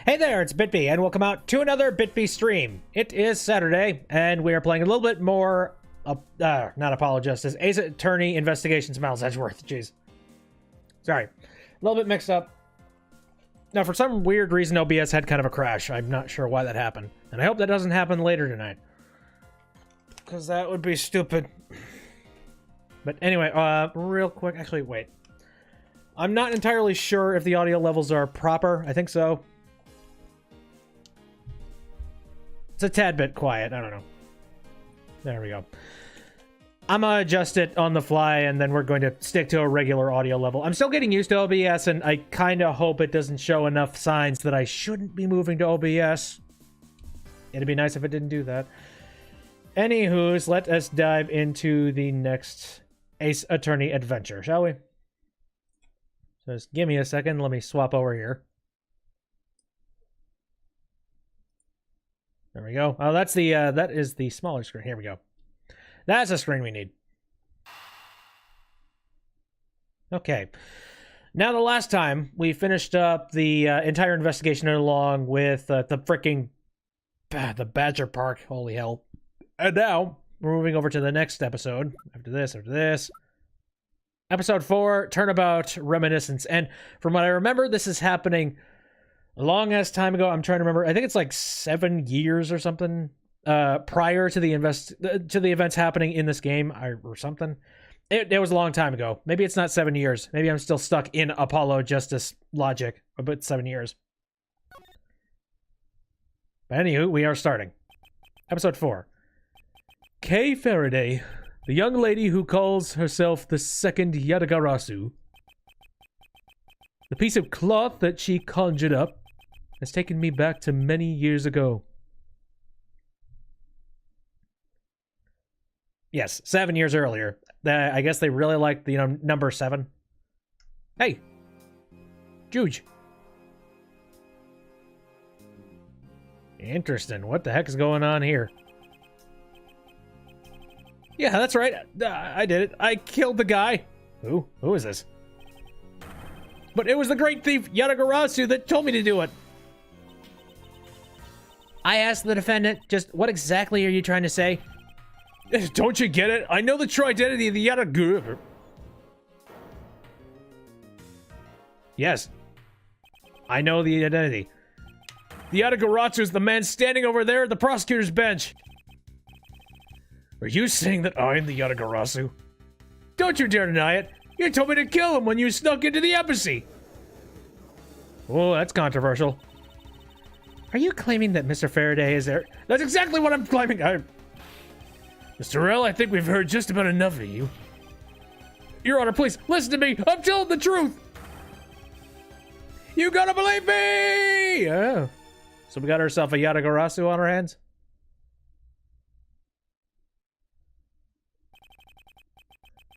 Hey there, it's BitB, and welcome out to another BitB stream. It is Saturday, and we are playing a little bit more, not Apollo Justice, Ace Attorney Investigations Miles Edgeworth. Jeez. Sorry. A little bit mixed up. Now, for some weird reason, OBS had kind of a crash. I'm not sure why that happened. And I hope that doesn't happen later tonight. Because that would be stupid. But anyway, real quick, actually, wait. I'm not entirely sure if the audio levels are proper. I think so. It's a tad bit quiet. I don't know. There we go. I'm gonna adjust it on the fly, and then we're going to stick to a regular audio level. I'm still getting used to OBS, and I kind of hope it doesn't show enough signs that I shouldn't be moving to OBS. It'd be nice if it didn't do that. Anywho's, let us dive into the next Ace Attorney adventure, shall we? So just give me a second. Let me swap over here. There we go. Oh, that's the, that is the smaller screen. Here we go. That's the screen we need. Okay. Now, the last time, we finished up the entire investigation along with the freaking, the Badger Park. Holy hell. And now, we're moving over to the next episode. After this. Episode 4, Turnabout Reminiscence. And from what I remember, this is happening a long-ass time ago. I'm trying to remember. I think it's like 7 years or something prior to the events happening in this game or something. It was a long time ago. Maybe it's not 7 years. Maybe I'm still stuck in Apollo Justice logic, but 7 years. But anywho, we are starting. Episode 4. Kay Faraday, the young lady who calls herself the second Yatagarasu. The piece of cloth that she conjured up has taken me back to many years ago. Yes, 7 years earlier. I guess they really liked the number 7. Hey! Juge. Interesting. What the heck is going on here? Yeah, that's right. I did it. I killed the guy. Who? Who is this? But it was the great thief Yatagarasu that told me to do it. I asked the defendant, just what exactly are you trying to say? Don't you get it? I know the true identity of the Yatagarasu. Yes. I know the identity. The Yatagarasu is the man standing over there at the prosecutor's bench. Are you saying that I'm the Yatagarasu? Don't you dare deny it. You told me to kill him when you snuck into the embassy. Oh, that's controversial. Are you claiming that Mr. Faraday is there? That's exactly what I'm claiming. Mr. L, I think we've heard just about enough of you. Your Honor, please, listen to me. I'm telling the truth. You gotta believe me! Oh. So we got ourselves a Yatagarasu on our hands?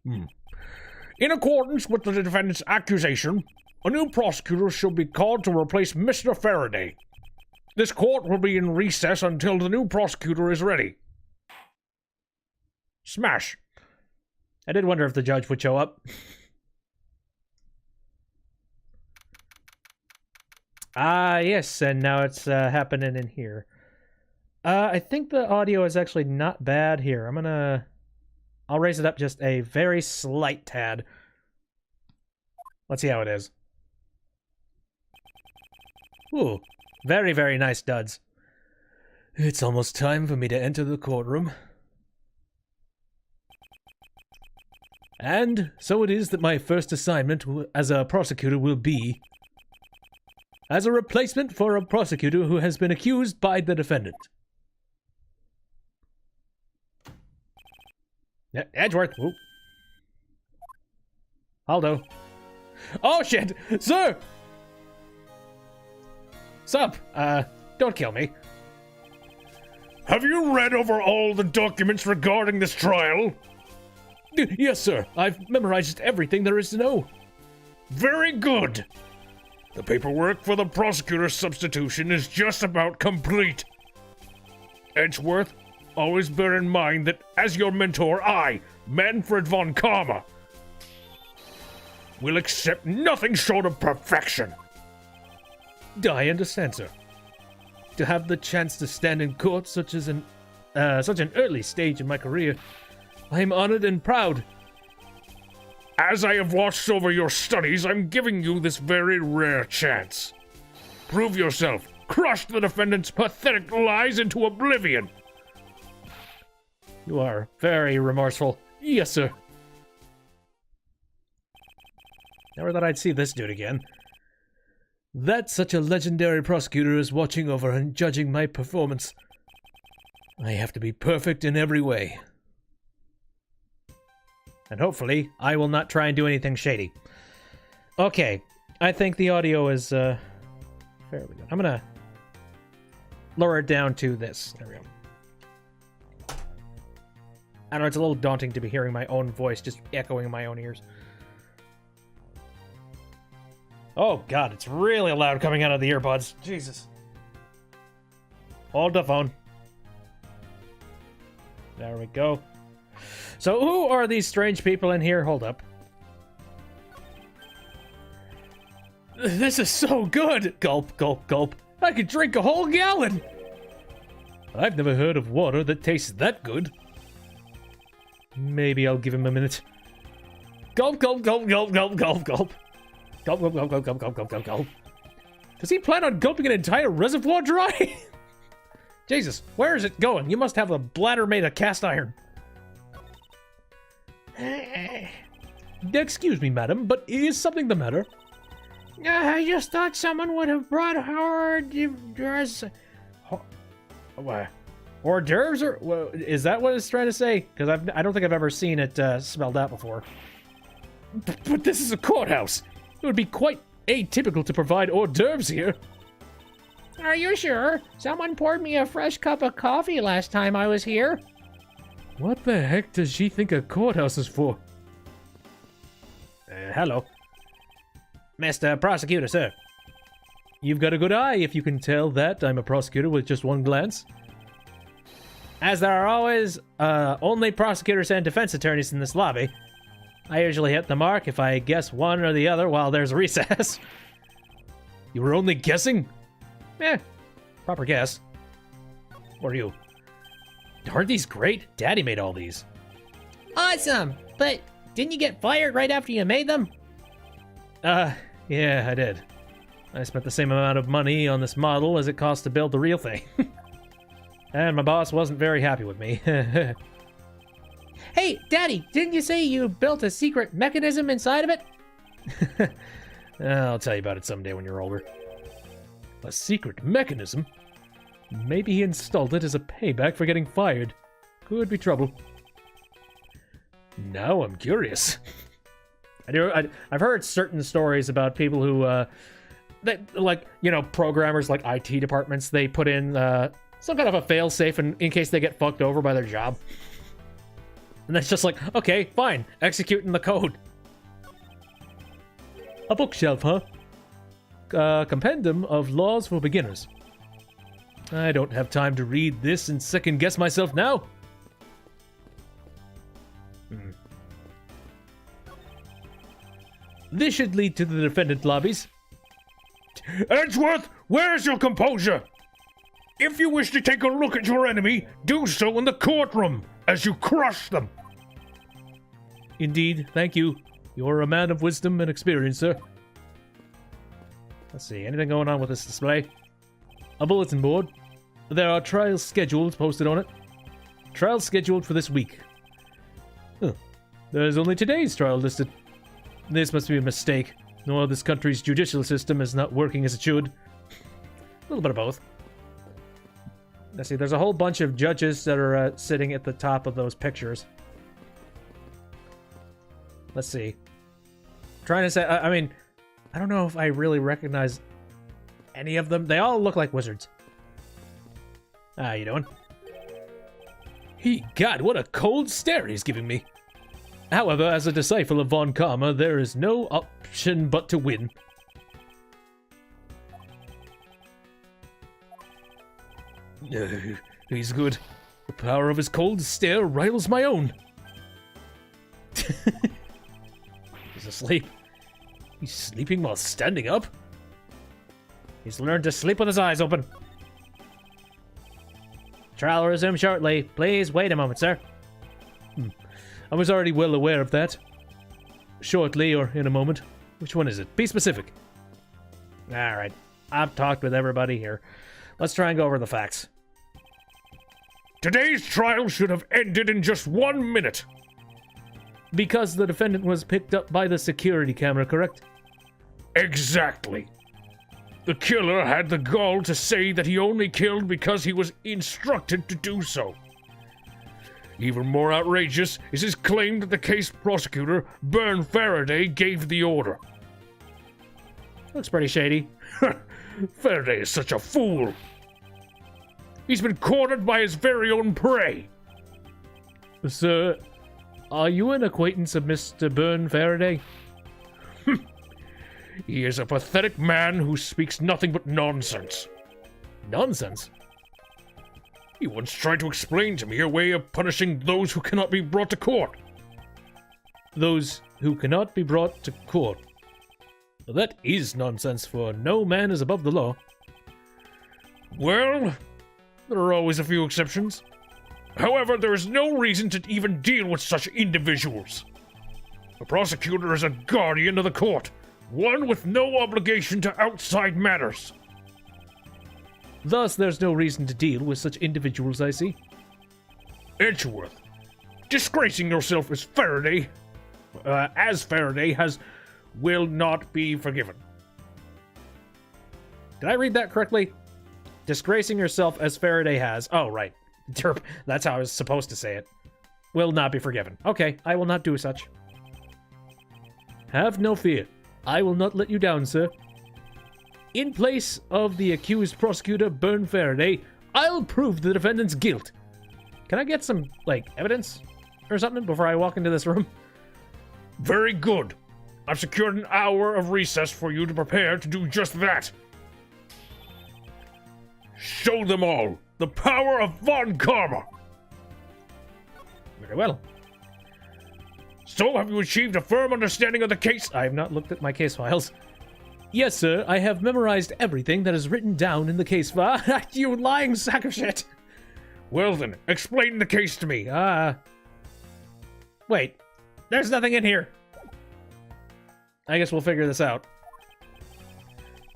In accordance with the defendant's accusation, a new prosecutor shall be called to replace Mr. Faraday. This court will be in recess until the new prosecutor is ready. Smash. I did wonder if the judge would show up. Yes, and now it's happening in here. I think the audio is actually not bad here. I'll raise it up just a very slight tad. Let's see how it is. Ooh, very, very nice duds. It's almost time for me to enter the courtroom. And so it is that my first assignment as a prosecutor will be as a replacement for a prosecutor who has been accused by the defendant. Yeah, Edgeworth. Ooh. Aldo. Oh shit! Sir! Sup? Don't kill me. Have you read over all the documents regarding this trial? Yes, sir. I've memorized everything there is to know. Very good. The paperwork for the prosecutor's substitution is just about complete. Edgeworth, always bear in mind that as your mentor, I, Manfred von Karma, will accept nothing short of perfection. I understand, sir. To have the chance to stand in court such an early stage in my career, I am honored and proud. As I have watched over your studies, I'm giving you this very rare chance. Prove yourself. Crush the defendant's pathetic lies into oblivion. You are very remorseful. Yes, sir. Never thought I'd see this dude again. That such a legendary prosecutor is watching over and judging my performance. I have to be perfect in every way. And hopefully, I will not try and do anything shady. Okay, I think the audio is fairly good. I'm gonna lower it down to this. There we go. I know it's a little daunting to be hearing my own voice just echoing in my own ears. Oh god, it's really loud coming out of the earbuds. Jesus. Hold the phone. There we go. So who are these strange people in here? Hold up. This is so good! Gulp, gulp, gulp. I could drink a whole gallon! I've never heard of water that tastes that good. Maybe I'll give him a minute. Gulp, gulp, gulp, gulp, gulp, gulp, gulp. Gulp, gulp, gulp, gulp, gulp, gulp, gulp, gulp, gulp. Does he plan on gulping an entire reservoir dry? Jesus, where is it going? You must have a bladder made of cast iron. Excuse me, madam, but is something the matter? I just thought someone would have brought hors d'oeuvres. Hors d'oeuvres? Is that what it's trying to say? Because I don't think I've ever seen it spelled out before. But this is a courthouse. It would be quite atypical to provide hors d'oeuvres here. Are you sure? Someone poured me a fresh cup of coffee last time I was here. What the heck does she think a courthouse is for? Hello. Mr. Prosecutor, sir. You've got a good eye if you can tell that I'm a prosecutor with just one glance. As there are always only prosecutors and defense attorneys in this lobby, I usually hit the mark if I guess one or the other while there's a recess. You were only guessing? Proper guess. Or you? Aren't these great? Daddy made all these. Awesome! But didn't you get fired right after you made them? Yeah, I did. I spent the same amount of money on this model as it cost to build the real thing. And my boss wasn't very happy with me. Hey, Daddy, didn't you say you built a secret mechanism inside of it? I'll tell you about it someday when you're older. A secret mechanism? Maybe he installed it as a payback for getting fired. Could be trouble. Now I'm curious. I've heard certain stories about people who, like, you know, programmers like IT departments, they put in some kind of a fail-safe in case they get fucked over by their job. And that's just like, okay, fine, executing the code. A bookshelf, huh? Compendium of laws for beginners. I don't have time to read this and second-guess myself now. This should lead to the defendant lobbies. Edgeworth, where's your composure? If you wish to take a look at your enemy, do so in the courtroom as you crush them. Indeed, thank you. You're a man of wisdom and experience, sir. Let's see, anything going on with this display? A bulletin board. There are trials scheduled posted on it. Trials scheduled for this week. Huh. There's only today's trial listed. This must be a mistake. No, this country's judicial system is not working as it should. A little bit of both. Let's see, there's a whole bunch of judges that are sitting at the top of those pictures. Let's see. Trying to say, I mean, I don't know if I really recognize any of them. They all look like wizards. How you doing? God, what a cold stare he's giving me. However, as a disciple of Von Karma, there is no option but to win. He's good. The power of his cold stare rivals my own. He's asleep. He's sleeping while standing up? He's learned to sleep with his eyes open. Trial will resume shortly. Please wait a moment, sir. I was already well aware of that. Shortly or in a moment. Which one is it? Be specific. Alright. I've talked with everybody here. Let's try and go over the facts. Today's trial should have ended in just 1 minute. Because the defendant was picked up by the security camera, correct? Exactly. The killer had the gall to say that he only killed because he was instructed to do so. Even more outrageous is his claim that the case prosecutor, Byrne Faraday, gave the order. Looks pretty shady. Faraday is such a fool. He's been cornered by his very own prey. Sir, are you an acquaintance of Mr. Byrne Faraday? He is a pathetic man who speaks nothing but nonsense. Nonsense? He once tried to explain to me a way of punishing those who cannot be brought to court. Those who cannot be brought to court. Well, that is nonsense, for no man is above the law. Well, there are always a few exceptions. However, there is no reason to even deal with such individuals. A prosecutor is a guardian of the court, one with no obligation to outside matters. Thus, there's no reason to deal with such individuals, I see. Edgeworth, disgracing yourself as Faraday will not be forgiven. Did I read that correctly? Disgracing yourself as Faraday has. Oh, right. Derp. That's how I was supposed to say it. Will not be forgiven. Okay, I will not do such. Have no fear. I will not let you down, sir. In place of the accused prosecutor, Byrne Faraday, I'll prove the defendant's guilt. Can I get some, evidence or something before I walk into this room? Very good. I've secured an hour of recess for you to prepare to do just that. Show them all the power of Von Karma. Very well. So, have you achieved a firm understanding of the case? I have not looked at my case files. Yes, sir, I have memorized everything that is written down in the case file. You lying sack of shit. Well then, explain the case to me. Wait. There's nothing in here. I guess we'll figure this out.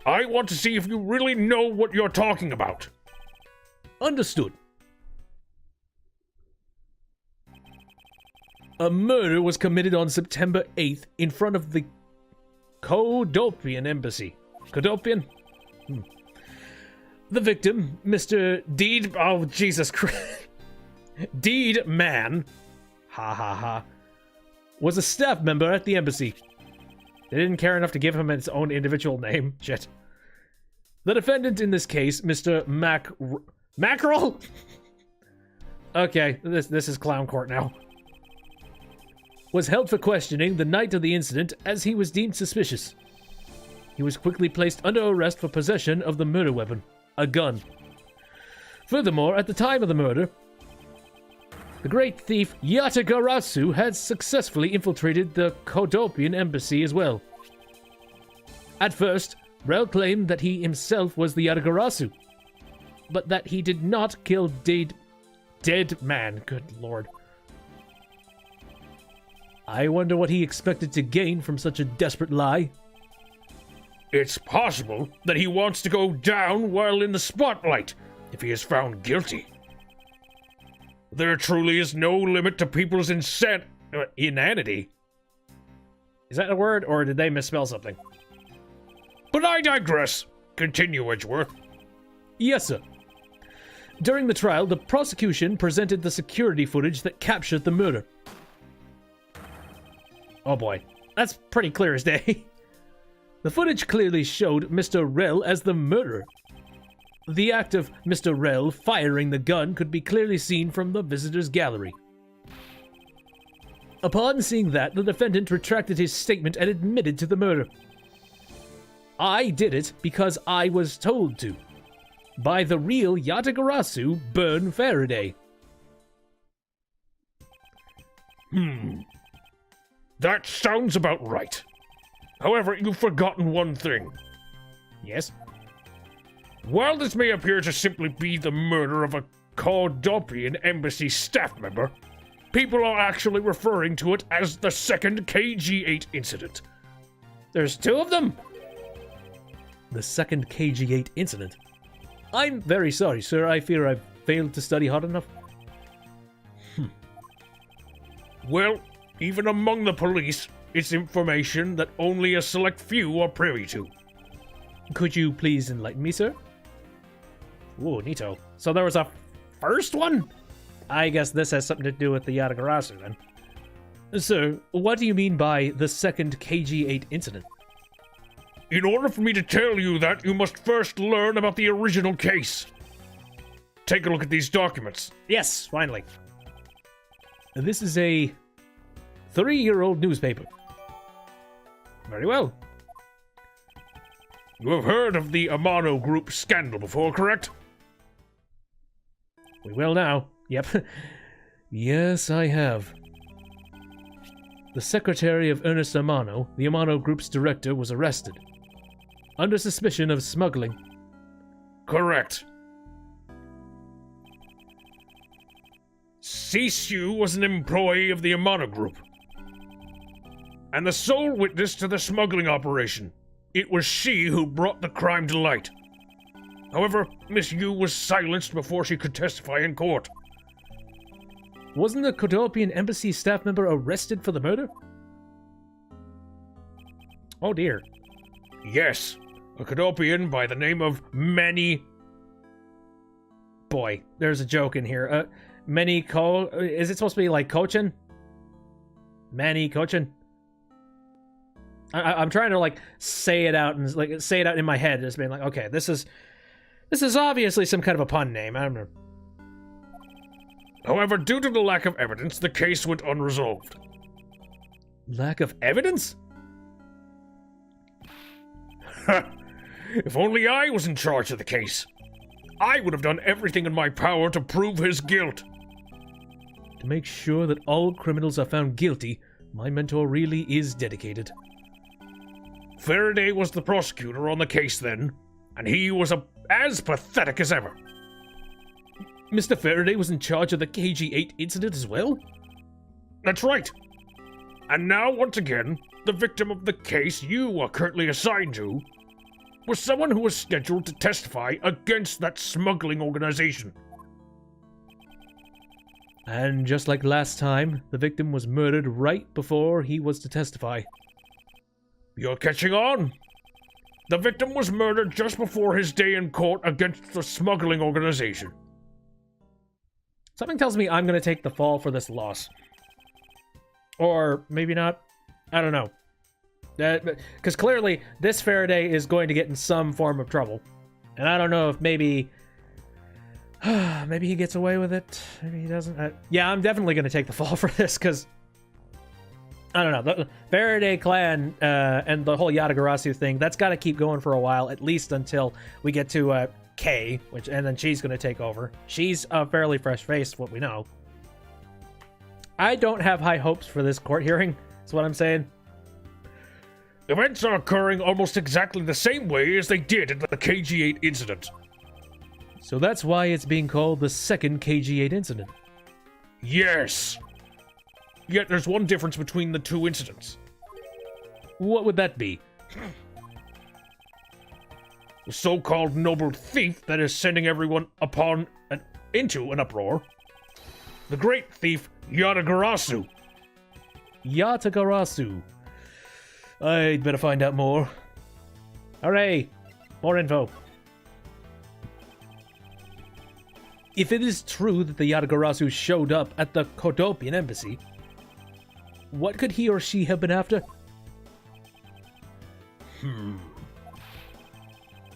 I want to see if you really know what you're talking about. Understood. A murder was committed on September 8th in front of the Kodopian embassy. Kodopian? The victim, Mr. Deed... Oh, Jesus Christ. Deed Man. Ha ha ha. Was a staff member at the embassy. They didn't care enough to give him its own individual name. Shit. The defendant in this case, Mr. Mackerel? Okay, this is clown court now. Was held for questioning the night of the incident as he was deemed suspicious. He was quickly placed under arrest for possession of the murder weapon, a gun. Furthermore, at the time of the murder, the great thief Yatagarasu had successfully infiltrated the Kodopian embassy as well. At first, Rel claimed that he himself was the Yatagarasu, but that he did not kill Dead Man. Good lord. I wonder what he expected to gain from such a desperate lie. It's possible that he wants to go down while in the spotlight if he is found guilty. There truly is no limit to people's inanity. Is that a word, or did they misspell something? But I digress. Continue, Edgeworth. Yes, sir. During the trial, the prosecution presented the security footage that captured the murder. Oh boy. That's pretty clear as day. The footage clearly showed Mr. Rel as the murderer. The act of Mr. Rel firing the gun could be clearly seen from the visitor's gallery. Upon seeing that, the defendant retracted his statement and admitted to the murder. I did it because I was told to. By the real Yatagarasu, Byrne Faraday. That sounds about right. However, you've forgotten one thing. Yes? While this may appear to simply be the murder of a Cordopian embassy staff member, people are actually referring to it as the second KG-8 incident. There's two of them? The second KG-8 incident? I'm very sorry, sir. I fear I've failed to study hard enough. Well, even among the police, it's information that only a select few are privy to. Could you please enlighten me, sir? Ooh, neato. So there was a first one? I guess this has something to do with the Yatagarasu then. Sir, what do you mean by the second KG-8 incident? In order for me to tell you that, you must first learn about the original case. Take a look at these documents. Yes, finally. This is a 3-year-old newspaper. Very well. You have heard of the Amano Group scandal before, correct? We will now. Yep. Yes, I have. The secretary of Ernest Amano, the Amano Group's director, was arrested under suspicion of smuggling. Correct. Sisu was an employee of the Amano Group and the sole witness to the smuggling operation. It was she who brought the crime to light. However, Miss Yu was silenced before she could testify in court. Wasn't the Cordopian embassy staff member arrested for the murder? Oh dear. Yes, a Cordopian by the name of Manny. Boy, there's a joke in here. Is it supposed to be like Cochin? Manny Cochin? I'm trying to like say it out and like say it out in my head, just being like, okay, this is obviously some kind of a pun name. I don't know. However, due to the lack of evidence, the case went unresolved. Lack of evidence? If only I was in charge of the case. I would have done everything in my power to prove his guilt. To make sure that all criminals are found guilty, my mentor really is dedicated. Faraday was the prosecutor on the case then, and he was as pathetic as ever. Mr. Faraday was in charge of the KG-8 incident as well? That's right. And now, once again, the victim of the case you are currently assigned to was someone who was scheduled to testify against that smuggling organization. And just like last time, the victim was murdered right before he was to testify. You're catching on. The victim was murdered just before his day in court against the smuggling organization. Something tells me I'm going to take the fall for this loss. Or maybe not. I don't know. Because clearly, this Faraday is going to get in some form of trouble. And I don't know if maybe he gets away with it. Maybe he doesn't. Yeah, I'm definitely going to take the fall for this, because I don't know. The Faraday clan and the whole Yatagarasu thing, that's got to keep going for a while, at least until we get to Kay, and then she's going to take over. She's a fairly fresh face, what we know. I don't have high hopes for this court hearing, is what I'm saying. Events are occurring almost exactly the same way as they did in the KG-8 incident. So that's why it's being called the second KG-8 incident. Yes. Yet there's one difference between the two incidents. What would that be? The so-called noble thief that is sending everyone into an uproar. The great thief, Yatagarasu. Yatagarasu. I'd better find out more. Hooray! More info. If it is true that the Yatagarasu showed up at the Cordopian embassy, what could he or she have been after?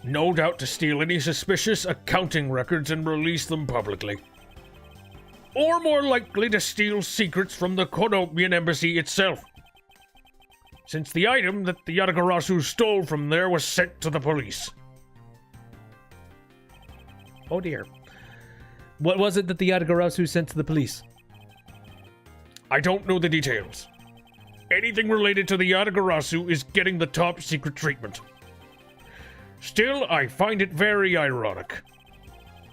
No doubt to steal any suspicious accounting records and release them publicly. Or more likely to steal secrets from the Cordopian embassy itself, since the item that the Yatagarasu stole from there was sent to the police. Oh dear. What was it that the Yatagarasu sent to the police? I don't know the details. Anything related to the Yatagarasu is getting the top secret treatment. Still, I find it very ironic.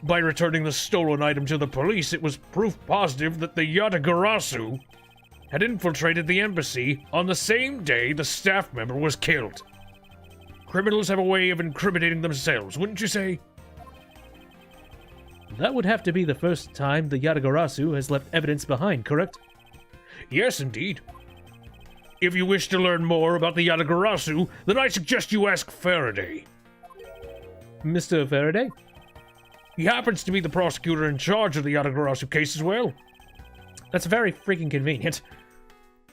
By returning the stolen item to the police, it was proof positive that the Yatagarasu had infiltrated the embassy on the same day the staff member was killed. Criminals have a way of incriminating themselves, wouldn't you say? That would have to be the first time the Yatagarasu has left evidence behind, correct? Yes, indeed. If you wish to learn more about the Yatagarasu, then I suggest you ask Faraday. Mr. Faraday? He happens to be the prosecutor in charge of the Yatagarasu case as well. That's very freaking convenient.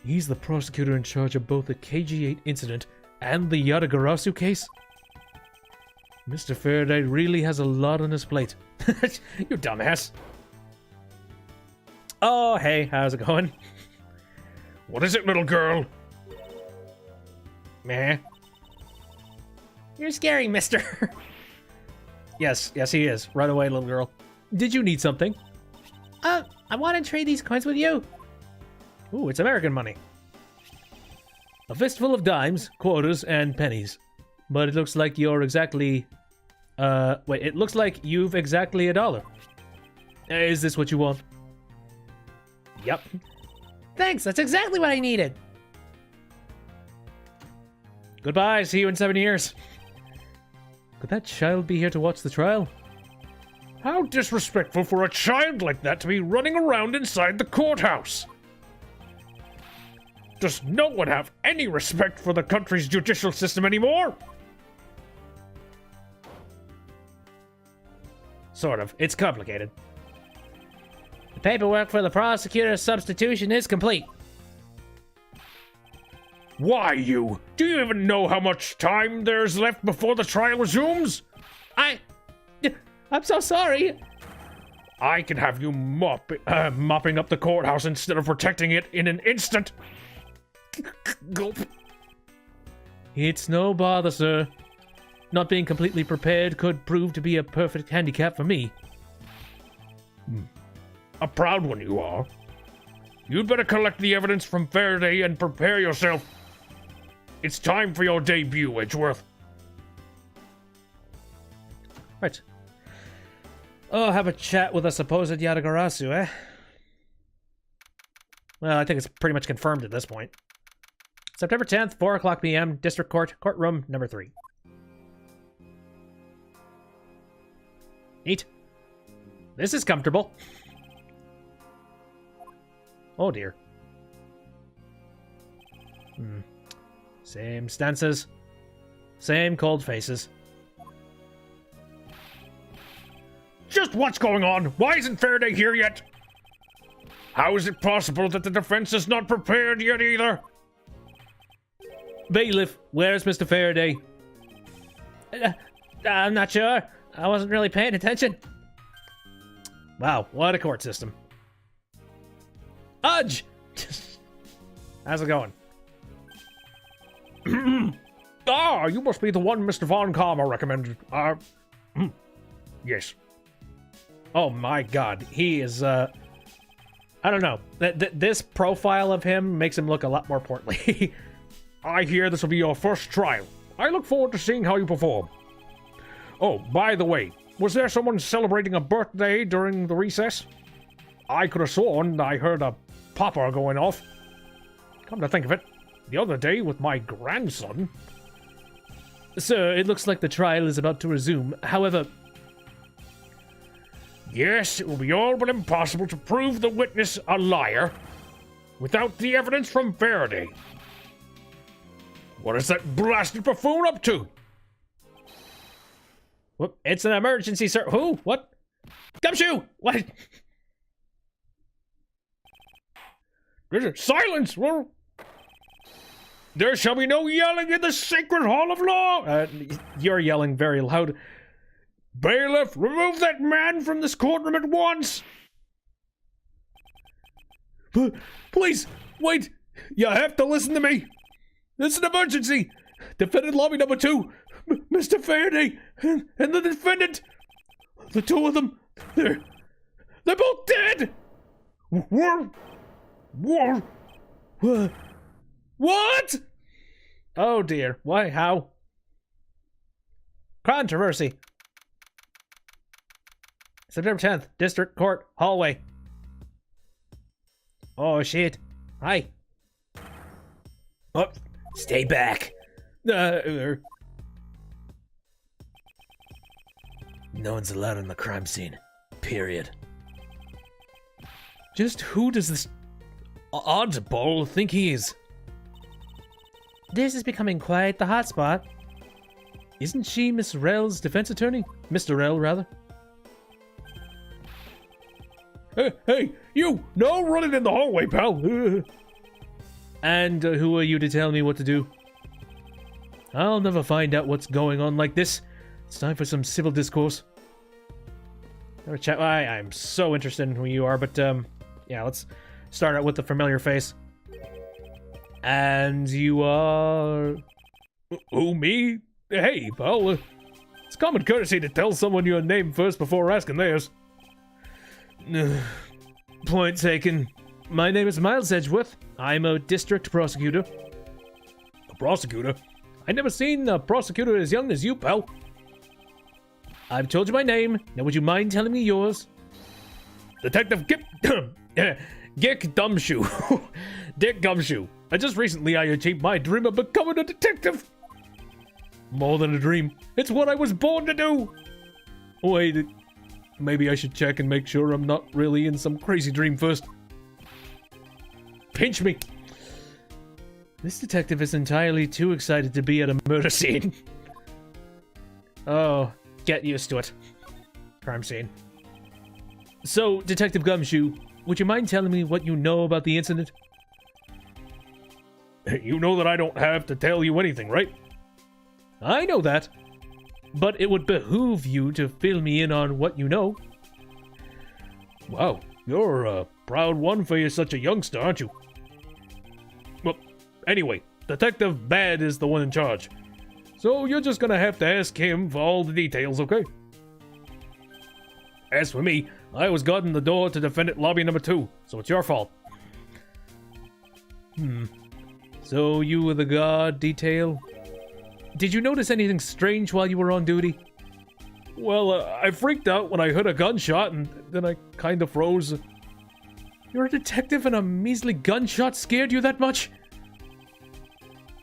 He's the prosecutor in charge of both the KG-8 incident and the Yatagarasu case? Mr. Faraday really has a lot on his plate. You dumbass. Oh, hey, how's it going? What is it, little girl? Meh. You're scary, mister. Yes, he is. Run away, little girl. Did you need something? I want to trade these coins with you. Ooh, it's American money. A fistful of dimes, quarters, and pennies. But it looks like you're exactly... wait, it looks like you've exactly $1. Is this what you want? Yep. Thanks, that's exactly what I needed. Goodbye, see you in 7 years. Could that child be here to watch the trial? How disrespectful for a child like that to be running around inside the courthouse! Does no one have any respect for the country's judicial system anymore? Sort of. It's complicated. The paperwork for the prosecutor's substitution is complete. Why, you? Do you even know how much time there's left before the trial resumes? I'm so sorry. I can have you mopping up the courthouse instead of protecting it in an instant. Gulp. It's no bother, sir. Not being completely prepared could prove to be a perfect handicap for me. A proud one you are. You'd better collect the evidence from Faraday and prepare yourself. It's time for your debut, Edgeworth. Right. Oh, have a chat with a supposed Yatagarasu, eh? Well, I think it's pretty much confirmed at this point. September 10th, 4 o'clock p.m., District Court, Courtroom number 3. Neat. This is comfortable. Oh dear. Same stances. Same cold faces. Just what's going on? Why isn't Faraday here yet? How is it possible that the defense is not prepared yet either? Bailiff, where's Mr. Faraday? I'm not sure. I wasn't really paying attention. Wow, what a court system. Udge! How's it going? Ah, you must be the one Mr. Von Karma recommended. Yes. Oh my god, he is, I don't know. This profile of him makes him look a lot more portly. I hear this will be your first trial. I look forward to seeing how you perform. Oh, by the way, was there someone celebrating a birthday during the recess? I could have sworn I heard a popper going off. Come to think of it, the other day with my grandson. Sir, it looks like the trial is about to resume. However... Yes, it will be all but impossible to prove the witness a liar without the evidence from Faraday. What is that blasted buffoon up to? Whoop, it's an emergency, sir. Who? What? Gumshoe! What? Silence! There shall be no yelling in the sacred hall of law! You're yelling very loud. Bailiff, remove that man from this courtroom at once! Please, wait! You have to listen to me! It's an emergency! Defendant lobby number 2! Mr. Faraday and the defendant! The two of them, they're both dead! What? Oh dear. Why? How? Controversy. September 10th, District Court, hallway. Oh, shit. Hi. Oh, stay back. No one's allowed on the crime scene. Period. Just who does this oddball think he is? This is becoming quite the hotspot. Isn't she Miss Rell's defense attorney? Mr. Rell, rather. Hey, you! No running in the hallway, pal! And who are you to tell me what to do? I'll never find out what's going on like this. It's time for some civil discourse. Have a chat. I'm so interested in who you are, but yeah, let's start out with the familiar face. And you are... Who, me? Hey, pal, it's common courtesy to tell someone your name first before asking theirs. Point taken. My name is Miles Edgeworth. I'm a district prosecutor. A prosecutor? I never seen a prosecutor as young as you, pal. I've told you my name. Now would you mind telling me yours? Detective Gick Gumshoe. Dick Gumshoe. And just recently I achieved my dream of becoming a detective. More than a dream. It's what I was born to do. Wait, maybe I should check and make sure I'm not really in some crazy dream first. Pinch me. This detective is entirely too excited to be at a murder scene. Oh, get used to it. Crime scene. So, Detective Gumshoe, would you mind telling me what you know about the incident? You know that I don't have to tell you anything, right? I know that. But it would behoove you to fill me in on what you know. Wow, you're a proud one for you're such a youngster, aren't you? Well, anyway, Detective Bad is the one in charge. So you're just gonna have to ask him for all the details, okay? As for me, I was guarding the door to defendant lobby number 2, so it's your fault. So you were the guard detail? Did you notice anything strange while you were on duty? Well, I freaked out when I heard a gunshot, and then I kind of froze. You're a detective and a measly gunshot scared you that much?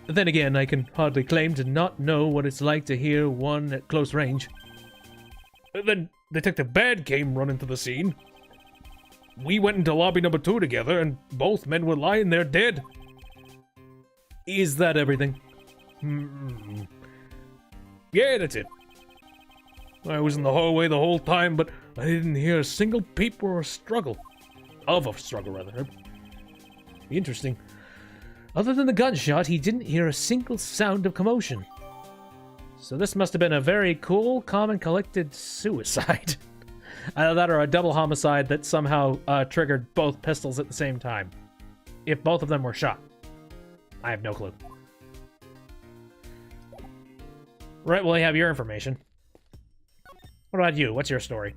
Then again, I can hardly claim to not know what it's like to hear one at close range. Then Detective Bad came running to the scene. We went into lobby number 2 together, and both men were lying there dead. Is that everything? Yeah, that's it. I was in the hallway the whole time, but I didn't hear a single peep or a struggle. Of a struggle, rather. Interesting. Other than the gunshot, he didn't hear a single sound of commotion. So this must have been a very cool, calm, and collected suicide. Either that or a double homicide that somehow triggered both pistols at the same time. If both of them were shot. I have no clue. Right, well, I have your information. What about you? What's your story?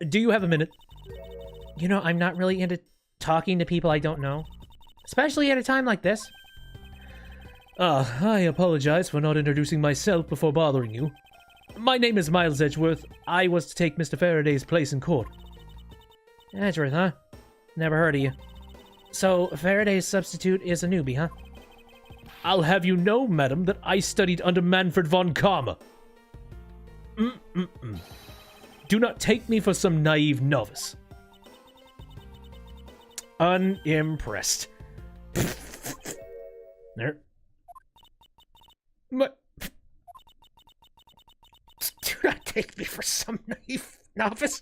Do you have a minute? You know, I'm not really into talking to people I don't know. Especially at a time like this. I apologize for not introducing myself before bothering you. My name is Miles Edgeworth. I was to take Mr. Faraday's place in court. Edgeworth, huh? Never heard of you. So, Faraday's substitute is a newbie, huh? I'll have you know, madam, that I studied under Manfred von Karma. Do not take me for some naive novice. Unimpressed. There. What? Do not take me for some naive novice.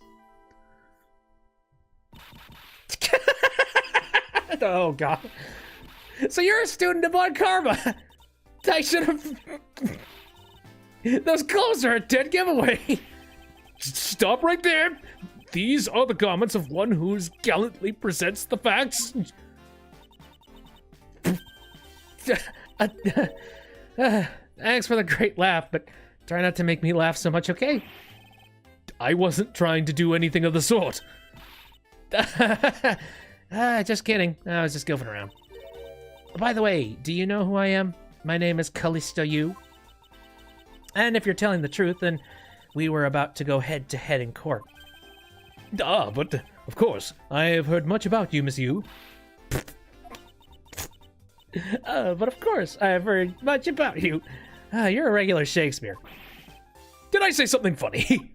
Oh, God. So you're a student of Von Karma. I should have... Those clothes are a dead giveaway. Stop right there. These are the comments of one who gallantly presents the facts. Thanks for the great laugh, but try not to make me laugh so much, okay? I wasn't trying to do anything of the sort. Just kidding. I was just goofing around. By the way, do you know who I am? My name is Callisto Yu. And if you're telling the truth, then we were about to go head-to-head in court. Ah, but of course, I have heard much about you, Miss Yu. But of course, I have heard much about you. You're a regular Shakespeare. Did I say something funny?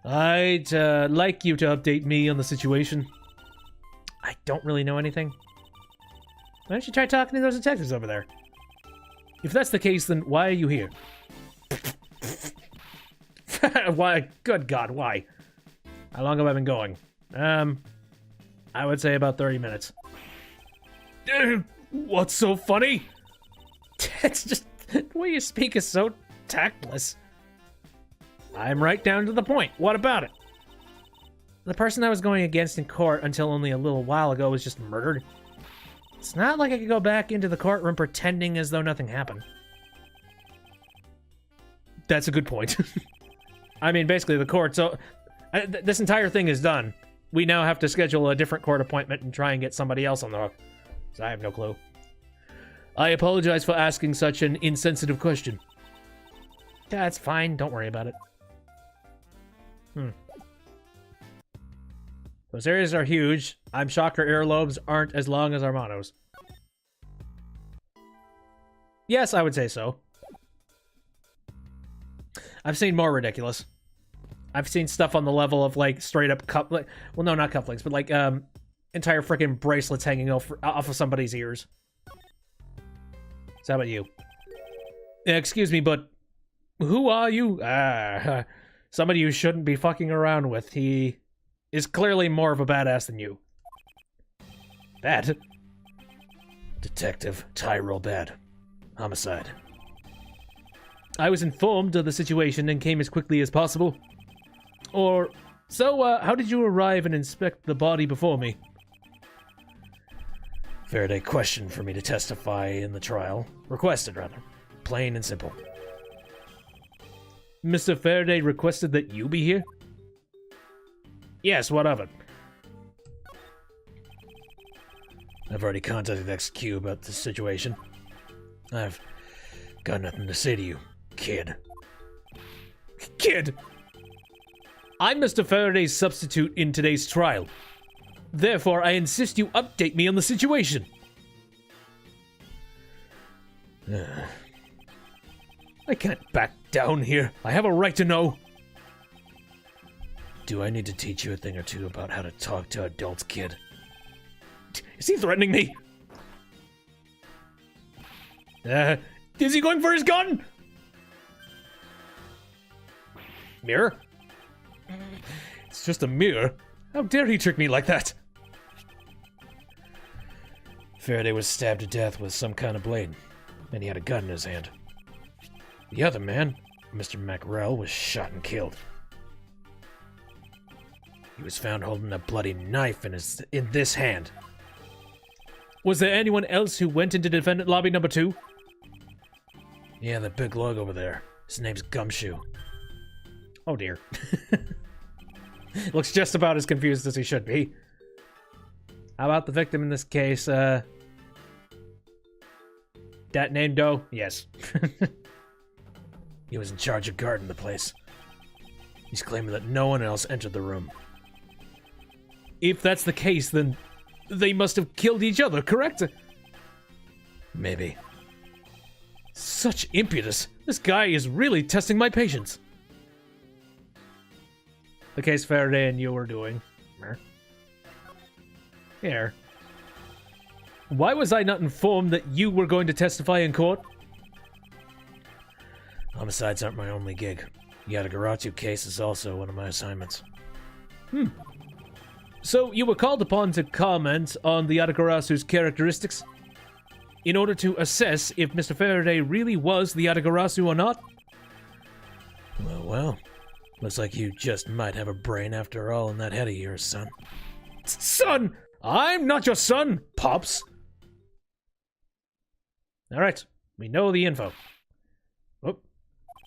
I'd like you to update me on the situation. I don't really know anything. Why don't you try talking to those detectives over there? If that's the case, then why are you here? Why? Good God, why? How long have I been going? I would say about 30 minutes. What's so funny? It's just, the way you speak is so tactless. I'm right down to the point. What about it? The person I was going against in court until only a little while ago was just murdered. It's not like I could go back into the courtroom pretending as though nothing happened. That's a good point. I mean, basically the court, so this entire thing is done. We now have to schedule a different court appointment and try and get somebody else on the hook. So I have no clue. I apologize for asking such an insensitive question. That's fine, don't worry about it. Those areas are huge. I'm shocked our earlobes aren't as long as Armano's. Yes, I would say so. I've seen more ridiculous. I've seen stuff on the level of, like, straight up well, no, not cufflinks, but, like, entire freaking bracelets hanging off of somebody's ears. So how about you? Excuse me, but who are you? Somebody you shouldn't be fucking around with. He is clearly more of a badass than you. Bad? Detective Tyrell Bad. Homicide. I was informed of the situation and came as quickly as possible. So, how did you arrive and inspect the body before me? Faraday questioned for me to testify in the trial. Requested, rather. Plain and simple. Mr. Faraday requested that you be here? Yes, what of it? I've already contacted XQ about this situation. I've got nothing to say to you, kid. Kid! I'm Mr. Faraday's substitute in today's trial. Therefore, I insist you update me on the situation. I can't back down here. I have a right to know. Do I need to teach you a thing or two about how to talk to adults, kid? Is he threatening me? Is he going for his gun? Mirror? It's just a mirror. How dare he trick me like that? Faraday was stabbed to death with some kind of blade, and he had a gun in his hand. The other man, Mr. Mackerel, was shot and killed. He was found holding a bloody knife in this hand. Was there anyone else who went into defendant lobby number 2? Yeah, the big lug over there. His name's Gumshoe. Oh dear. Looks just about as confused as he should be. How about the victim in this case, that name Doe? Yes. He was in charge of guarding the place. He's claiming that no one else entered the room. If that's the case, then they must have killed each other, correct? Maybe. Such impetus. This guy is really testing my patience. The case Faraday and you were doing. Here. Why was I not informed that you were going to testify in court? Homicides aren't my only gig. The Yatagarasu case is also one of my assignments. So you were called upon to comment on the Yatagarasu's characteristics in order to assess if Mr. Faraday really was the Yatagarasu or not? Well. Looks like you just might have a brain after all in that head of yours, son. Son! I'm not your son, Pops! Alright, we know the info. Oh,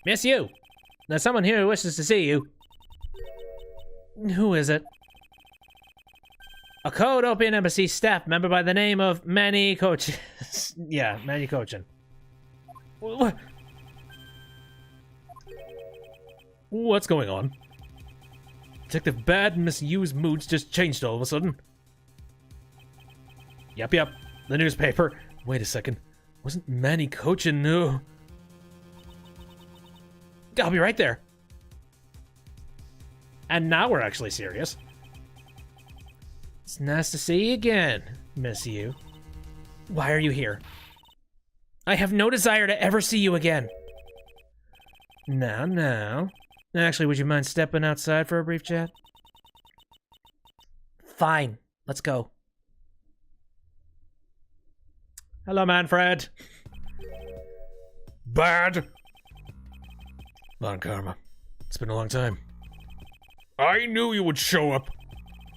miss you! There's someone here who wishes to see you. Who is it? A Code Open Embassy staff member by the name of Manny Coach. Yeah, Manny Cochin. What? What's going on? Detective Bad and Miss Yu's moods just changed all of a sudden. Yep, the newspaper. Wait a second. Wasn't Manny Cochin new? I'll be right there. And now we're actually serious. It's nice to see you again, Miss Yu. Why are you here? I have no desire to ever see you again. Now. Actually, would you mind stepping outside for a brief chat? Fine. Let's go. Hello, Manfred. Bad. Von Karma. It's been a long time. I knew you would show up.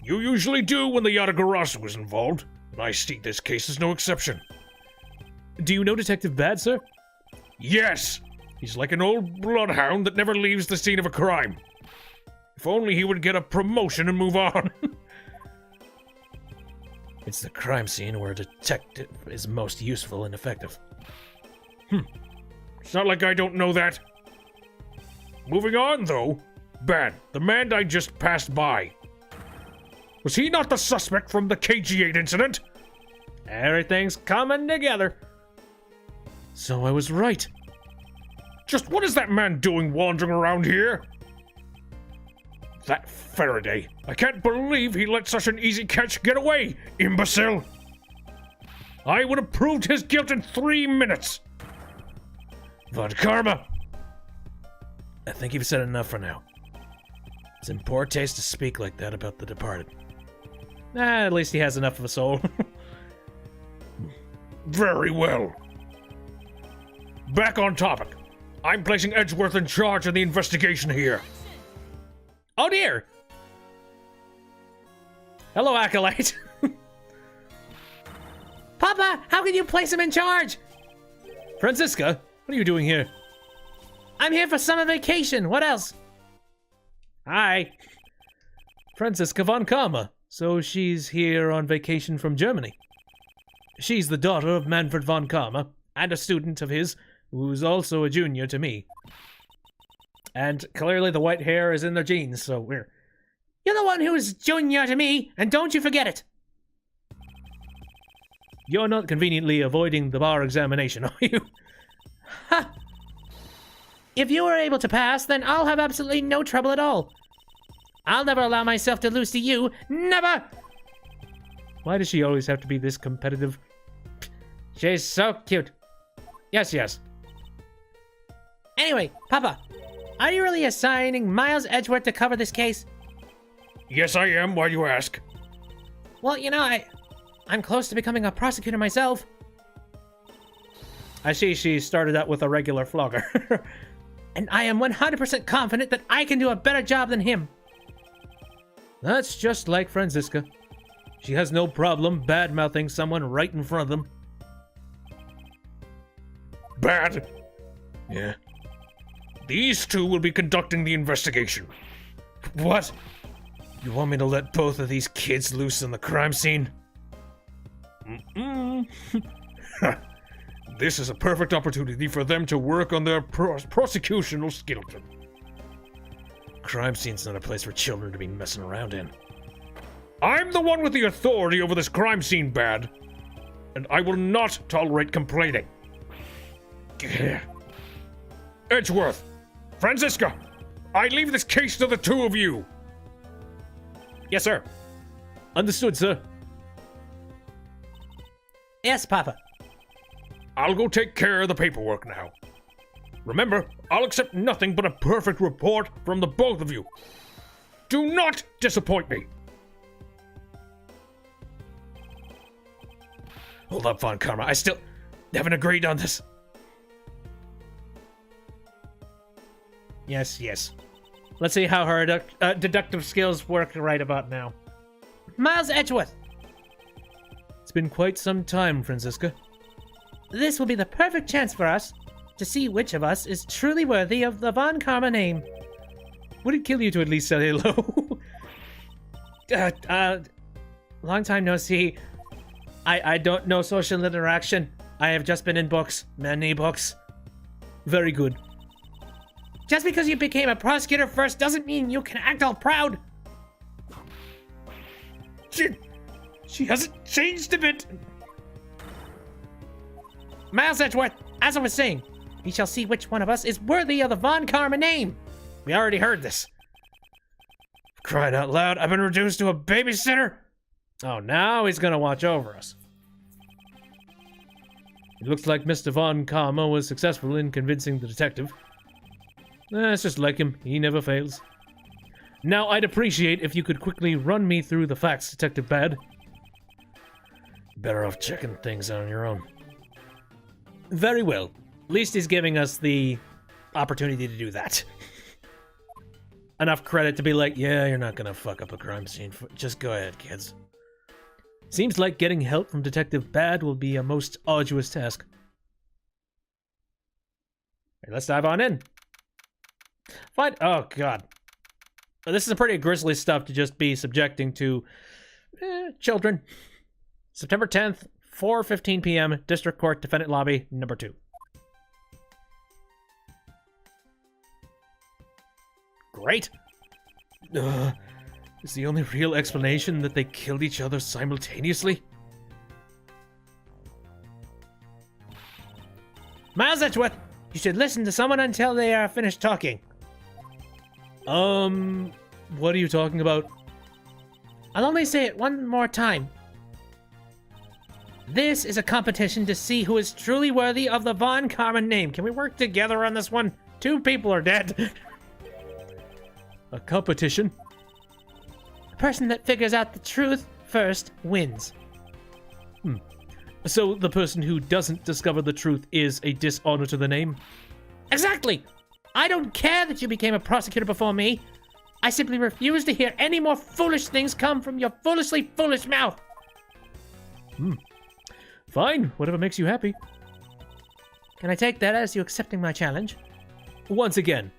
You usually do when the Yatagarasu is involved, and I see this case is no exception. Do you know Detective Bad, sir? Yes! He's like an old bloodhound that never leaves the scene of a crime. If only he would get a promotion and move on. It's the crime scene where a detective is most useful and effective. It's not like I don't know that. Moving on, though. Bad, the man I just passed by. Was he not the suspect from the KG8 incident? Everything's coming together. So I was right. Just what is that man doing wandering around here? That Faraday. I can't believe he let such an easy catch get away, imbecile! I would have proved his guilt in 3 minutes! Von Karma! I think you've said enough for now. It's in poor taste to speak like that about the departed. At least he has enough of a soul. Very well. Back on topic. I'm placing Edgeworth in charge of the investigation here. Oh dear! Hello, Acolyte. Papa, how can you place him in charge? Franziska, what are you doing here? I'm here for summer vacation. What else? Hi. Franziska von Karma. So she's here on vacation from Germany. She's the daughter of Manfred von Karma, and a student of his, who's also a junior to me. And clearly the white hair is in their genes, so we're... You're the one who's junior to me, and don't you forget it! You're not conveniently avoiding the bar examination, are you? Ha! If you are able to pass, then I'll have absolutely no trouble at all. I'll never allow myself to lose to you. Never! Why does she always have to be this competitive? She's so cute. Yes. Anyway, Papa, are you really assigning Miles Edgeworth to cover this case? Yes, I am. Why do you ask? Well, you know, I'm close to becoming a prosecutor myself. I see she started out with a regular flogger. And I am 100% confident that I can do a better job than him. That's just like Franziska. She has no problem bad-mouthing someone right in front of them. Bad. Yeah. These two will be conducting the investigation. What? You want me to let both of these kids loose in the crime scene? This is a perfect opportunity for them to work on their prosecutional skills. Crime scene's not a place for children to be messing around in. I'm the one with the authority over this crime scene, Bad. And I will not tolerate complaining. Edgeworth, Franziska, I leave this case to the two of you. Yes, sir. Understood, sir. Yes, Papa. I'll go take care of the paperwork now. Remember, I'll accept nothing but a perfect report from the both of you. Do not disappoint me. Hold up, Von Karma. I still haven't agreed on this. Yes. Let's see how her deductive skills work right about now. Miles Edgeworth. It's been quite some time, Franziska. This will be the perfect chance for us to see which of us is truly worthy of the Von Karma name. Would it kill you to at least say hello? Long time no see. I don't know social interaction. I have just been in books. Many books. Very good. Just because you became a prosecutor first doesn't mean you can act all proud. She hasn't changed a bit. Miles Edgeworth, as I was saying, we shall see which one of us is worthy of the Von Karma name. We already heard this. Crying out loud, I've been reduced to a babysitter. Oh, now he's gonna watch over us. It looks like Mr. Von Karma was successful in convincing the detective. It's just like him. He never fails. Now, I'd appreciate if you could quickly run me through the facts, Detective Bad. Better off checking things on your own. Very well. At least he's giving us the opportunity to do that. Enough credit to be like, yeah, you're not gonna fuck up a crime scene. Just go ahead, kids. Seems like getting help from Detective Bad will be a most arduous task. Right, let's dive on in. Fine. Oh, God. This is a pretty grisly stuff to just be subjecting to children. September 10th, 4:15 p.m., District Court, Defendant Lobby, number 2. Great. Is the only real explanation that they killed each other simultaneously? Miles Edgeworth, you should listen to someone until they are finished talking. What are you talking about? I'll only say it one more time. This is a competition to see who is truly worthy of the Von Karma name. Can we work together on this one? 2 people are dead. A competition? The person that figures out the truth first wins. So the person who doesn't discover the truth is a dishonor to the name? Exactly! I don't care that you became a prosecutor before me. I simply refuse to hear any more foolish things come from your foolishly foolish mouth. Fine, whatever makes you happy. Can I take that as you accepting my challenge? Once again,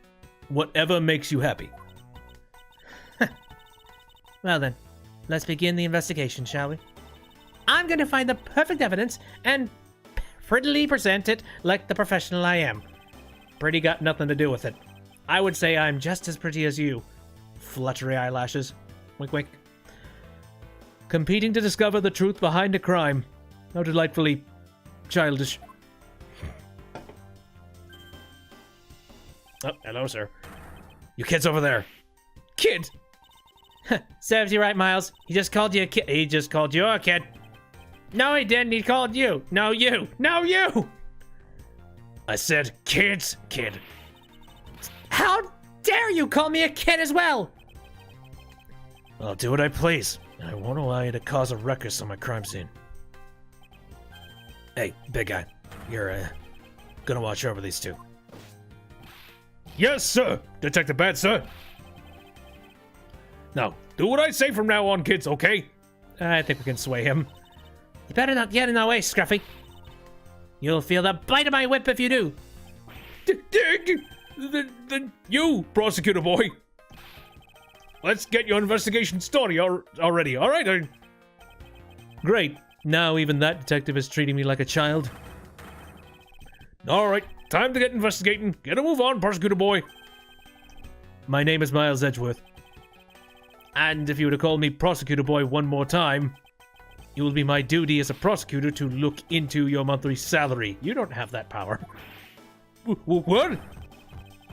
whatever makes you happy. Well then, let's begin the investigation, shall we? I'm gonna find the perfect evidence and prettily present it like the professional I am. Pretty got nothing to do with it. I would say I'm just as pretty as you. Fluttery eyelashes. Wink wink. Competing to discover the truth behind a crime. How delightfully childish. Oh, hello, sir. You kids over there. Kid! Serves you right, Miles. He just called you a kid. He just called you a kid. No, he didn't. He called you. No, you. No, you! I said kids, kid. How dare you call me a kid as well? I'll do what I please. I won't allow you to cause a ruckus on my crime scene. Hey, big guy. You're, gonna watch over these 2. Yes, sir! Detective Bad, sir! Now, do what I say from now on, kids, okay? I think we can sway him. You better not get in our way, Scruffy. You'll feel the bite of my whip if you do. Then you, prosecutor boy. Let's get your investigation started already, alright? Great. Now even that detective is treating me like a child. Alright, time to get investigating. Get a move on, prosecutor boy. My name is Miles Edgeworth. And if you were to call me Prosecutor Boy one more time, it will be my duty as a prosecutor to look into your monthly salary. You don't have that power. What?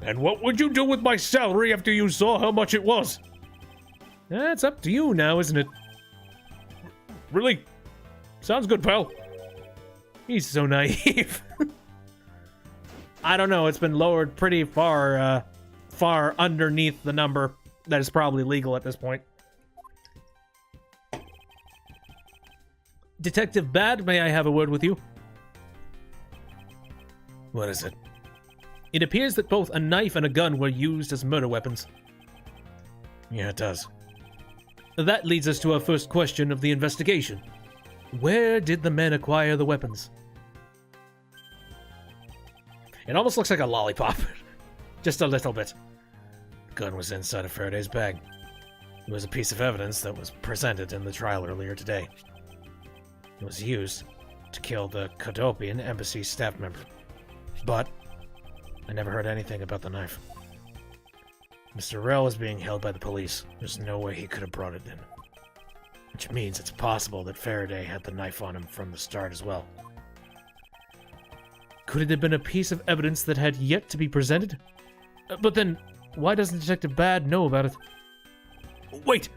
And what would you do with my salary after you saw how much it was? That's up to you now, isn't it? Really? Sounds good, pal. He's so naive. I don't know. It's been lowered pretty far underneath the number that is probably legal at this point. Detective Bad, may I have a word with you? What is it? It appears that both a knife and a gun were used as murder weapons. Yeah, it does. That leads us to our first question of the investigation. Where did the men acquire the weapons? It almost looks like a lollipop. Just a little bit. The gun was inside of Faraday's bag. It was a piece of evidence that was presented in the trial earlier today. It was used to kill the Kodopian embassy staff member. But I never heard anything about the knife. Mr. Rell is being held by the police. There's no way he could have brought it in. Which means it's possible that Faraday had the knife on him from the start as well. Could it have been a piece of evidence that had yet to be presented? But then, why doesn't Detective Bad know about it? Wait!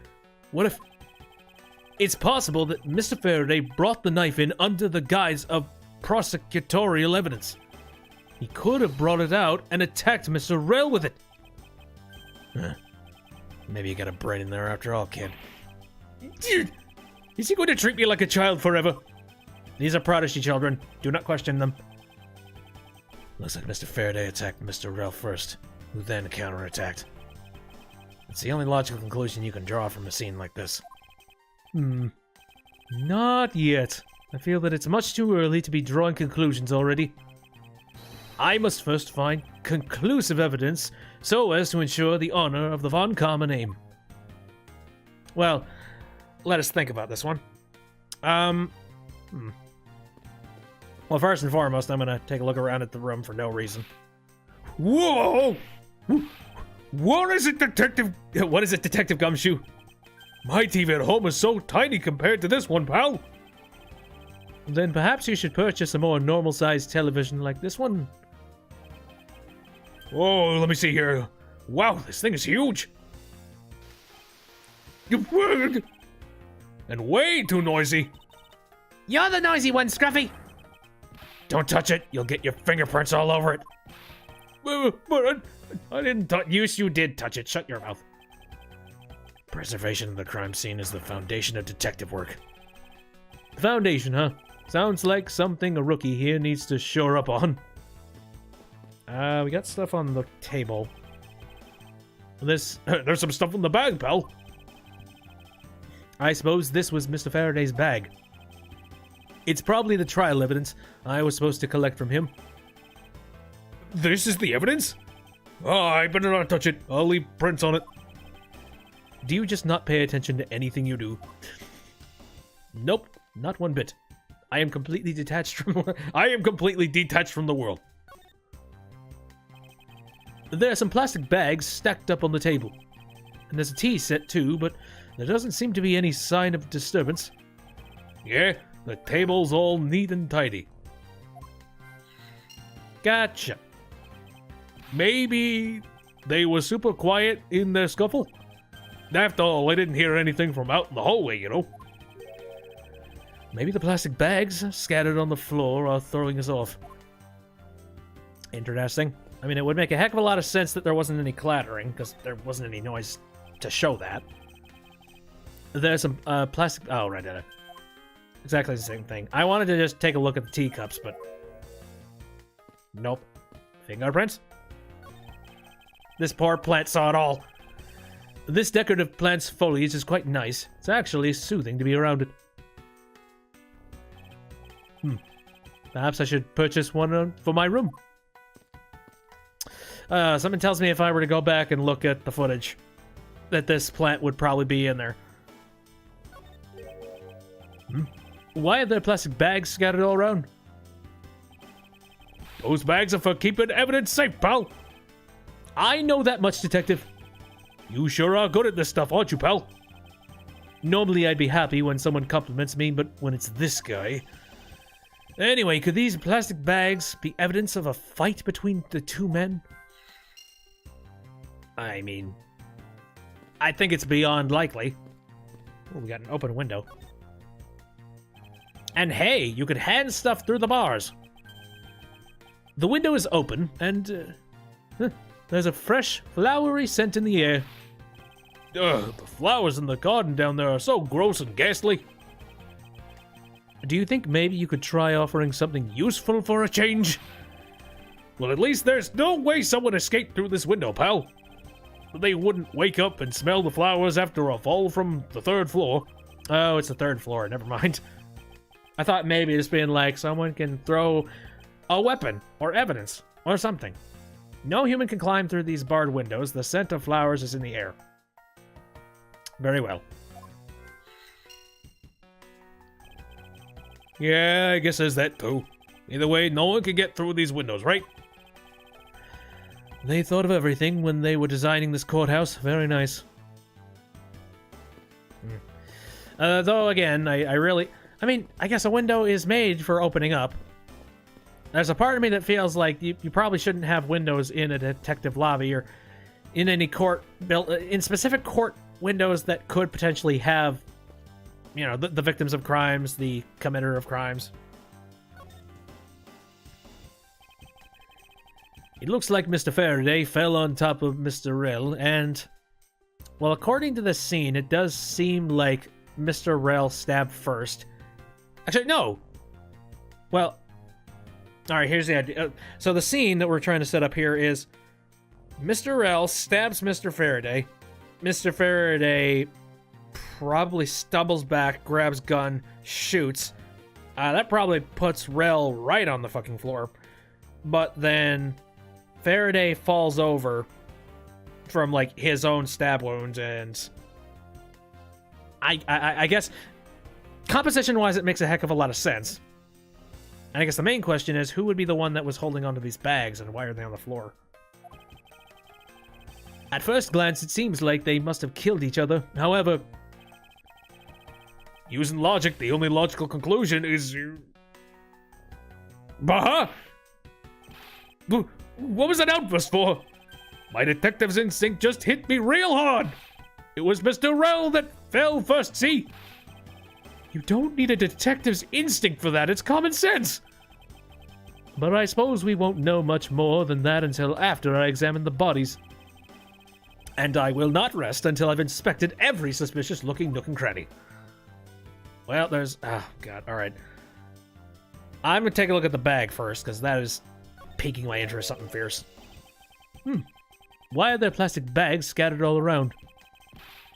What if... It's possible that Mr. Faraday brought the knife in under the guise of prosecutorial evidence. He could have brought it out and attacked Mr. Rell with it. Maybe you got a brain in there after all, kid. Dude, is he going to treat me like a child forever? These are prodigy children. Do not question them. Looks like Mr. Faraday attacked Mr. Rell first, who then counterattacked. It's the only logical conclusion you can draw from a scene like this. Not yet. I feel that it's much too early to be drawing conclusions already. I must first find conclusive evidence so as to ensure the honor of the Von Karma name. Well, let us think about this one. Well, first and foremost, I'm gonna take a look around at the room for no reason. Whoa! What is it, Detective? What is it, Detective Gumshoe? My TV at home is so tiny compared to this one, pal. Then perhaps you should purchase a more normal-sized television like this one. Oh, let me see here. Wow, this thing is huge. And way too noisy. You're the noisy one, Scruffy! Don't touch it, you'll get your fingerprints all over it. But I didn't touch. You did touch it, shut your mouth. Preservation of the crime scene is the foundation of detective work. Foundation, huh? Sounds like something a rookie here needs to shore up on. We got stuff on the table. There's some stuff in the bag, pal. I suppose this was Mr. Faraday's bag. It's probably the trial evidence I was supposed to collect from him. This is the evidence? Oh, I better not touch it. I'll leave prints on it. Do you just not pay attention to anything you do? Nope, not one bit. I am completely detached from the world. There are some plastic bags stacked up on the table. And there's a tea set too, but there doesn't seem to be any sign of disturbance. Yeah, the table's all neat and tidy. Gotcha. Maybe they were super quiet in their scuffle? After all, I didn't hear anything from out in the hallway, you know. Maybe the plastic bags scattered on the floor are throwing us off. Interesting. I mean, it would make a heck of a lot of sense that there wasn't any clattering, because there wasn't any noise to show that. There's some plastic... Oh, right. Exactly the same thing. I wanted to just take a look at the teacups, but... Nope. Fingerprints? This poor plant saw it all. This decorative plant's foliage is quite nice. It's actually soothing to be around it. Perhaps I should purchase one for my room. Something tells me if I were to go back and look at the footage, that this plant would probably be in there. Why are there plastic bags scattered all around? Those bags are for keeping evidence safe, pal. I know that much, Detective. You sure are good at this stuff, aren't you, pal? Normally I'd be happy when someone compliments me, but when it's this guy... Anyway, could these plastic bags be evidence of a fight between the two men? I mean, I think it's beyond likely. Oh, we got an open window. And hey, you could hand stuff through the bars. The window is open, and there's a fresh, flowery scent in the air. The flowers in the garden down there are so gross and ghastly. Do you think maybe you could try offering something useful for a change? Well, at least there's no way someone escaped through this window, pal. They wouldn't wake up and smell the flowers after a fall from the 3rd floor. Oh, it's the 3rd floor. Never mind. I thought maybe it's being like someone can throw a weapon or evidence or something. No human can climb through these barred windows. The scent of flowers is in the air. Very well. Yeah, I guess there's that too. Either way, no one can get through these windows, right? They thought of everything when they were designing this courthouse. Very nice. Though, again, I mean, I guess a window is made for opening up. There's a part of me that feels like you probably shouldn't have windows in a detective lobby or in any court built in specific court windows that could potentially have, you know, the victims of crimes, the committer of crimes. It looks like Mr. Faraday fell on top of Mr. Rell, and, well, according to the scene, it does seem like Mr. Rell stabbed first. Actually, no. Well, all right, here's the idea. So the scene that we're trying to set up here is Mr. Rell stabs Mr. Faraday. Mr. Faraday probably stumbles back, grabs gun, shoots. That probably puts Rell right on the fucking floor. But then Faraday falls over from, like, his own stab wound, and I guess composition-wise it makes a heck of a lot of sense. And I guess the main question is, who would be the one that was holding onto these bags, and why are they on the floor? At first glance, it seems like they must have killed each other. However, using logic, the only logical conclusion is... Bah! What was that outburst for? My detective's instinct just hit me real hard! It was Mr. Rell that fell first, see? You don't need a detective's instinct for that, it's common sense! But I suppose we won't know much more than that until after I examine the bodies. And I will not rest until I've inspected every suspicious-looking nook and cranny. Well, there's... oh, God, alright. I'm gonna take a look at the bag first, because that is piquing my interest, something fierce. Why are there plastic bags scattered all around?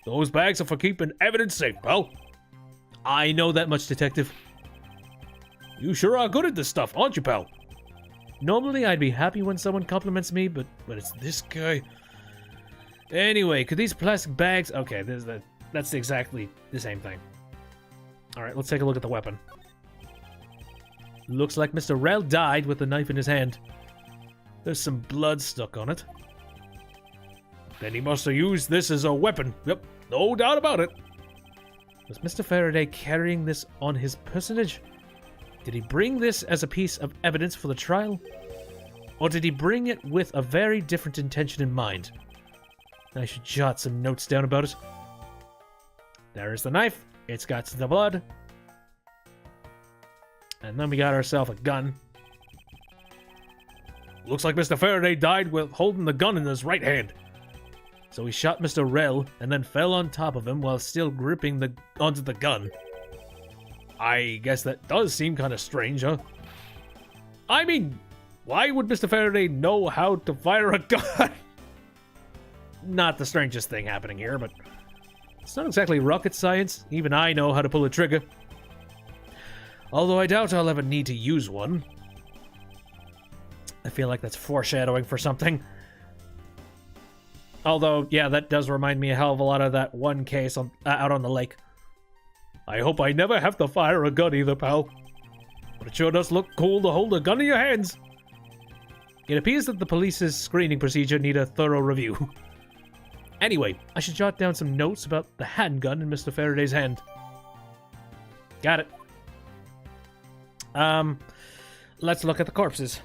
Those bags are for keeping evidence safe, pal. I know that much, Detective. You sure are good at this stuff, aren't you, pal? Normally, I'd be happy when someone compliments me, but it's this guy. Anyway, could these plastic bags... okay, that's exactly the same thing. Alright, let's take a look at the weapon. Looks like Mr. Rell died with the knife in his hand. There's some blood stuck on it. Then he must have used this as a weapon. Yep, no doubt about it. Was Mr. Faraday carrying this on his personage? Did he bring this as a piece of evidence for the trial? Or did he bring it with a very different intention in mind? I should jot some notes down about it. There is the knife. It's got the blood. And then we got ourselves a gun. Looks like Mr. Faraday died with holding the gun in his right hand. So he shot Mr. Rell and then fell on top of him while still gripping onto the gun. I guess that does seem kind of strange, huh? I mean, why would Mr. Faraday know how to fire a gun? Not the strangest thing happening here, but it's not exactly rocket science. Even I know how to pull a trigger. Although I doubt I'll ever need to use one. I feel like that's foreshadowing for something. Although, yeah, that does remind me a hell of a lot of that one case out on the lake. I hope I never have to fire a gun either, pal. But it sure does look cool to hold a gun in your hands. It appears that the police's screening procedure need a thorough review. Anyway, I should jot down some notes about the handgun in Mr. Faraday's hand. Got it. Let's look at the corpses.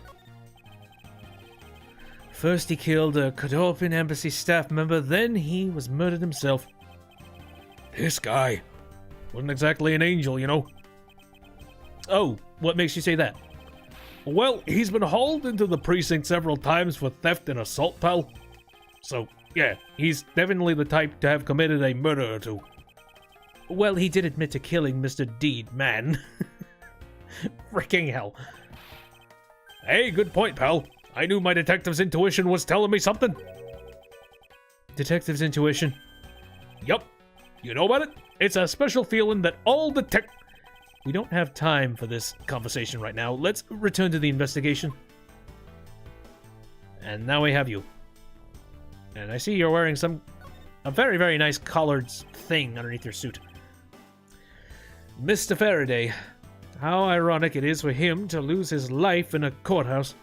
First he killed a Codorpin embassy staff member, then he was murdered himself. This guy wasn't exactly an angel, you know. Oh, what makes you say that? Well, he's been hauled into the precinct several times for theft and assault, pal. So, yeah, he's definitely the type to have committed a murder or two. Well, he did admit to killing Mr. Deed, man. Freaking hell. Hey, good point, pal. I knew my detective's intuition was telling me something. Detective's intuition? Yup. You know about it? It's a special feeling that all We don't have time for this conversation right now. Let's return to the investigation. And now we have you. And I see you're wearing some... a very, very nice colored thing underneath your suit. Mr. Faraday. How ironic it is for him to lose his life in a courthouse.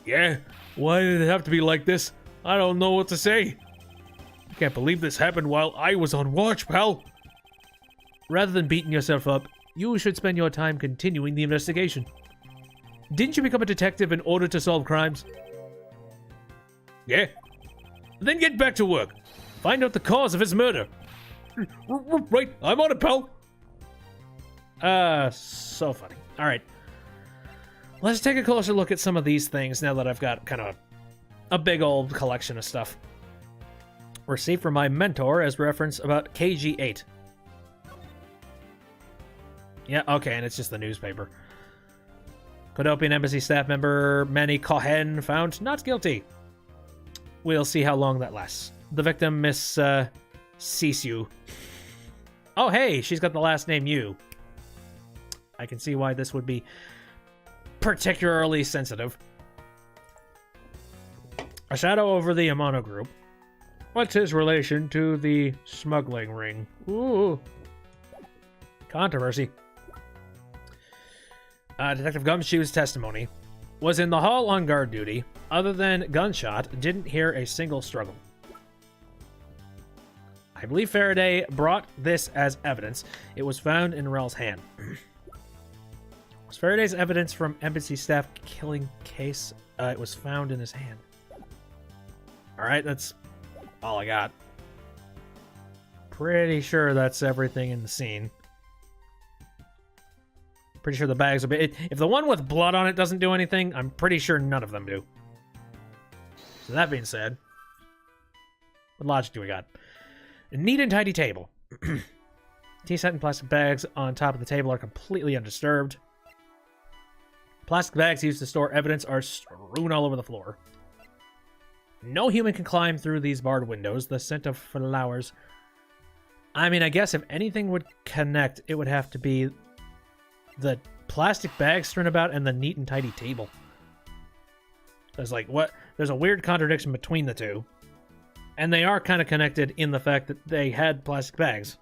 Yeah, why did it have to be like this? I don't know what to say. I can't believe this happened while I was on watch, pal. Rather than beating yourself up, you should spend your time continuing the investigation. Didn't you become a detective in order to solve crimes? Yeah. Then get back to work. Find out the cause of his murder. Right, I'm on it, pal. So funny. All right. Let's take a closer look at some of these things now that I've got kind of a big old collection of stuff. Received from my mentor as reference about KG8. Yeah, okay, and it's just the newspaper. Kodopian Embassy staff member Manny Cohen found not guilty. We'll see how long that lasts. The victim, Miss Sisu. Oh, hey, she's got the last name Yu. I can see why this would be particularly sensitive. A shadow over the Amano group. What's his relation to the smuggling ring? Ooh. Controversy. Detective Gumshoe's testimony was in the hall on guard duty. Other than gunshot, didn't hear a single struggle. I believe Faraday brought this as evidence. It was found in Rel's hand. Was Faraday's evidence from embassy staff killing case? It was found in his hand. Alright, that's all I got. Pretty sure that's everything in the scene. Pretty sure the bags will be... If the one with blood on it doesn't do anything, I'm pretty sure none of them do. So that being said, what logic do we got? A neat and tidy table. Tea set and plastic bags on top of the table are completely undisturbed. Plastic bags used to store evidence are strewn all over the floor. No human can climb through these barred windows. The scent of flowers. I mean, I guess if anything would connect, it would have to be the plastic bags strewn about and the neat and tidy table. There's like, what? There's a weird contradiction between the two. And they are kind of connected in the fact that they had plastic bags.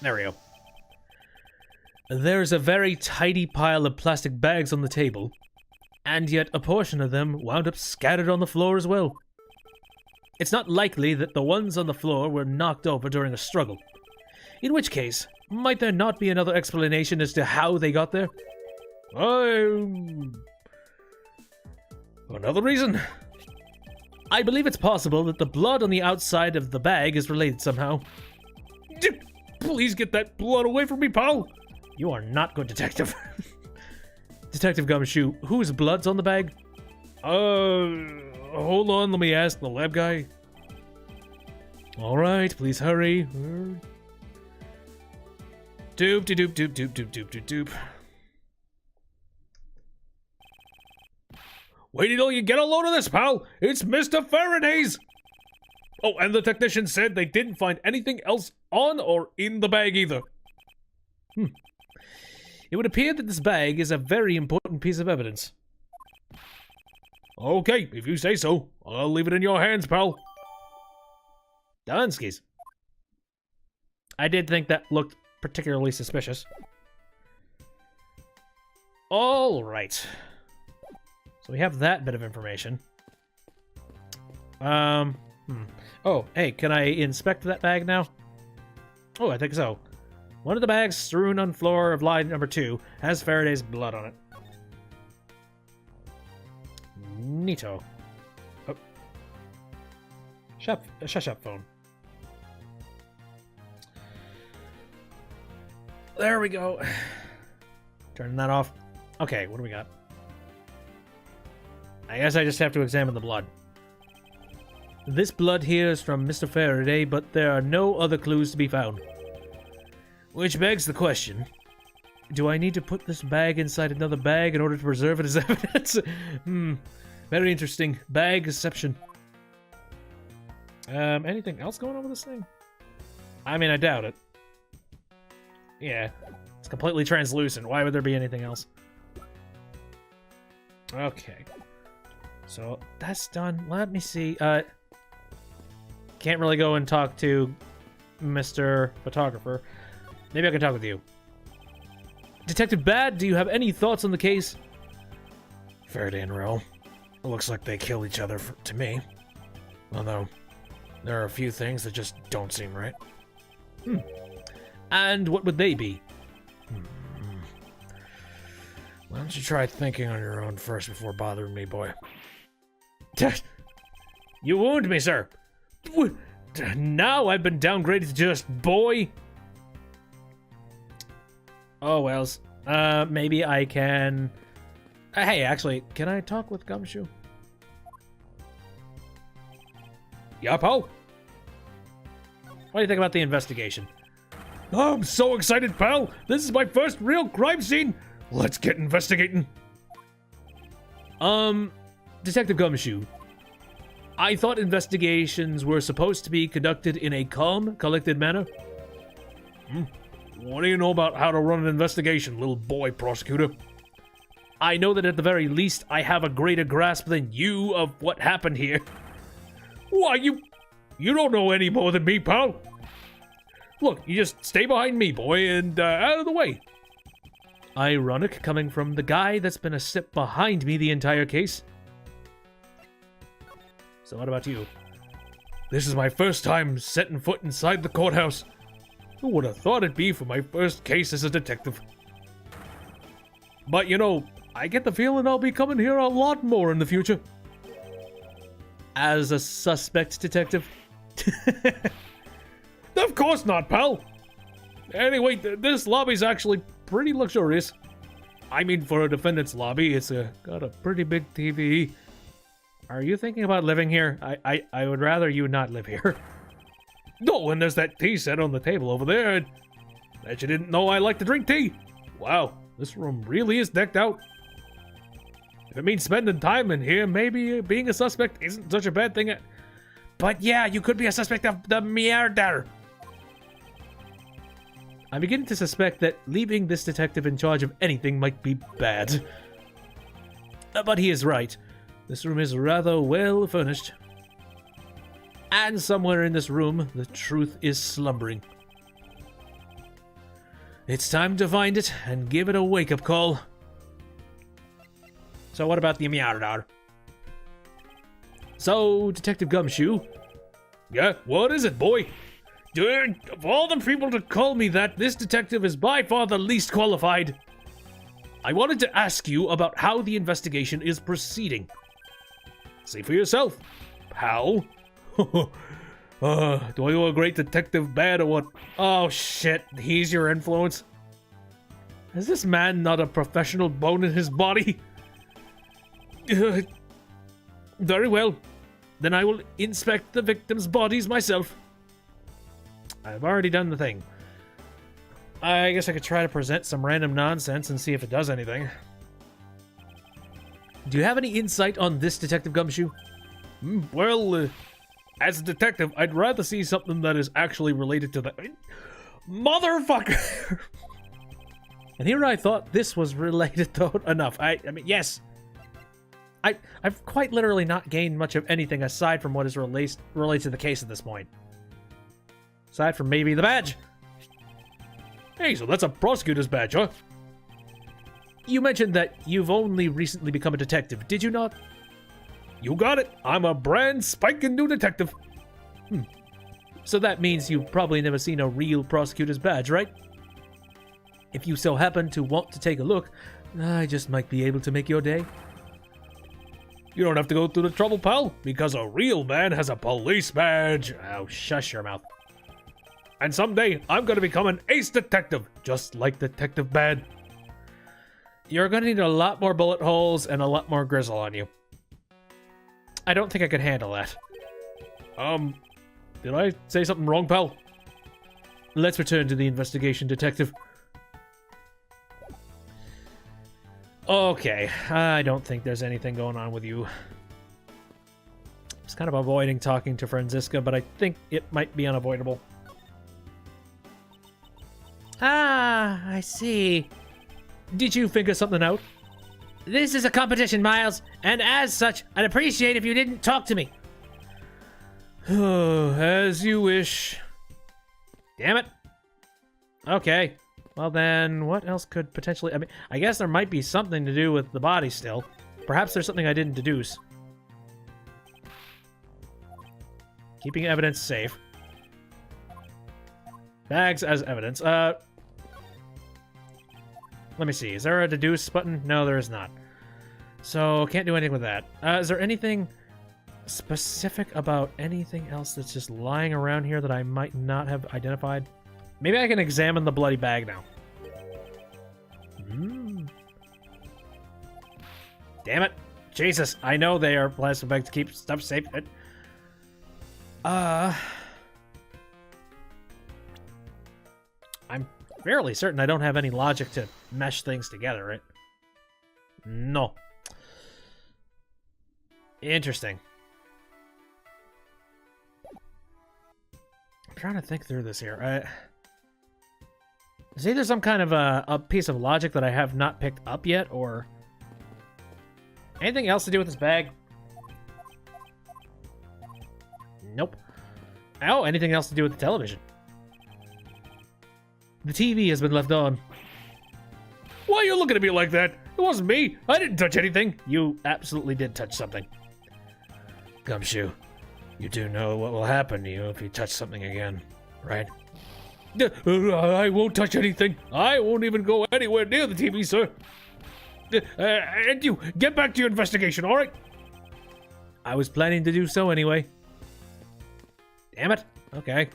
There we go. There's a very tidy pile of plastic bags on the table, and yet a portion of them wound up scattered on the floor as well. It's not likely that the ones on the floor were knocked over during a struggle. In which case, might there not be another explanation as to how they got there? Another reason? I believe it's possible that the blood on the outside of the bag is related somehow. Please get that blood away from me, pal! You are not good, detective. Detective Gumshoe, whose blood's on the bag? Hold on, let me ask the lab guy. Alright, please hurry. Doop, doop, doop, doop, doop, doop, doop, doop. Wait until you get a load of this, pal! It's Mr. Faraday's! Oh, and the technician said they didn't find anything else on or in the bag either. It would appear that this bag is a very important piece of evidence. Okay, if you say so. I'll leave it in your hands, pal. Dunskies. I did think that looked particularly suspicious. All right. So we have that bit of information. Oh, hey, can I inspect that bag now? Oh, I think so. One of the bags strewn on floor of line number 2 has Faraday's blood on it. Neato. Oh. Shush up, phone. There we go. Turning that off. Okay, what do we got? I guess I just have to examine the blood. This blood here is from Mr. Faraday, but there are no other clues to be found. Which begs the question, do I need to put this bag inside another bag in order to preserve it as evidence? Very interesting. Bag exception. Anything else going on with this thing? I mean, I doubt it. Yeah, it's completely translucent. Why would there be anything else? Okay. So that's done. Let me see. Can't really go and talk to Mr. Photographer. Maybe I can talk with you. Detective Bad, do you have any thoughts on the case? Faraday and Row. It looks like they kill each other to me. Although, there are a few things that just don't seem right. And what would they be? Why don't you try thinking on your own first before bothering me, boy? You wound me, sir. Now I've been downgraded to just boy. Oh, wells. Maybe I can... hey, actually, can I talk with Gumshoe? Yeah, pal? What do you think about the investigation? Oh, I'm so excited, pal! This is my first real crime scene! Let's get investigating! Detective Gumshoe. I thought investigations were supposed to be conducted in a calm, collected manner. What do you know about how to run an investigation, little boy prosecutor? I know that at the very least I have a greater grasp than you of what happened here. Why, you don't know any more than me, pal! Look, you just stay behind me, boy, and out of the way. Ironic coming from the guy that's been a step behind me the entire case. So what about you? This is my first time setting foot inside the courthouse. Who would have thought it'd be for my first case as a detective? But, you know, I get the feeling I'll be coming here a lot more in the future. As a suspect detective? Of course not, pal! Anyway, this lobby's actually pretty luxurious. I mean, for a defendant's lobby, it's got a pretty big TV. Are you thinking about living here? I would rather you not live here. No, and there's that tea set on the table over there. I bet you didn't know I like to drink tea. Wow, this room really is decked out. If it means spending time in here, maybe being a suspect isn't such a bad thing. But yeah, you could be a suspect of the murder. I'm beginning to suspect that leaving this detective in charge of anything might be bad. But he is right. This room is rather well furnished. And somewhere in this room, the truth is slumbering. It's time to find it and give it a wake-up call. So what about the murder? So, Detective Gumshoe. Yeah, what is it, boy? Dude, of all the people to call me that, this detective is by far the least qualified. I wanted to ask you about how the investigation is proceeding. See for yourself, pal. Do I owe a great detective bad or what? Oh shit, he's your influence? Is this man not a professional bone in his body? Very well. Then I will inspect the victims' bodies myself. I've already done the thing. I guess I could try to present some random nonsense and see if it does anything. Do you have any insight on this, Detective Gumshoe? Well, as a detective, I'd rather see something that is actually related to the... Motherfucker! And here I thought this was related though enough. I mean, yes. I've quite literally not gained much of anything aside from what is related to the case at this point. Aside from maybe the badge. Hey, so that's a prosecutor's badge, huh? You mentioned that you've only recently become a detective, did you not? You got it. I'm a brand spanking new detective. So that means you've probably never seen a real prosecutor's badge, right? If you so happen to want to take a look, I just might be able to make your day. You don't have to go through the trouble, pal, because a real man has a police badge. Oh, shush your mouth. And someday, I'm gonna become an ace detective, just like Detective Bad. You're gonna need a lot more bullet holes and a lot more grizzle on you. I don't think I could handle that. Did I say something wrong, pal? Let's return to the investigation, Detective. Okay, I don't think there's anything going on with you. I was kind of avoiding talking to Franziska, but I think it might be unavoidable. Ah, I see. Did you figure something out? This is a competition, Miles, and as such, I'd appreciate if you didn't talk to me. As you wish. Damn it. Okay. Well then, what else could potentially... I mean, I guess there might be something to do with the body still. Perhaps there's something I didn't deduce. Keeping evidence safe. Bags as evidence. Let me see. Is there a deduce button? No, there is not. So, can't do anything with that. Is there anything specific about anything else that's just lying around here that I might not have identified? Maybe I can examine the bloody bag now. Damn it. Jesus, I know they are plastic bags to keep stuff safe. I'm fairly certain I don't have any logic to mesh things together, right? No. Interesting. I'm trying to think through this here. Is either some kind of a piece of logic that I have not picked up yet, or anything else to do with this bag? Nope. Oh, anything else to do with the television? The TV has been left on. Why are you looking at me like that? It wasn't me. I didn't touch anything. You absolutely did touch something. Gumshoe, you do know what will happen to you if you touch something again, right? I won't touch anything. I won't even go anywhere near the TV, sir. And you, get back to your investigation, all right? I was planning to do so anyway. Damn it. Okay.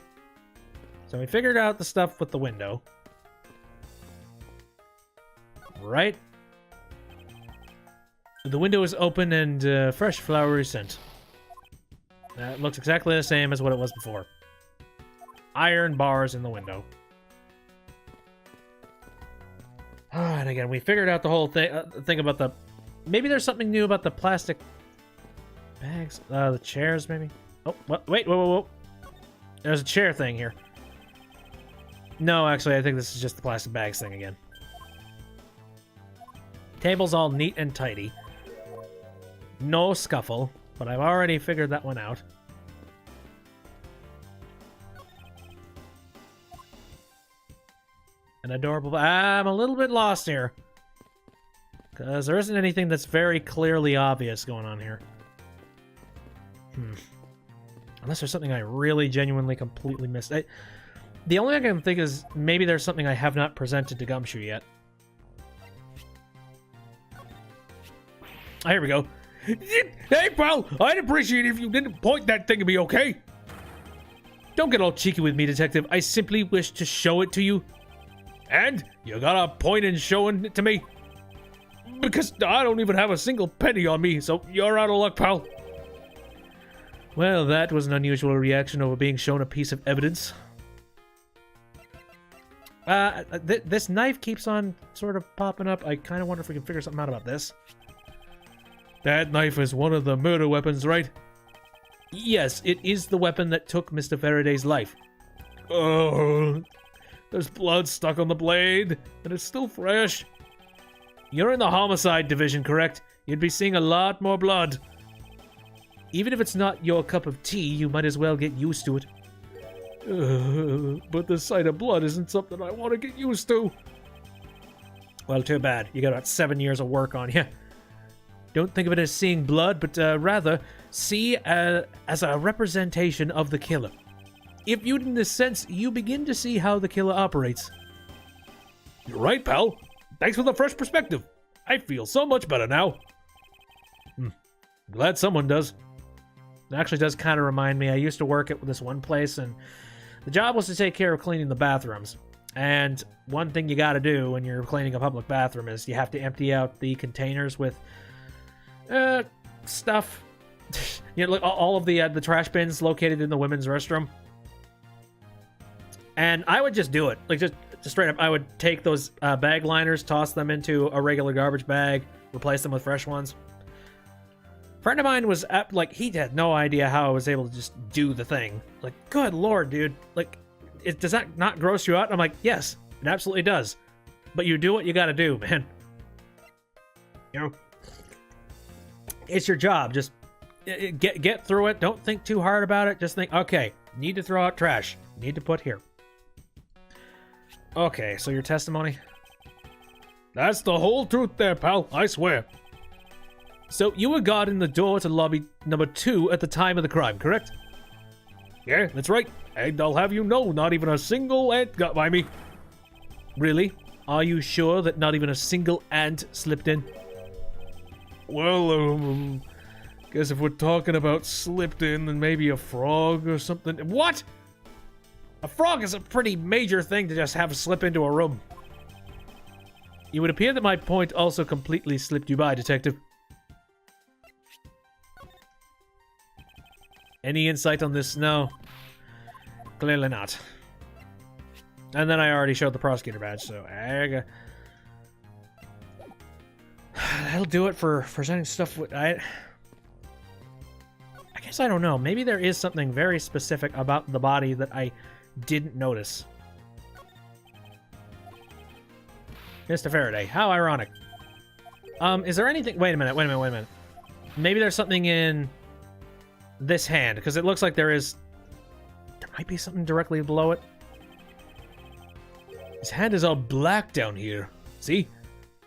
So we figured out the stuff with the window. Right? The window is open and fresh flowery scent. That looks exactly the same as what it was before. Iron bars in the window. And again, we figured out the whole thing about the... Maybe there's something new about the plastic bags. The chairs, maybe? Oh, what? Wait, whoa. There's a chair thing here. No, actually, I think this is just the plastic bags thing again. Table's all neat and tidy. No scuffle, but I've already figured that one out. An adorable... I'm a little bit lost here. Because there isn't anything that's very clearly obvious going on here. Unless there's something I really, genuinely, completely missed. The only thing I can think is maybe there's something I have not presented to Gumshoe yet. Here we go. Hey, pal, I'd appreciate it if you didn't point that thing at me, okay? Don't get all cheeky with me, Detective. I simply wish to show it to you. And you got a point in showing it to me? Because I don't even have a single penny on me, so you're out of luck, pal. Well, that was an unusual reaction over being shown a piece of evidence. This knife keeps on sort of popping up. I kind of wonder if we can figure something out about this. That knife is one of the murder weapons, right? Yes, it is the weapon that took Mr. Faraday's life. Oh, there's blood stuck on the blade, and it's still fresh. You're in the homicide division, correct? You'd be seeing a lot more blood. Even if it's not your cup of tea, you might as well get used to it. But the sight of blood isn't something I want to get used to. Well, too bad. You got about 7 years of work on you. Don't think of it as seeing blood, but rather see as a representation of the killer. If viewed in this sense, you begin to see how the killer operates. You're right, pal. Thanks for the fresh perspective. I feel so much better now. Glad someone does. It actually does kind of remind me. I used to work at this one place, and the job was to take care of cleaning the bathrooms. And one thing you got to do when you're cleaning a public bathroom is you have to empty out the containers with stuff. You know, like all of the trash bins located in the women's restroom. And I would just do it, like just straight up. I would take those bag liners, toss them into a regular garbage bag, replace them with fresh ones. A friend of mine was like, he had no idea how I was able to just do the thing. Like, good lord, dude. Like, does that not gross you out? I'm like, yes, it absolutely does. But you do what you got to do, man. You know, it's your job. Just get through it. Don't think too hard about it. Just think, okay, need to throw out trash. Need to put here. Okay, so your testimony? That's the whole truth there, pal. I swear. So you were guarding the door to lobby number 2 at the time of the crime, correct? Yeah, that's right. And I'll have you know, not even a single ant got by me. Really? Are you sure that not even a single ant slipped in? Well, guess if we're talking about slipped in, then maybe a frog or something. What? A frog is a pretty major thing to just have slip into a room. It would appear that my point also completely slipped you by, Detective. Any insight on this? No. Clearly not. And then I already showed the prosecutor badge, so that'll do it for presenting stuff. I guess I don't know. Maybe there is something very specific about the body that I didn't notice. Mr. Faraday, how ironic. Is there anything? Wait a minute. Maybe there's something in this hand, because it looks like there might be something directly below it. His hand is all black down here. See?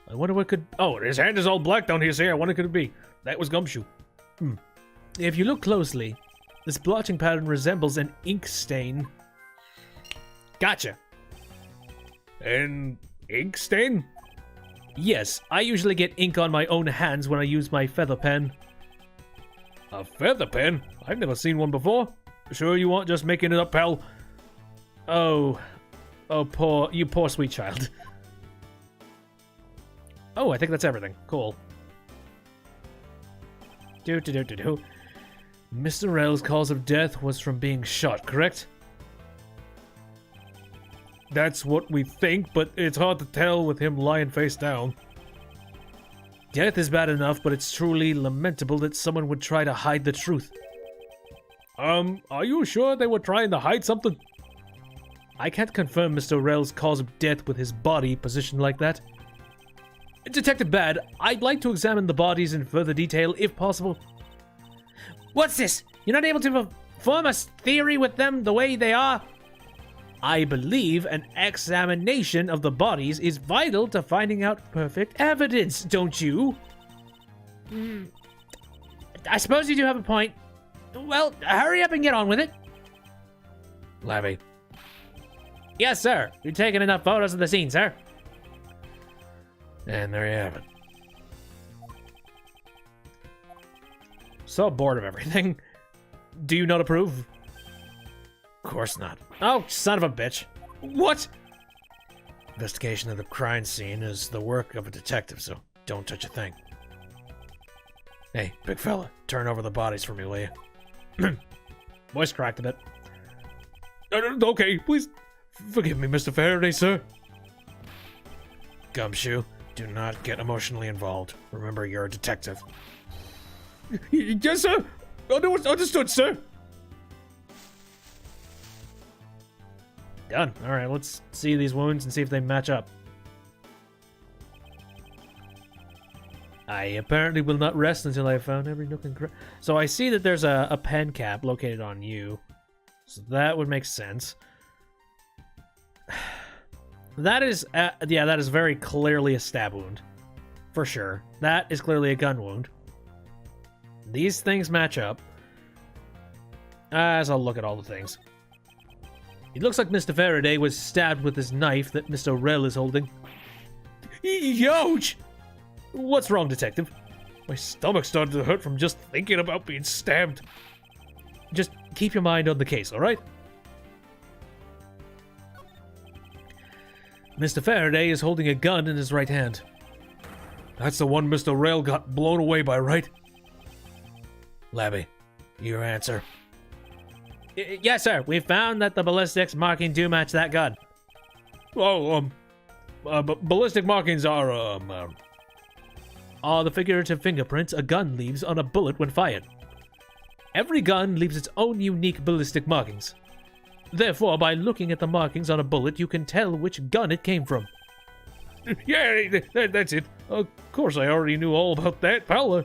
I wonder what could... Oh, his hand is all black down here, see? I wonder what could it be? That was Gumshoe. If you look closely, this blotching pattern resembles an ink stain. Gotcha. An ink stain? Yes, I usually get ink on my own hands when I use my feather pen. A feather pen? I've never seen one before. Sure you aren't just making it up, pal? Oh, poor sweet child. Oh, I think that's everything. Cool. Mr. Rell's cause of death was from being shot, correct? That's what we think, but it's hard to tell with him lying face down. Death is bad enough, but it's truly lamentable that someone would try to hide the truth. Are you sure they were trying to hide something? I can't confirm Mr. Rell's cause of death with his body positioned like that. Detective Bad, I'd like to examine the bodies in further detail, if possible. What's this? You're not able to form a theory with them the way they are? I believe an examination of the bodies is vital to finding out perfect evidence, don't you? I suppose you do have a point. Well, hurry up and get on with it. Labby. Yes, sir. You've taken enough photos of the scene, sir. And there you have it. So bored of everything. Do you not approve? Of course not. Oh, son of a bitch. What? Investigation of the crime scene is the work of a detective, so don't touch a thing. Hey, big fella, turn over the bodies for me, will you? Voice cracked a bit. Okay, please forgive me, Mr. Faraday, sir. Gumshoe, do not get emotionally involved. Remember, you're a detective. Yes, sir. Understood, sir. Done. All right, let's see these wounds and see if they match up. I apparently will not rest until I have found every nook and cranny. So I see that there's a pen cap located on you. So that would make sense. That is, yeah, that is very clearly a stab wound. For sure. That is clearly a gun wound. These things match up. As I'll look at all the things. It looks like Mr. Faraday was stabbed with his knife that Mr. Rell is holding. Ouch! What's wrong, Detective? My stomach started to hurt from just thinking about being stabbed. Just keep your mind on the case, all right? Mr. Faraday is holding a gun in his right hand. That's the one Mr. Rell got blown away by, right? Labby, your answer. Yes, sir. We found that the ballistics marking do match that gun. Oh, ballistic markings are, are the figurative fingerprints a gun leaves on a bullet when fired. Every gun leaves its own unique ballistic markings. Therefore, by looking at the markings on a bullet, you can tell which gun it came from. Yeah, that's it. Of course, I already knew all about that, pal.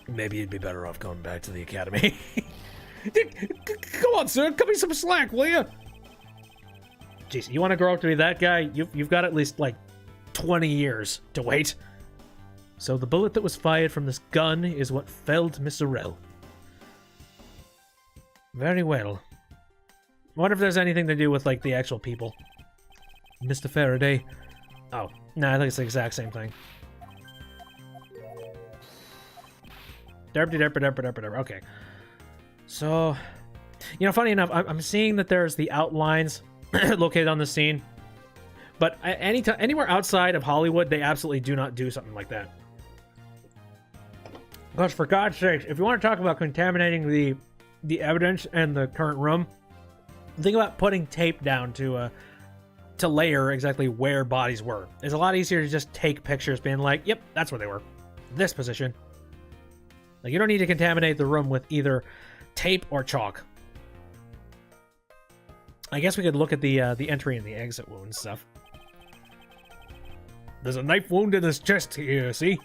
Maybe you'd be better off going back to the academy. Come on, sir. Cut me some slack, will you? Jeez, you want to grow up to be that guy? You've got at least, like, 20 years to wait. So the bullet that was fired from this gun is what felled Mr. Rel. Very well. I wonder if there's anything to do with, like, the actual people. Mr. Faraday. Oh, no, I think it's the exact same thing. Derp. Okay. So, you know, funny enough, I'm seeing that there's the outlines located on the scene. But anywhere outside of Hollywood, they absolutely do not do something like that. Because for God's sake, if you want to talk about contaminating the evidence and the current room, think about putting tape down to layer exactly where bodies were. It's a lot easier to just take pictures being like, yep, that's where they were. This position. Like, you don't need to contaminate the room with either tape or chalk. I guess we could look at the entry and the exit wound stuff. There's a knife wound in his chest here, see?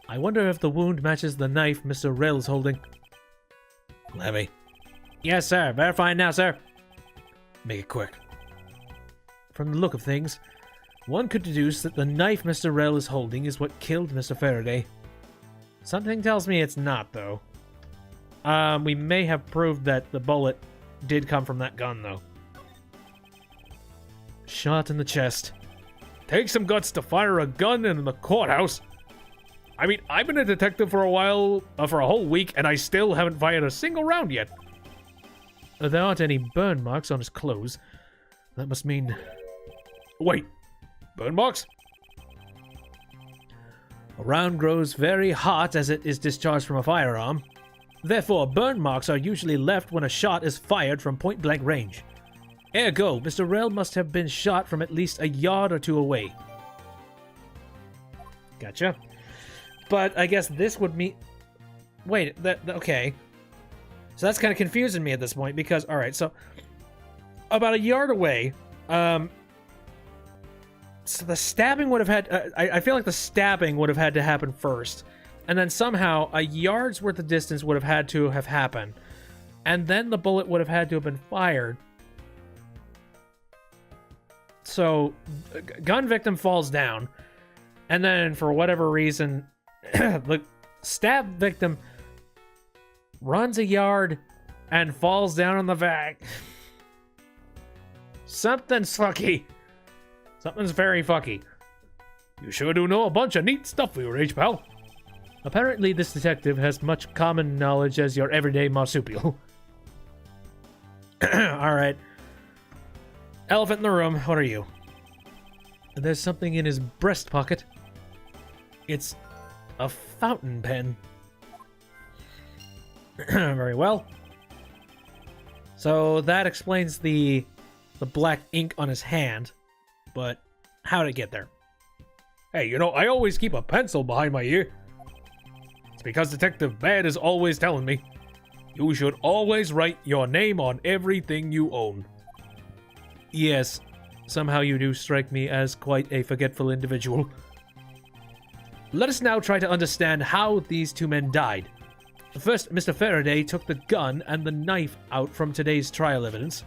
I wonder if the wound matches the knife Mr. Rel's holding. Levy. Yes, sir. Verifying now, sir. Make it quick. From the look of things, one could deduce that the knife Mr. Rel is holding is what killed Mr. Faraday. Something tells me it's not, though. We may have proved that the bullet did come from that gun, though. Shot in the chest. Takes some guts to fire a gun in the courthouse. I mean, I've been a detective for a while, for a whole week, and I still haven't fired a single round yet. There aren't any burn marks on his clothes. That must mean... Wait, burn marks? A round grows very hot as it is discharged from a firearm. Therefore, burn marks are usually left when a shot is fired from point-blank range. Ergo, Mr. Rel must have been shot from at least a yard or two away. Gotcha. But I guess this would mean... Wait, okay. So that's kind of confusing me at this point, because, alright, so... About a yard away, so the stabbing would have had... I feel like the stabbing would have had to happen first. And then somehow, a yard's worth of distance would have had to have happened. And then the bullet would have had to have been fired. So, gun victim falls down. And then, for whatever reason, the stab victim runs a yard and falls down on the back. Something's fucky. Something's very fucky. You sure do know a bunch of neat stuff for your age, pal. Apparently, this detective has much common knowledge as your everyday marsupial. Alright. Elephant in the room, what are you? There's something in his breast pocket. It's a fountain pen. Very well. So that explains the black ink on his hand, but how did it get there? Hey, you know, I always keep a pencil behind my ear. It's because Detective Bad is always telling me, you should always write your name on everything you own. Yes, somehow you do strike me as quite a forgetful individual. Let us now try to understand how these two men died. First, Mr. Faraday took the gun and the knife out from today's trial evidence.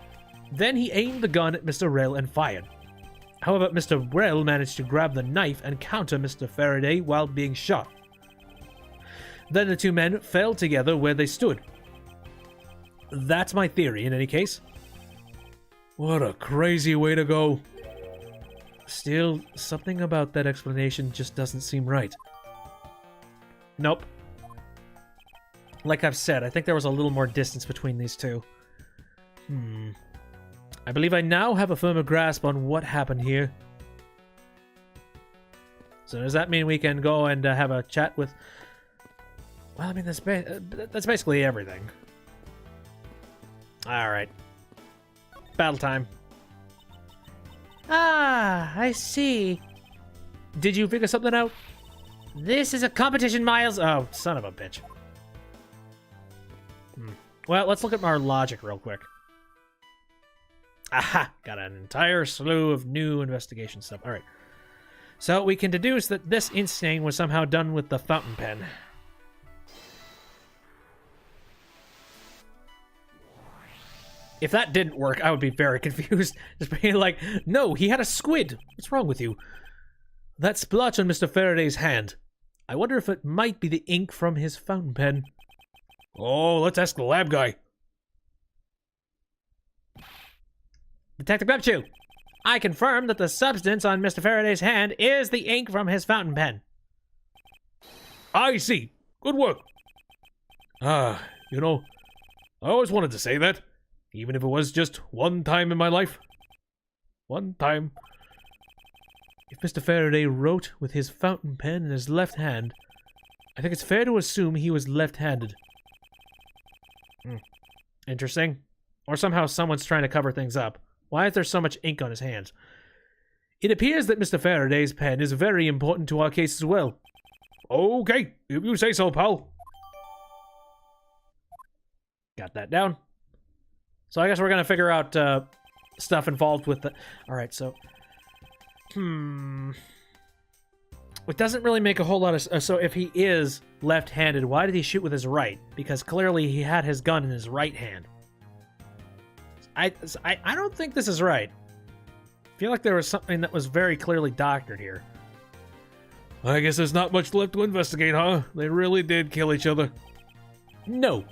Then he aimed the gun at Mr. Rel and fired. However, Mr. Rel managed to grab the knife and counter Mr. Faraday while being shot. Then the two men fell together where they stood. That's my theory, in any case. What a crazy way to go. Still, something about that explanation just doesn't seem right. Nope. Like I've said, I think there was a little more distance between these two. I believe I now have a firmer grasp on what happened here. So does that mean we can go and have a chat with... Well, I mean, that's basically everything. Alright. Battle time. Ah, I see. Did you figure something out? This is a competition, Miles. Oh, son of a bitch. Well, let's look at our logic real quick. Aha! Got an entire slew of new investigation stuff. All right. So we can deduce that this insane was somehow done with the fountain pen. If that didn't work, I would be very confused. Just being like, no, he had a squid. What's wrong with you? That splotch on Mr. Faraday's hand. I wonder if it might be the ink from his fountain pen. Oh, let's ask the lab guy. Detective Gumshoe, I confirm that the substance on Mr. Faraday's hand is the ink from his fountain pen. I see. Good work. You know, I always wanted to say that, even if it was just one time in my life. One time. If Mr. Faraday wrote with his fountain pen in his left hand, I think it's fair to assume he was left-handed. Interesting. Or somehow someone's trying to cover things up. Why is there so much ink on his hands? It appears that Mr. Faraday's pen is very important to our case as well. Okay, if you say so, pal. Got that down. So I guess we're going to figure out stuff involved with the... Alright, so... It doesn't really make a whole lot of... So if he is left-handed, why did he shoot with his right? Because clearly he had his gun in his right hand. I don't think this is right. I feel like there was something that was very clearly doctored here. I guess there's not much left to investigate, huh? They really did kill each other. No,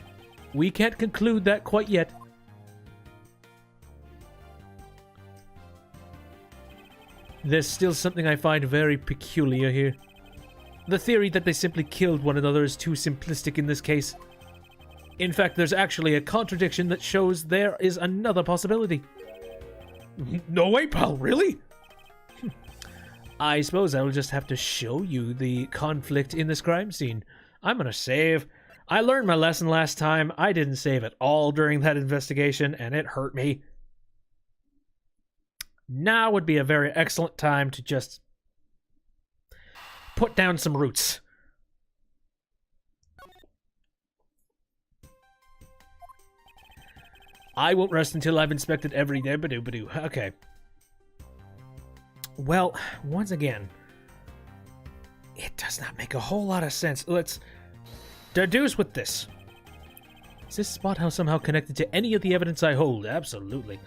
we can't conclude that quite yet. There's still something I find very peculiar here. The theory that they simply killed one another is too simplistic in this case. In fact, there's actually a contradiction that shows there is another possibility. No way, pal, really? I suppose I will just have to show you the conflict in this crime scene. I'm gonna save. I learned my lesson last time. I didn't save at all during that investigation, and it hurt me. Now would be a very excellent time to just put down some roots. I won't rest until I've inspected every dabba-doo-ba-doo. Okay. Well, once again, it does not make a whole lot of sense. Let's deduce with this. Is this spot house somehow connected to any of the evidence I hold? Absolutely.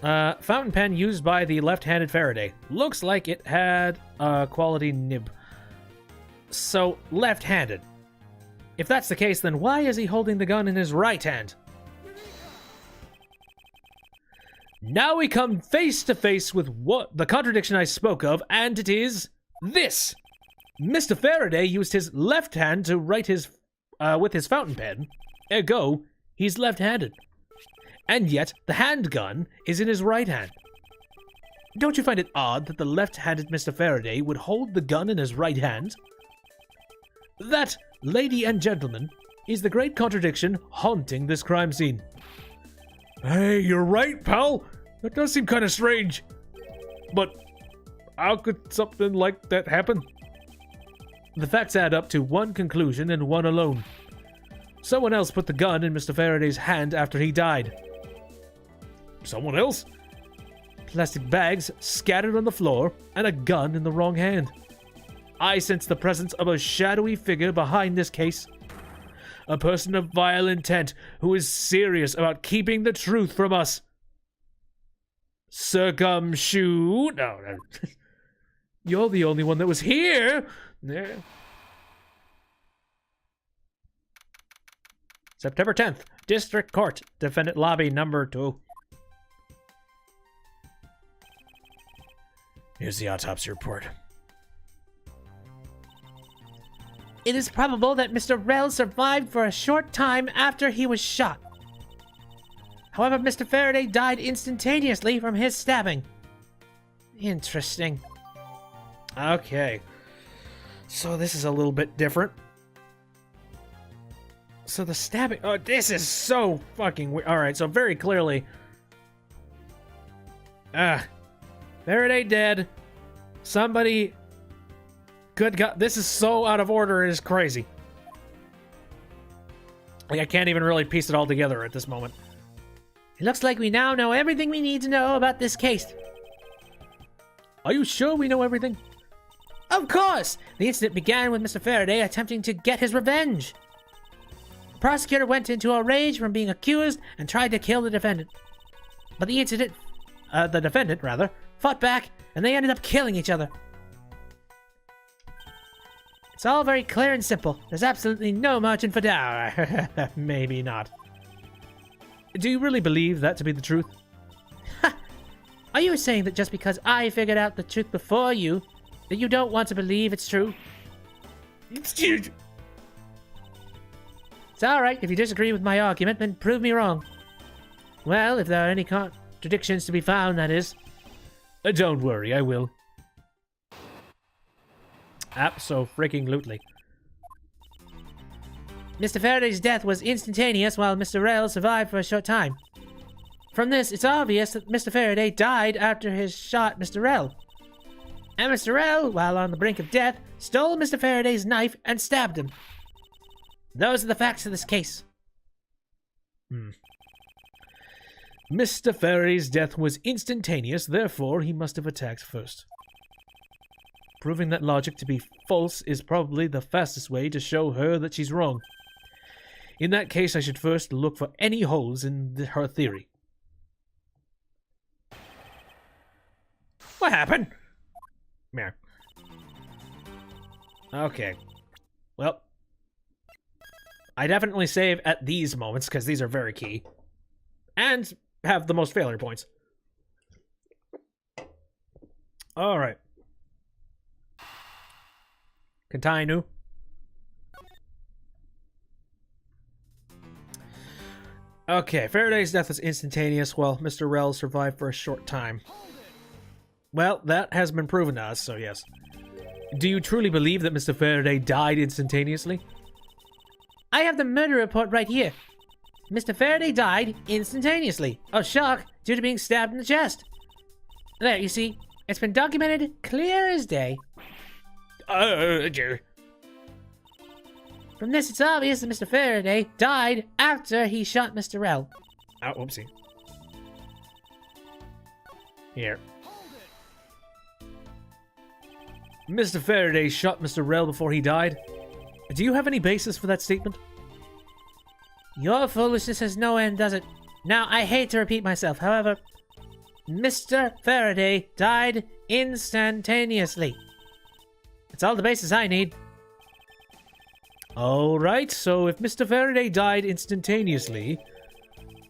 Fountain pen used by the left-handed Faraday. Looks like it had a quality nib. So, left-handed. If that's the case, then why is he holding the gun in his right hand? Now we come face to face with what the contradiction I spoke of, and it is this. Mr. Faraday used his left hand to write his with his fountain pen. Ergo, he's left-handed. And yet, the handgun is in his right hand. Don't you find it odd that the left-handed Mr. Faraday would hold the gun in his right hand? That, lady and gentlemen, is the great contradiction haunting this crime scene. Hey, you're right, pal. That does seem kind of strange. But how could something like that happen? The facts add up to one conclusion and one alone. Someone else put the gun in Mr. Faraday's hand after he died. Someone else? Plastic bags scattered on the floor and a gun in the wrong hand. I sense the presence of a shadowy figure behind this case. A person of vile intent who is serious about keeping the truth from us. Circumshoe? No. You're the only one that was here. Yeah. September 10th, District Court, Defendant Lobby number 2. Here's the autopsy report. It is probable that Mr. Rell survived for a short time after he was shot. However, Mr. Faraday died instantaneously from his stabbing. Interesting. Okay. So this is a little bit different. So the stabbing... Oh, this is so fucking weird. Alright, so very clearly... Faraday dead. Somebody... Good God, this is so out of order, it is crazy. Like, I can't even really piece it all together at this moment. It looks like we now know everything we need to know about this case. Are you sure we know everything? Of course! The incident began with Mr. Faraday attempting to get his revenge. The prosecutor went into a rage from being accused and tried to kill the defendant. But the defendant, fought back, and they ended up killing each other. It's all very clear and simple. There's absolutely no margin for doubt. Maybe not. Do you really believe that to be the truth? Are you saying that just because I figured out the truth before you, that you don't want to believe it's true? It's alright, if you disagree with my argument, then prove me wrong. Well, if there are any contradictions to be found, that is. Don't worry, I will. Abso-freaking-lutely. Mr. Faraday's death was instantaneous while Mr. Rell survived for a short time. From this, it's obvious that Mr. Faraday died after he shot Mr. Rell. And Mr. Rell, while on the brink of death, stole Mr. Faraday's knife and stabbed him. Those are the facts of this case. Mr. Faraday's death was instantaneous, therefore he must have attacked first. Proving that logic to be false is probably the fastest way to show her that she's wrong. In that case, I should first look for any holes in her theory. What happened? There. Okay. Well, I definitely save at these moments, because these are very key. And have the most failure points. Alright. Continue. Okay, Faraday's death was instantaneous while Mr. Rell survived for a short time. Well, that has been proven to us, so yes. Do you truly believe that Mr. Faraday died instantaneously? I have the murder report right here. Mr. Faraday died instantaneously of shock due to being stabbed in the chest. There, you see, it's been documented clear as day. From this, it's obvious that Mr. Faraday died after he shot Mr. Rell. Oh, whoopsie. Here. Mr. Faraday shot Mr. Rell before he died. Do you have any basis for that statement? Your foolishness has no end, does it? Now, I hate to repeat myself, however, Mr. Faraday died instantaneously. That's all the basis I need. Alright, so if Mr. Faraday died instantaneously,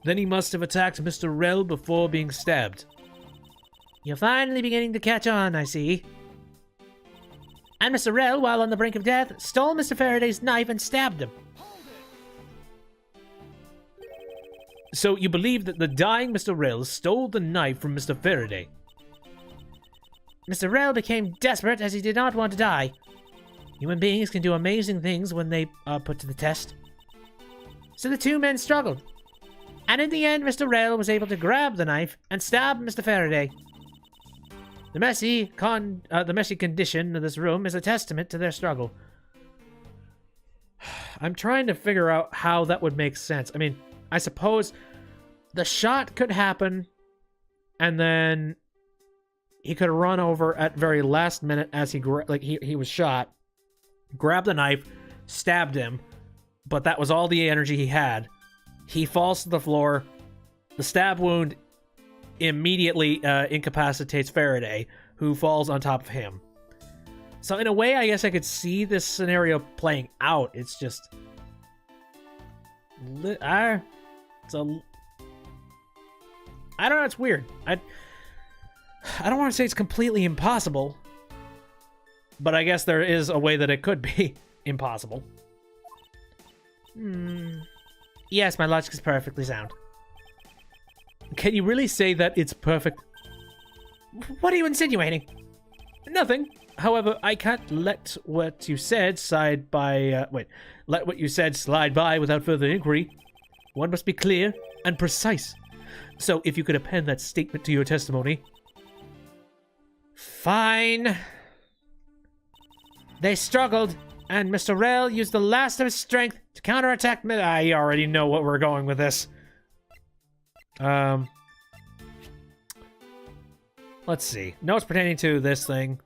then he must have attacked Mr. Rell before being stabbed. You're finally beginning to catch on, I see. And Mr. Rell, while on the brink of death, stole Mr. Faraday's knife and stabbed him. So you believe that the dying Mr. Rell stole the knife from Mr. Faraday? Mr. Rell became desperate as he did not want to die. Human beings can do amazing things when they are put to the test. So the two men struggled. And in the end, Mr. Rell was able to grab the knife and stab Mr. Faraday. The messy condition of this room is a testament to their struggle. I'm trying to figure out how that would make sense. I mean, I suppose the shot could happen, and then he could run over at very last minute as he was shot, grabbed the knife, stabbed him, but that was all the energy he had. He falls to the floor. The stab wound immediately incapacitates Faraday, who falls on top of him. So in a way, I guess I could see this scenario playing out. It's just... I don't know, it's weird. I don't want to say it's completely impossible, but I guess there is a way that it could be impossible. Yes, my logic is perfectly sound. Can you really say that it's perfect? What are you insinuating? Nothing. However, I can't let what you said slide by without further inquiry. One must be clear and precise. So if you could append that statement to your testimony. Fine. They struggled, and Mr. Rell used the last of his strength to counterattack me. I already know what we're going with this. Let's see. Notes pertaining to this thing.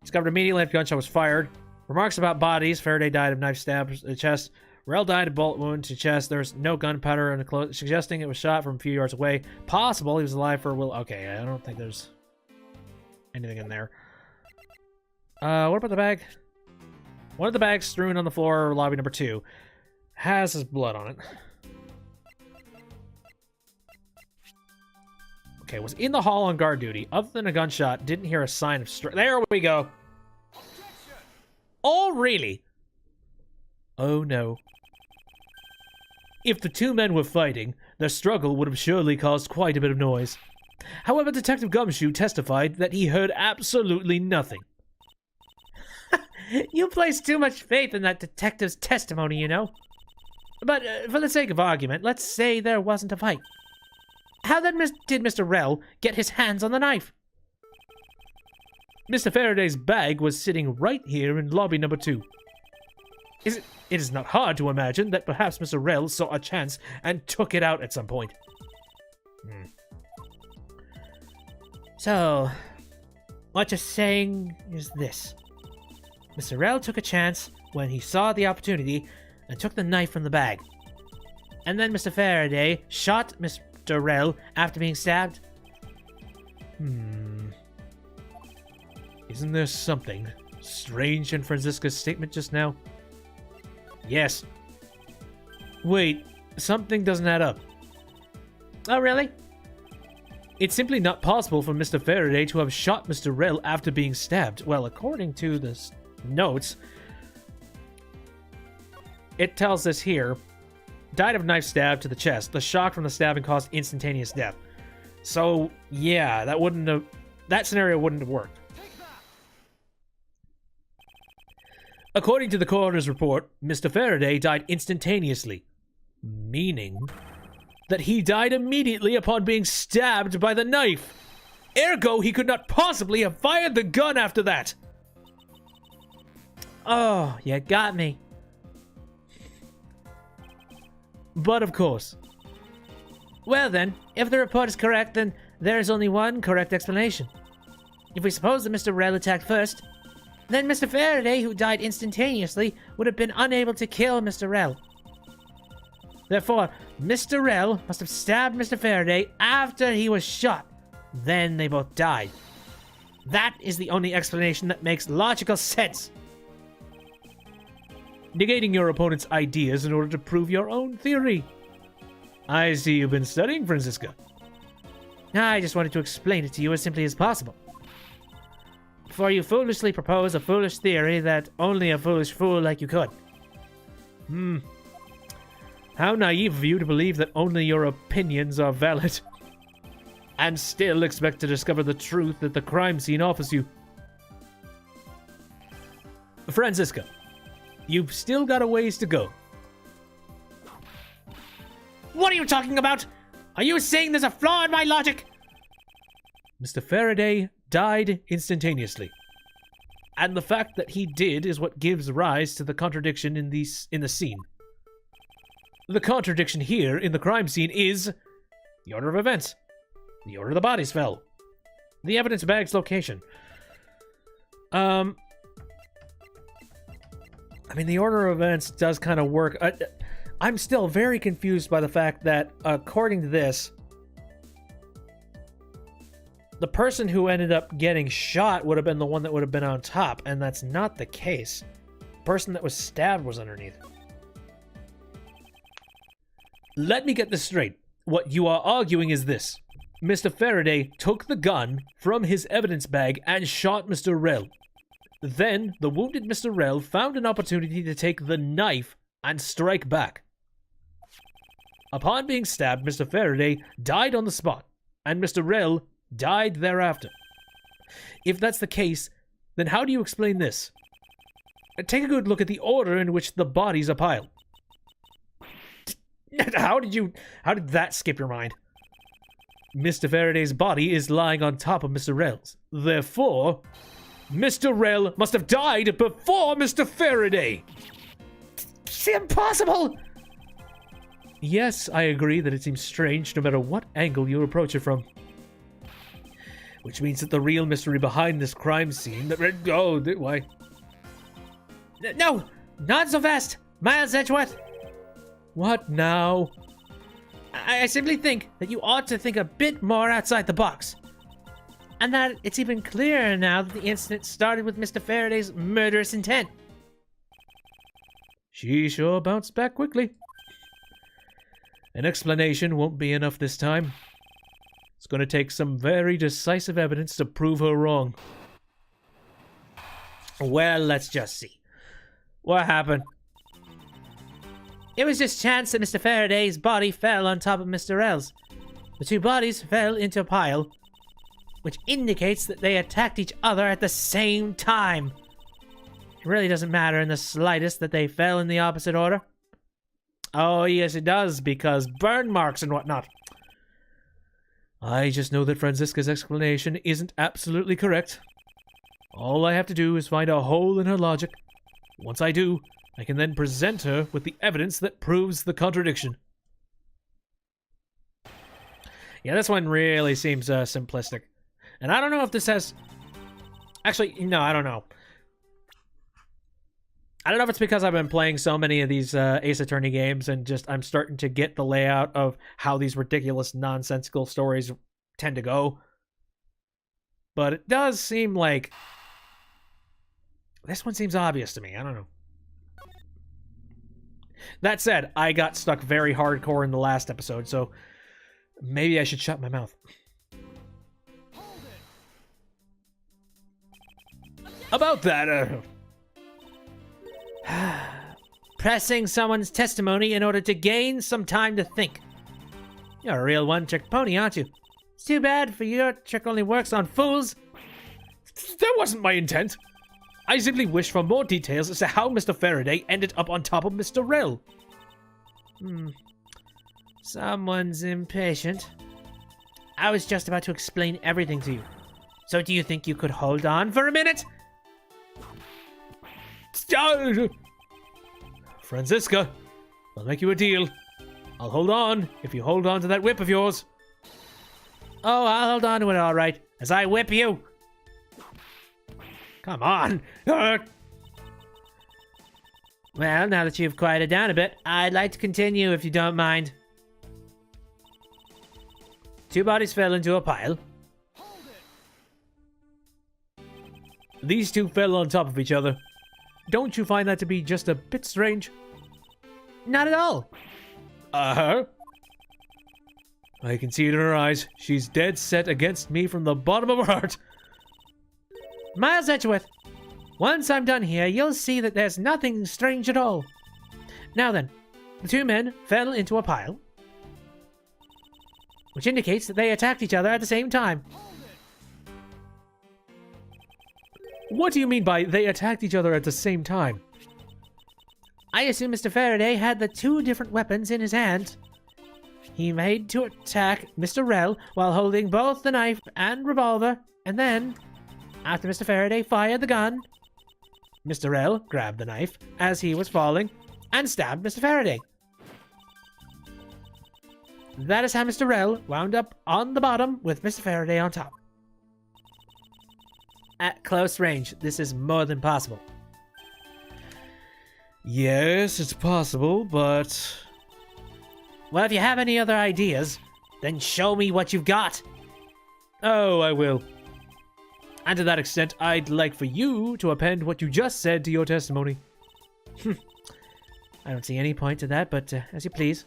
Discovered immediately after gunshot was fired. Remarks about bodies. Faraday died of knife stab to the chest. Rel died of bullet wound to chest. There's no gunpowder in the clothes, suggesting it was shot from a few yards away. Possible he was alive for a will. Okay, I don't think there's anything in there. What about the bag? One of the bags strewn on the floor, lobby number 2, has his blood on it. Okay, was in the hall on guard duty. Other than a gunshot, didn't hear a sign of strength. There we go. Oh, really? Oh, no. If the two men were fighting, their struggle would have surely caused quite a bit of noise. However, Detective Gumshoe testified that he heard absolutely nothing. You place too much faith in that detective's testimony, you know. But for the sake of argument, let's say there wasn't a fight. How then did Mr. Rel get his hands on the knife? Mr. Faraday's bag was sitting right here in lobby number 2. It is not hard to imagine that perhaps Mr. Rel saw a chance and took it out at some point. So, what you're saying is this. Mr. Rel took a chance when he saw the opportunity and took the knife from the bag. And then Mr. Faraday shot Mr. Rel after being stabbed? Isn't there something strange in Franziska's statement just now? Yes. Wait, something doesn't add up. Oh, really? It's simply not possible for Mr. Faraday to have shot Mr. Rel after being stabbed. Well, according to the notes, it tells us here, died of knife stab to the chest. The shock from the stabbing caused instantaneous death. So, yeah, that scenario wouldn't have worked. According to the coroner's report, Mr. Faraday died instantaneously, meaning that he died immediately upon being stabbed by the knife. Ergo, he could not possibly have fired the gun after that. Oh, you got me. But of course. Well then, if the report is correct, then there is only one correct explanation. If we suppose that Mr. Rel attacked first, then Mr. Faraday, who died instantaneously, would have been unable to kill Mr. Rel. Therefore, Mr. Rel must have stabbed Mr. Faraday after he was shot. Then they both died. That is the only explanation that makes logical sense. Negating your opponent's ideas in order to prove your own theory. I see you've been studying, Franziska. I just wanted to explain it to you as simply as possible. Before you foolishly propose a foolish theory that only a foolish fool like you could. How naive of you to believe that only your opinions are valid. And still expect to discover the truth that the crime scene offers you. Franziska, you've still got a ways to go. What are you talking about? Are you saying there's a flaw in my logic? Mr. Faraday died instantaneously. And the fact that he did is what gives rise to the contradiction in the scene. The contradiction here in the crime scene is the order of events, the order the bodies fell, the evidence bag's location. I mean, the order of events does kind of work. I'm still very confused by the fact that, according to this, the person who ended up getting shot would have been the one that would have been on top, and that's not the case. The person that was stabbed was underneath. Let me get this straight. What you are arguing is this. Mr. Faraday took the gun from his evidence bag and shot Mr. Rel. Then, the wounded Mr. Rel found an opportunity to take the knife and strike back. Upon being stabbed, Mr. Faraday died on the spot, and Mr. Rel died thereafter. If that's the case, then how do you explain this? Take a good look at the order in which the bodies are piled. How did that skip your mind? Mr. Faraday's body is lying on top of Mr. Rel's. Therefore, Mr. Rel must have died before Mr. Faraday. It's impossible! Yes, I agree that it seems strange no matter what angle you approach it from. Which means that the real mystery behind this crime scene that... why? No! Not so fast! Miles Edgeworth! What now? I simply think that you ought to think a bit more outside the box. And that it's even clearer now that the incident started with Mr. Faraday's murderous intent. She sure bounced back quickly. An explanation won't be enough this time. It's going to take some very decisive evidence to prove her wrong. Well, let's just see. What happened? It was just chance that Mr. Faraday's body fell on top of Mr. Rell's. The two bodies fell into a pile, which indicates that they attacked each other at the same time. It really doesn't matter in the slightest that they fell in the opposite order. Oh, yes, it does, because burn marks and whatnot. I just know that Franziska's explanation isn't absolutely correct. All I have to do is find a hole in her logic. Once I do, I can then present her with the evidence that proves the contradiction. Yeah, this one really seems simplistic. And I don't know if this has... Actually, no, I don't know. I don't know if it's because I've been playing so many of these Ace Attorney games and just I'm starting to get the layout of how these ridiculous, nonsensical stories tend to go. But it does seem like... This one seems obvious to me. I don't know. That said, I got stuck very hardcore in the last episode, so maybe I should shut my mouth. About that, Pressing someone's testimony in order to gain some time to think. You're a real one-trick pony, aren't you? It's too bad for your trick only works on fools. That wasn't my intent. I simply wish for more details as to how Mr. Faraday ended up on top of Mr. Rell. Someone's impatient. I was just about to explain everything to you. So do you think you could hold on for a minute? Franziska, I'll make you a deal. I'll hold on if you hold on to that whip of yours. Oh, I'll hold on to it all right, as I whip you. Come on. Well, now that you've quieted down a bit, I'd like to continue if you don't mind. Two bodies fell into a pile. These two fell on top of each other. Don't you find that to be just a bit strange? Not at all. Uh-huh. I can see it in her eyes. She's dead set against me from the bottom of her heart. Miles Edgeworth, once I'm done here, you'll see that there's nothing strange at all. Now then, the two men fell into a pile, which indicates that they attacked each other at the same time. What do you mean by they attacked each other at the same time? I assume Mr. Faraday had the two different weapons in his hand. He made to attack Mr. Rell while holding both the knife and revolver, and then, after Mr. Faraday fired the gun, Mr. Rell grabbed the knife as he was falling and stabbed Mr. Faraday. That is how Mr. Rell wound up on the bottom with Mr. Faraday on top. At close range, this is more than possible. Yes, it's possible, but... Well, if you have any other ideas, then show me what you've got. Oh, I will. And to that extent, I'd like for you to append what you just said to your testimony. I don't see any point to that, but as you please.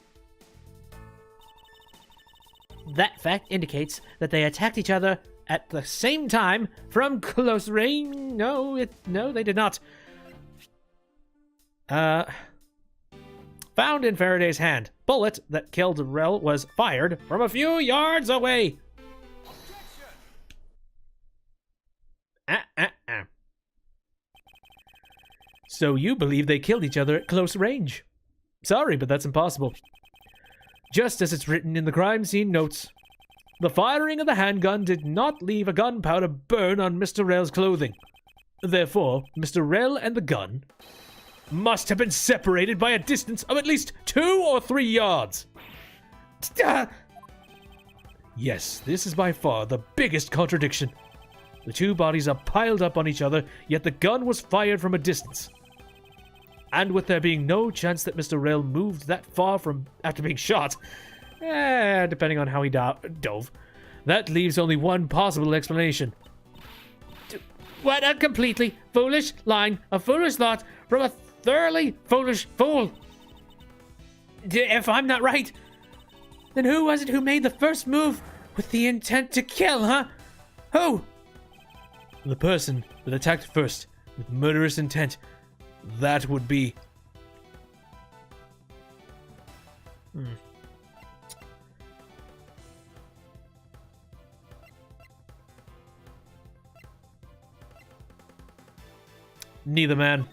That fact indicates that they attacked each other at the same time from close range. No, they did not. Found in Faraday's hand. Bullet that killed Rell was fired from a few yards away. So you believe they killed each other at close range? Sorry, but that's impossible. Just as it's written in the crime scene notes, the firing of the handgun did not leave a gunpowder burn on Mr. Rell's clothing. Therefore, Mr. Rell and the gun must have been separated by a distance of at least 2 or 3 yards. Yes, this is by far the biggest contradiction. The 2 bodies are piled up on each other, yet the gun was fired from a distance. And with there being no chance that Mr. Rail moved that far from after being shot, depending on how he dove, that leaves only one possible explanation. What a completely foolish line of foolish thought from a thoroughly foolish fool. If I'm not right, then who was it who made the first move with the intent to kill, huh? Who? The person that attacked first with murderous intent, that would be... Neither man.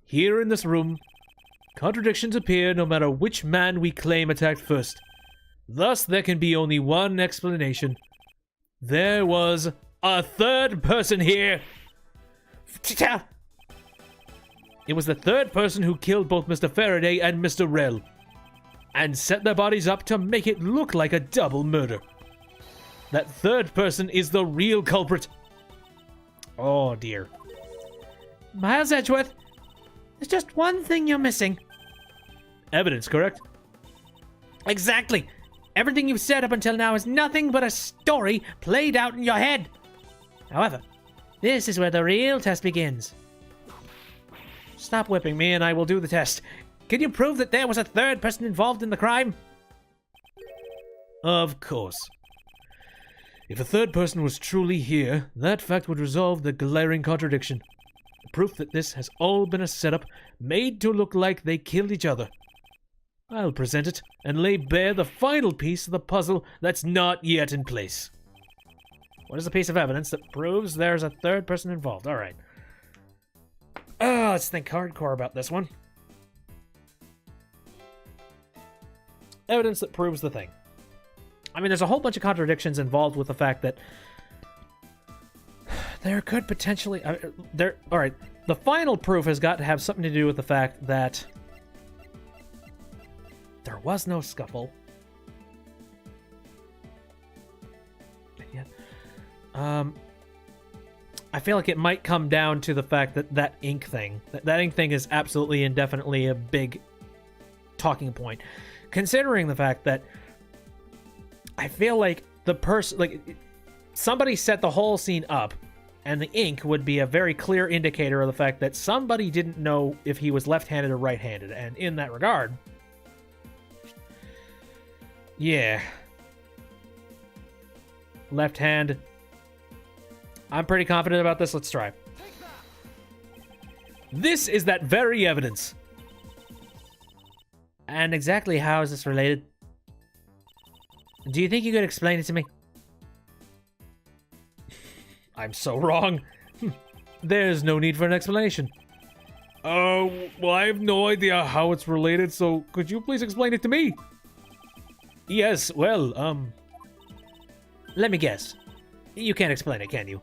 Here in this room, contradictions appear no matter which man we claim attacked first. Thus, there can be only one explanation. There was a third person here. It was the third person who killed both Mr. Faraday and Mr. Rell, and set their bodies up to make it look like a double murder. That third person is the real culprit. Oh, dear. Miles Edgeworth, there's just one thing you're missing. Evidence, correct? Exactly. Everything you've said up until now is nothing but a story played out in your head. However, this is where the real test begins. Stop whipping me and I will do the test. Can you prove that there was a third person involved in the crime? Of course. If a third person was truly here, that fact would resolve the glaring contradiction. Proof that this has all been a setup made to look like they killed each other. I'll present it and lay bare the final piece of the puzzle that's not yet in place. What is the piece of evidence that proves there's a third person involved? All right. Let's think hardcore about this one. Evidence that proves the thing. I mean, there's a whole bunch of contradictions involved with the fact that there could potentially... all right, the final proof has got to have something to do with the fact that there was no scuffle. And yet, I feel like it might come down to the fact that that ink thing is absolutely and definitely a big talking point. Considering the fact that I feel like the person, like, somebody set the whole scene up, and the ink would be a very clear indicator of the fact that somebody didn't know if he was left-handed or right-handed, and in that regard, yeah, left hand. I'm pretty confident about this. Let's try. This is that very evidence. And exactly how is this related? Do you think you could explain it to me? I'm so wrong. There's no need for an explanation. Well, I have no idea how it's related, so could you please explain it to me? Yes, well, let me guess. You can't explain it, can you?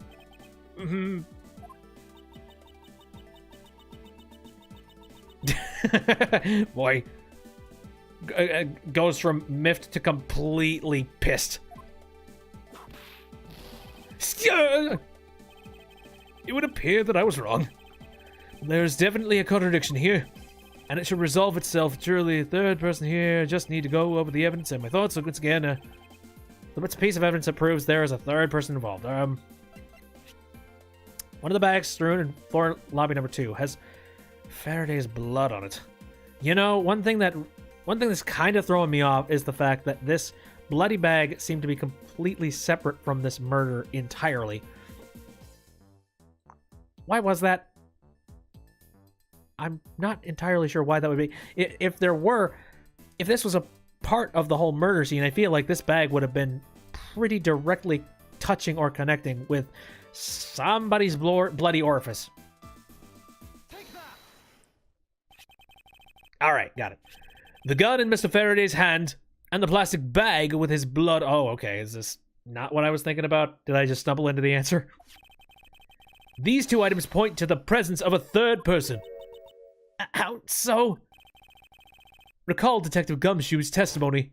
Boy. Goes from miffed to completely pissed. It would appear that I was wrong. There's definitely a contradiction here, and it should resolve itself. Surely a third person here. Just need to go over the evidence and my thoughts. So once again, what's a piece of evidence that proves there is a third person involved? One of the bags strewn in floor lobby number 2 has Faraday's blood on it. You know, one thing that's kind of throwing me off is the fact that this bloody bag seemed to be completely separate from this murder entirely. Why was that? I'm not entirely sure why that would be. If this was a part of the whole murder scene, I feel like this bag would have been pretty directly touching or connecting with somebody's bloody orifice. Alright, got it. The gun in Mr. Faraday's hand, and the plastic bag with his blood. Oh, okay. Is this not what I was thinking about? Did I just stumble into the answer? These two items point to the presence of a third person. How so? Recall Detective Gumshoe's testimony.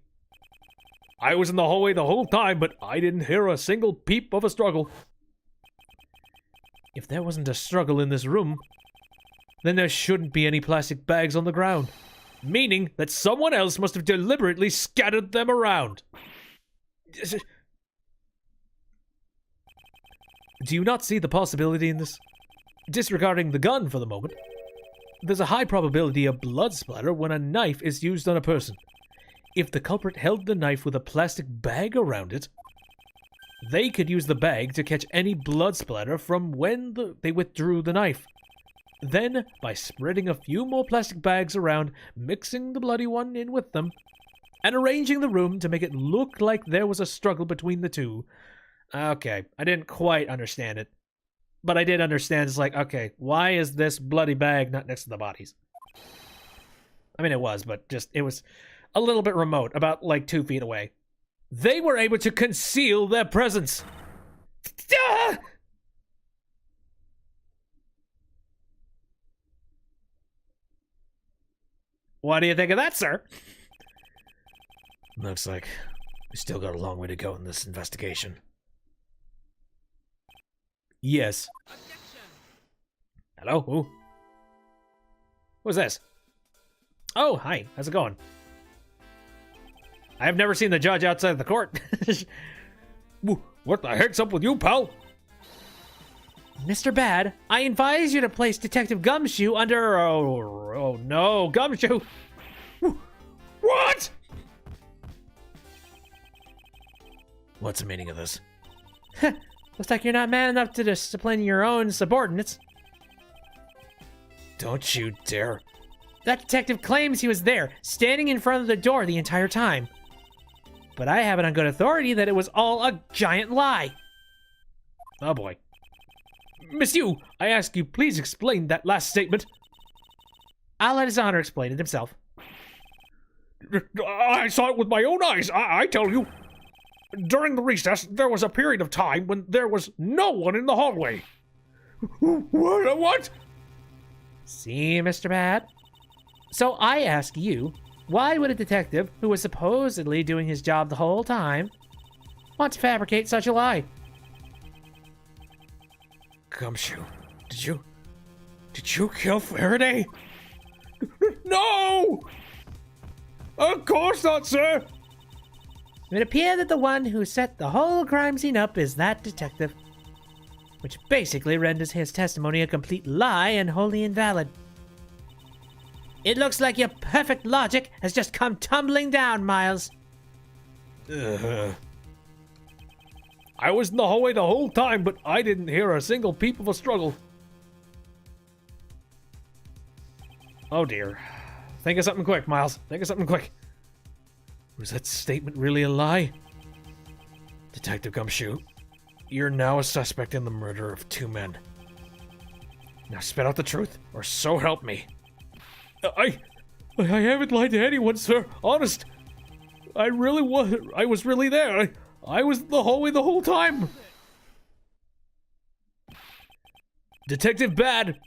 I was in the hallway the whole time, but I didn't hear a single peep of a struggle. If there wasn't a struggle in this room, then there shouldn't be any plastic bags on the ground. Meaning that someone else must have deliberately scattered them around. Do you not see the possibility in this? Disregarding the gun for the moment, there's a high probability of blood splatter when a knife is used on a person. If the culprit held the knife with a plastic bag around it, they could use the bag to catch any blood splatter from when they withdrew the knife. Then, by spreading a few more plastic bags around, mixing the bloody one in with them, and arranging the room to make it look like there was a struggle between the two. Okay, I didn't quite understand it. But I did understand, it's like, okay, why is this bloody bag not next to the bodies? I mean, it was, but just, it was a little bit remote, about like 2 feet away. They were able to conceal their presence. Ah! What do you think of that, sir? Looks like we still got a long way to go in this investigation. Yes. Hello? Who? Who's this? Oh, hi. How's it going? I've never seen the judge outside the court. What the heck's up with you, pal? Mr. Bad, I advise you to place Detective Gumshoe under... Oh no, Gumshoe! What? What's the meaning of this? Looks like you're not man enough to discipline your own subordinates. Don't you dare. That detective claims he was there, standing in front of the door the entire time. But I have it on good authority that it was all a giant lie. Oh boy. Monsieur, I ask you, please explain that last statement. I'll let his honor explain it himself. I saw it with my own eyes, I tell you. During the recess, there was a period of time when there was no one in the hallway. What? See, Mr. Bad? So I ask you, why would a detective who was supposedly doing his job the whole time want to fabricate such a lie? Gumshoe, did you kill Faraday? No! Of course not, sir! It would appear that the one who set the whole crime scene up is that detective, which basically renders his testimony a complete lie and wholly invalid. It looks like your perfect logic has just come tumbling down, Miles. I was in the hallway the whole time, but I didn't hear a single peep of a struggle. Oh dear. Think of something quick, Miles. Think of something quick. Was that statement really a lie? Detective Gumshoe, you're now a suspect in the murder of 2 men. Now spit out the truth, or so help me. I haven't lied to anyone, sir. Honest. I was really there. I was in the hallway the whole time. Detective Bad,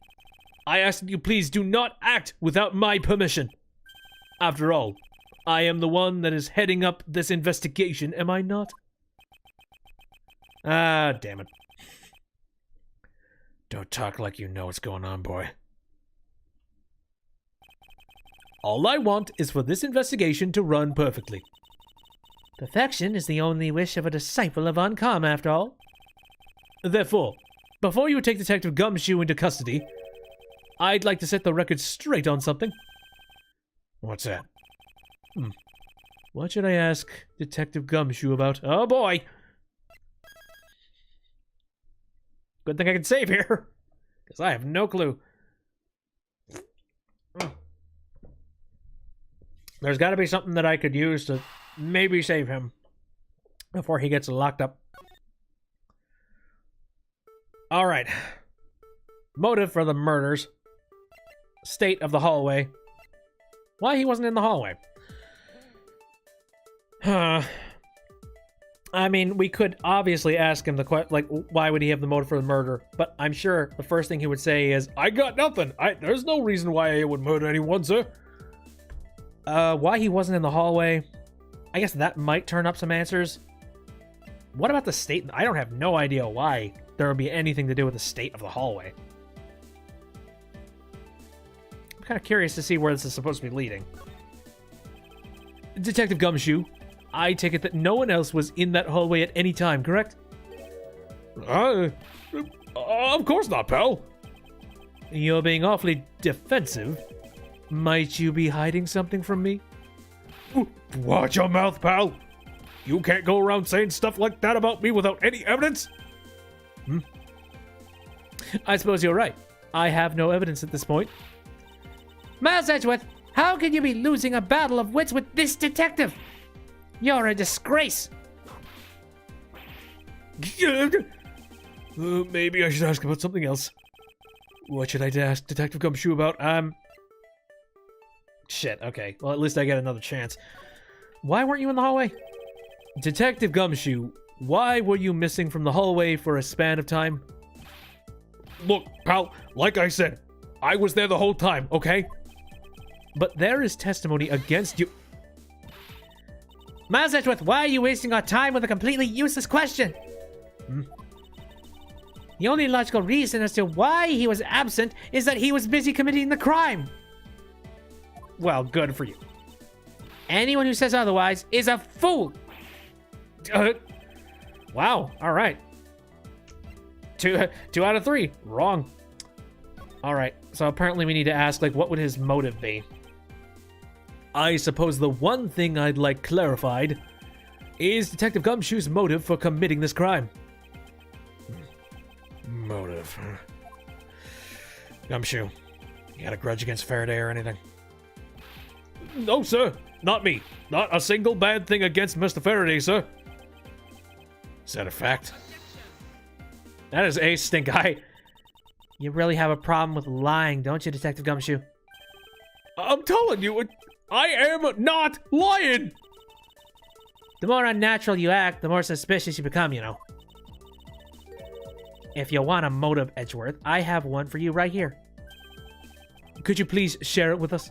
I ask that you please do not act without my permission. After all, I am the one that is heading up this investigation, am I not? Ah, damn it. Don't talk like you know what's going on, boy. All I want is for this investigation to run perfectly. Perfection is the only wish of a disciple of Uncom, after all. Therefore, before you take Detective Gumshoe into custody, I'd like to set the record straight on something. What's that? What should I ask Detective Gumshoe about? Oh boy! Good thing I can save here, because I have no clue. There's got to be something that I could use to maybe save him before he gets locked up. All right. Motive for the murders. State of the hallway. Why he wasn't in the hallway. I mean, we could obviously ask him the question, like, why would he have the motive for the murder? But I'm sure the first thing he would say is, I got nothing. There's no reason why I would murder anyone, sir. why he wasn't in the hallway. I guess that might turn up some answers. What about the state? I don't have no idea why there would be anything to do with the state of the hallway. I'm kind of curious to see where this is supposed to be leading. Detective Gumshoe, I take it that no one else was in that hallway at any time, correct? Of course not, pal. You're being awfully defensive. Might you be hiding something from me? Watch your mouth, pal. You can't go around saying stuff like that about me without any evidence. I suppose you're right. I have no evidence at this point. Miles Edgeworth, how can you be losing a battle of wits with this detective? You're a disgrace. Maybe I should ask about something else. What should I ask Detective Gumshoe about? Shit, okay. Well, at least I get another chance. Why weren't you in the hallway? Detective Gumshoe, why were you missing from the hallway for a span of time? Look, pal, like I said, I was there the whole time, okay? But there is testimony against you. Miles Edgeworth, why are you wasting our time with a completely useless question? The only logical reason as to why he was absent is that he was busy committing the crime. Well, good for you. Anyone who says otherwise is a fool. Wow, alright. Two out of 3. Wrong. Alright, so apparently we need to ask, like, what would his motive be? I suppose the one thing I'd like clarified is Detective Gumshoe's motive for committing this crime. Motive. Gumshoe, you got a grudge against Faraday or anything? No, sir. Not me. Not a single bad thing against Mr. Faraday, sir. Is that a fact? That is a stink eye. You really have a problem with lying, don't you, Detective Gumshoe? I'm telling you, I am not lying. The more unnatural you act, the more suspicious you become, you know. If you want a motive, Edgeworth, I have one for you right here. Could you please share it with us?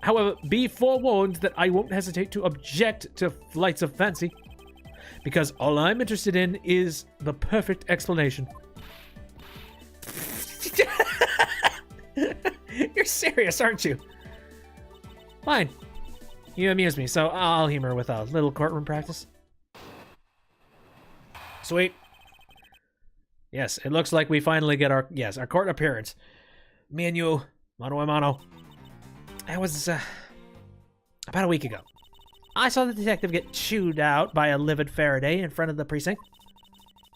However, be forewarned that I won't hesitate to object to flights of fancy, because all I'm interested in is the perfect explanation. You're serious, aren't you? Fine. You amuse me, so I'll humor with a little courtroom practice. Sweet. Yes, it looks like we finally get our court appearance. Me and you, mano a mano. That was about a week ago. I saw the detective get chewed out by a livid Faraday in front of the precinct.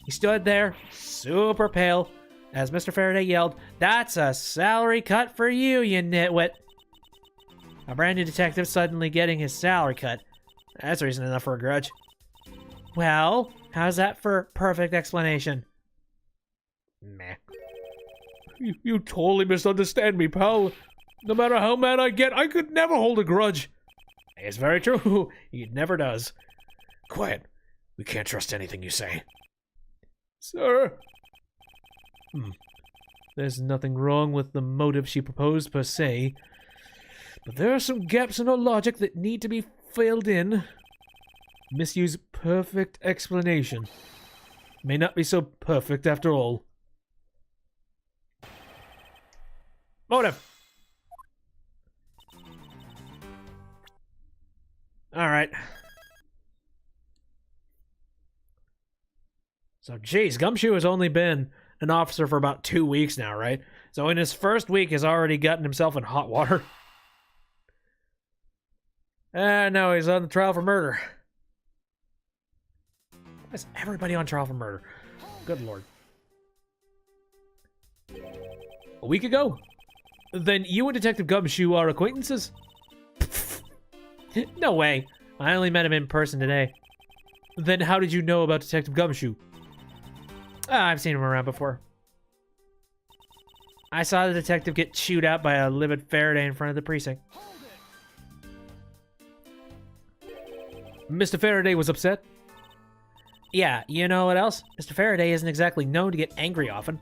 He stood there, super pale, as Mr. Faraday yelled, "That's a salary cut for you, you nitwit." A brand new detective suddenly getting his salary cut. That's reason enough for a grudge. Well, how's that for perfect explanation? Meh. You totally misunderstand me, pal. No matter how mad I get, I could never hold a grudge. It's very true. He never does. Quiet. We can't trust anything you say. Sir. There's nothing wrong with the motive she proposed per se, but there are some gaps in her logic that need to be filled in. Misuse perfect explanation. May not be so perfect after all. Motive. All right. So, geez, Gumshoe has only been an officer for about 2 weeks now, right? So in his first week, he's already gotten himself in hot water. And now he's on the trial for murder. Why is everybody on trial for murder? Good lord. A week ago? Then you and Detective Gumshoe are acquaintances? No way. I only met him in person today. Then how did you know about Detective Gumshoe? I've seen him around before. I saw the detective get chewed out by a livid Faraday in front of the precinct. Mr. Faraday was upset? Yeah, you know what else? Mr. Faraday isn't exactly known to get angry often.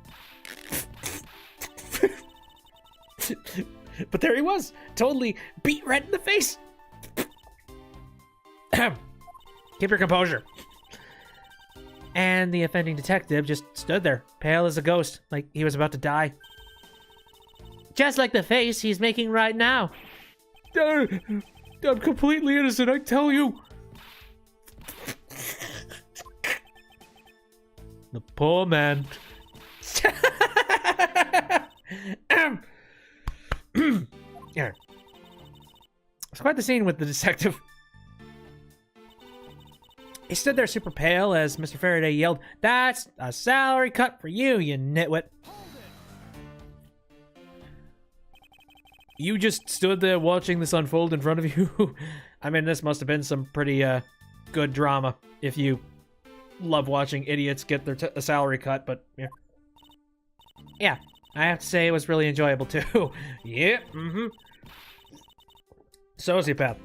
But there he was, totally beat red in the face. Keep your composure. And the offending detective just stood there, pale as a ghost, like he was about to die. Just like the face he's making right now. I'm completely innocent, I tell you. The poor man. Yeah. It's quite the scene with the detective. He stood there super pale as Mr. Faraday yelled, "That's a salary cut for you, you nitwit." You just stood there watching this unfold in front of you? I mean, this must have been some pretty good drama if you love watching idiots get their a salary cut, but yeah. Yeah, I have to say it was really enjoyable too. Yeah, Sociopath.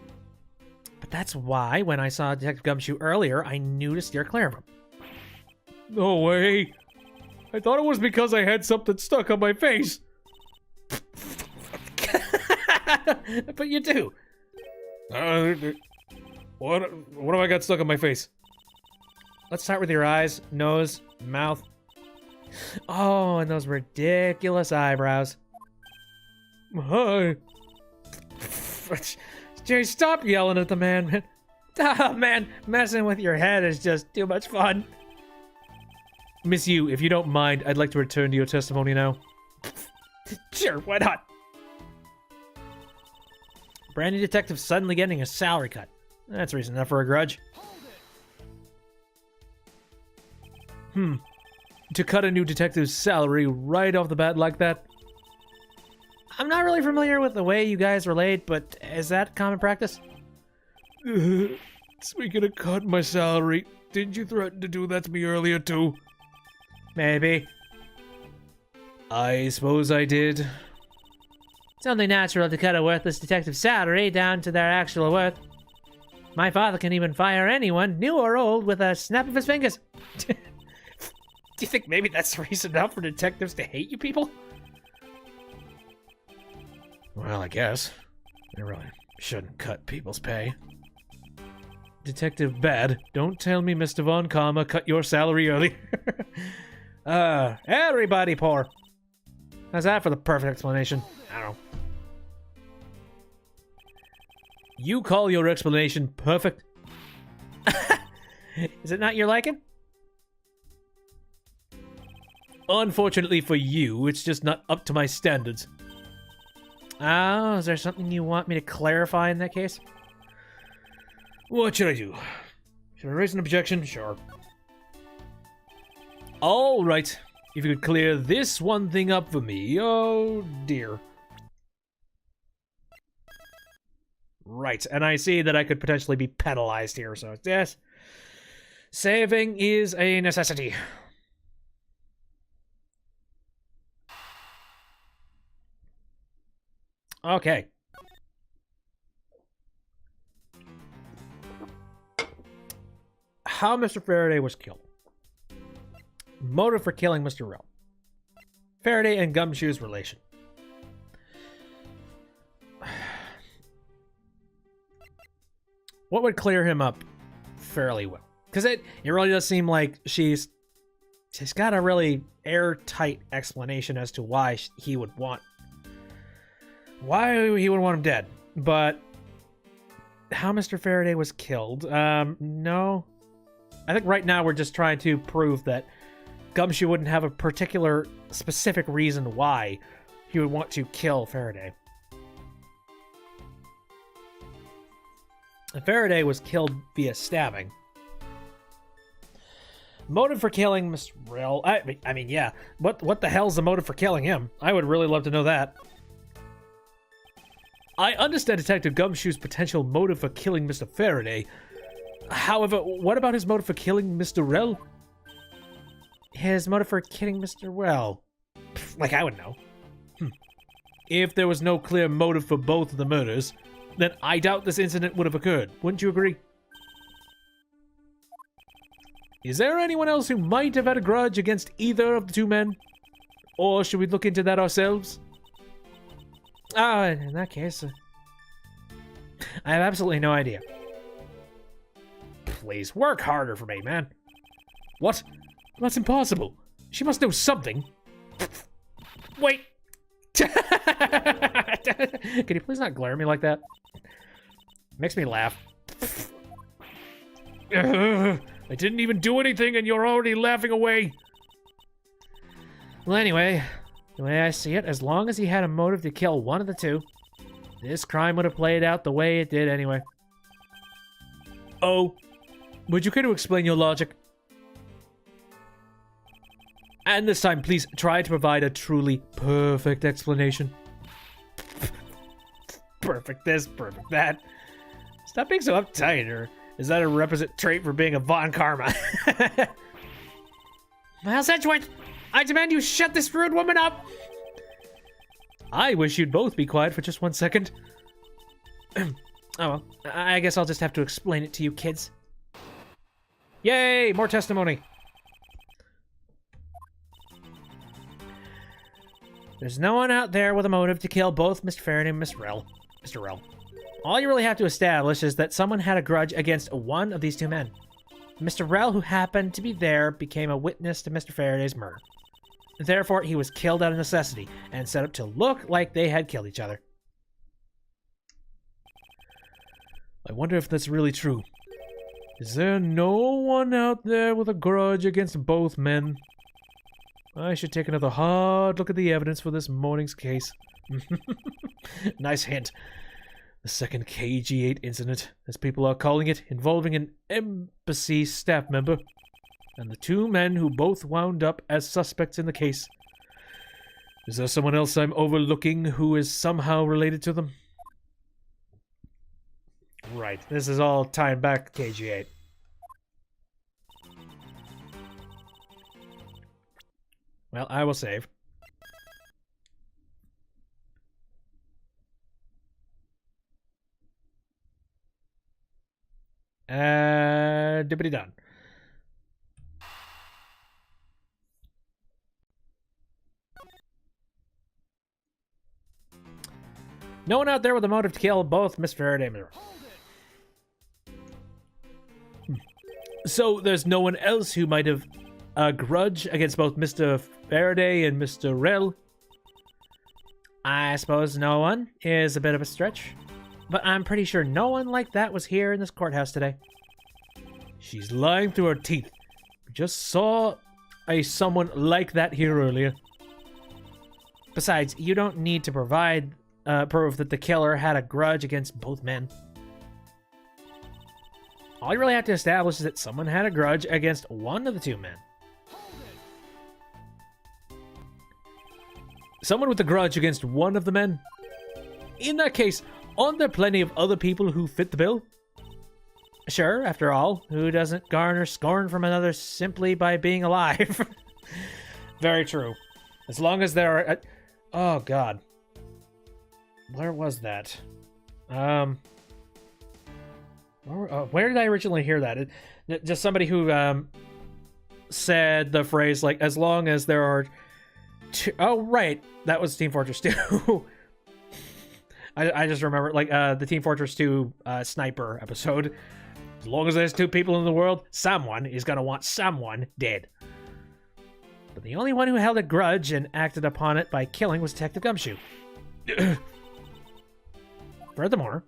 But that's why when I saw Detective Gumshoe earlier, I knew to steer clear of him. No way. I thought it was because I had something stuck on my face. But you do. What have I got stuck on my face? Let's start with your eyes, nose, mouth. Oh, and those ridiculous eyebrows. Hi. Jerry, stop yelling at the man. Ah, man, messing with your head is just too much fun. Miss Yu, if you don't mind, I'd like to return to your testimony now. Sure, why not? Brand new detective suddenly getting a salary cut. That's reason enough for a grudge. To cut a new detective's salary right off the bat like that? I'm not really familiar with the way you guys relate, but is that common practice? Speaking of cutting my salary, didn't you threaten to do that to me earlier too? Maybe. I suppose I did. It's only natural to cut a worthless detective's salary down to their actual worth. My father can even fire anyone, new or old, with a snap of his fingers. Do you think maybe that's reason enough for detectives to hate you people? Well, I guess. I really shouldn't cut people's pay. Detective Bad, don't tell me Mr. Von Karma cut your salary early. Everybody poor. How's that for the perfect explanation? I don't know. You call your explanation perfect? Is it not your liking? Unfortunately for you, it's just not up to my standards. Oh, is there something you want me to clarify in that case? What should I do? Should I raise an objection? Sure. All right. If you could clear this one thing up for me. Oh, dear. Right, and I see that I could potentially be penalized here, so yes. Saving is a necessity. Okay. How Mr. Faraday was killed. Motive for killing Mr. Rell. Faraday and Gumshoe's relation. What would clear him up fairly well? Because it really does seem like she's got a really airtight explanation as to why he would want him dead. But how Mr. Faraday was killed, no. I think right now we're just trying to prove that Gumshoe wouldn't have a particular specific reason why he would want to kill Faraday. And Faraday was killed via stabbing. Motive for killing Mr. Rell. I mean, yeah. What the hell's the motive for killing him? I would really love to know that. I understand Detective Gumshoe's potential motive for killing Mr. Faraday. However, what about his motive for killing Mr. Rell? His motive for killing Mr. Rell? Like I would know. If there was no clear motive for both of the murders, then I doubt this incident would have occurred. Wouldn't you agree? Is there anyone else who might have had a grudge against either of the two men? Or should we look into that ourselves? Oh, in that case, I have absolutely no idea. Please, work harder for me, man. What? That's impossible. She must know something. Wait. Can you please not glare at me like that? Makes me laugh. I didn't even do anything and you're already laughing away. Well, anyway, the way I see it, as long as he had a motive to kill one of the two, this crime would have played out the way it did anyway. Oh, would you care to explain your logic? And this time, please try to provide a truly perfect explanation. Perfect this, perfect that. Stop being so uptight, or is that a requisite trait for being a Von Karma? Miles Edgeworth, I demand you shut this rude woman up! I wish you'd both be quiet for just 1 second. Oh well, I guess I'll just have to explain it to you kids. Yay, more testimony. There's no one out there with a motive to kill both Mr. Faraday and Mr. Rell. All you really have to establish is that someone had a grudge against one of these two men. Mr. Rell, who happened to be there, became a witness to Mr. Faraday's murder. Therefore, he was killed out of necessity and set up to look like they had killed each other. I wonder if that's really true. Is there no one out there with a grudge against both men? I should take another hard look at the evidence for this morning's case. Nice hint. The second KG8 incident, as people are calling it, involving an embassy staff member, and the two men who both wound up as suspects in the case. Is there someone else I'm overlooking who is somehow related to them? Right, this is all tying back to KG8. Well, I will save. Dibbity done. No one out there with a motive to kill both Mr. Faraday and Mr. So there's no one else who might have a grudge against both Mr. Faraday and Mr. Rell? I suppose no one is a bit of a stretch, but I'm pretty sure no one like that was here in this courthouse today. She's lying through her teeth. We just saw someone like that here earlier. Besides, you don't need to provide proof that the killer had a grudge against both men. All you really have to establish is that someone had a grudge against one of the two men. Someone with a grudge against one of the men? In that case, aren't there plenty of other people who fit the bill? Sure, after all, who doesn't garner scorn from another simply by being alive? Very true. As long as there are... oh, God. Where was that? Where did I originally hear that? Just somebody who said the phrase, like, as long as there are... oh, right. That was Team Fortress 2. I just remember, like, the Team Fortress 2 sniper episode. As long as there's two people in the world, someone is going to want someone dead. But the only one who held a grudge and acted upon it by killing was Detective Gumshoe. Furthermore,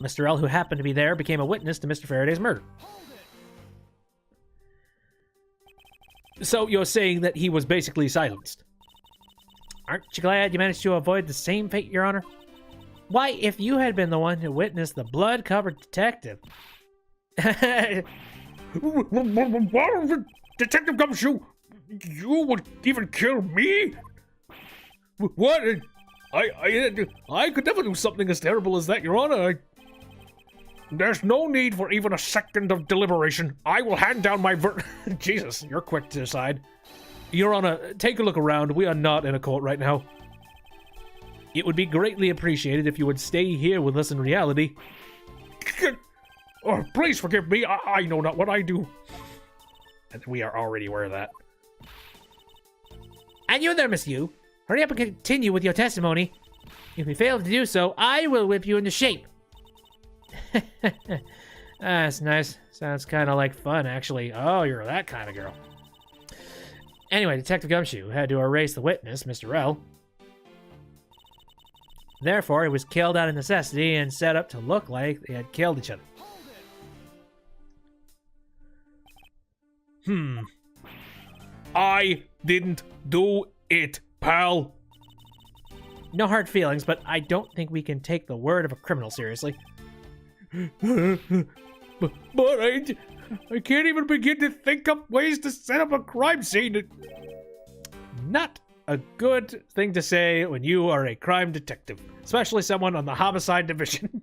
Mr. L, who happened to be there, became a witness to Mr. Faraday's murder. So you're saying that he was basically silenced? Aren't you glad you managed to avoid the same fate, Your Honor? Why, if you had been the one who witnessed the blood-covered detective... Detective Gumshoe, you would even kill me? What? I could never do something as terrible as that, Your Honor. There's no need for even a second of deliberation. I will hand down my Jesus, you're quick to decide. Your Honor, take a look around. We are not in a court right now. It would be greatly appreciated if you would stay here with us in reality. Oh, please forgive me. I know not what I do. And we are already aware of that. And you there, Miss Yu. Hurry up and continue with your testimony. If you fail to do so, I will whip you into shape. That's nice. Sounds kind of like fun, actually. Oh, you're that kind of girl. Anyway, Detective Gumshoe had to erase the witness, Mr. Rel. Therefore, he was killed out of necessity and set up to look like they had killed each other. I didn't do it, pal. No hard feelings, but I don't think we can take the word of a criminal seriously. But I can't even begin to think up ways to set up a crime scene. Not a good thing to say when you are a crime detective, especially someone on the homicide division.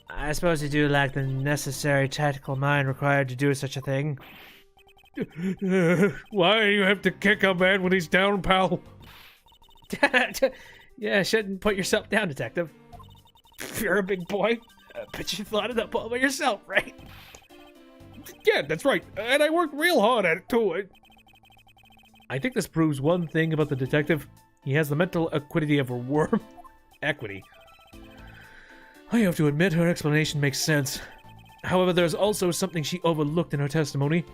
I suppose you do lack the necessary tactical mind required to do such a thing. Why do you have to kick a man when he's down, pal? Yeah, shouldn't put yourself down, detective. You're a big boy. But you thought it up all by yourself, right? Yeah, that's right. And I worked real hard at it, too. I think this proves one thing about the detective. He has the mental acuity of a worm. Equity. I have to admit her explanation makes sense. However, there's also something she overlooked in her testimony.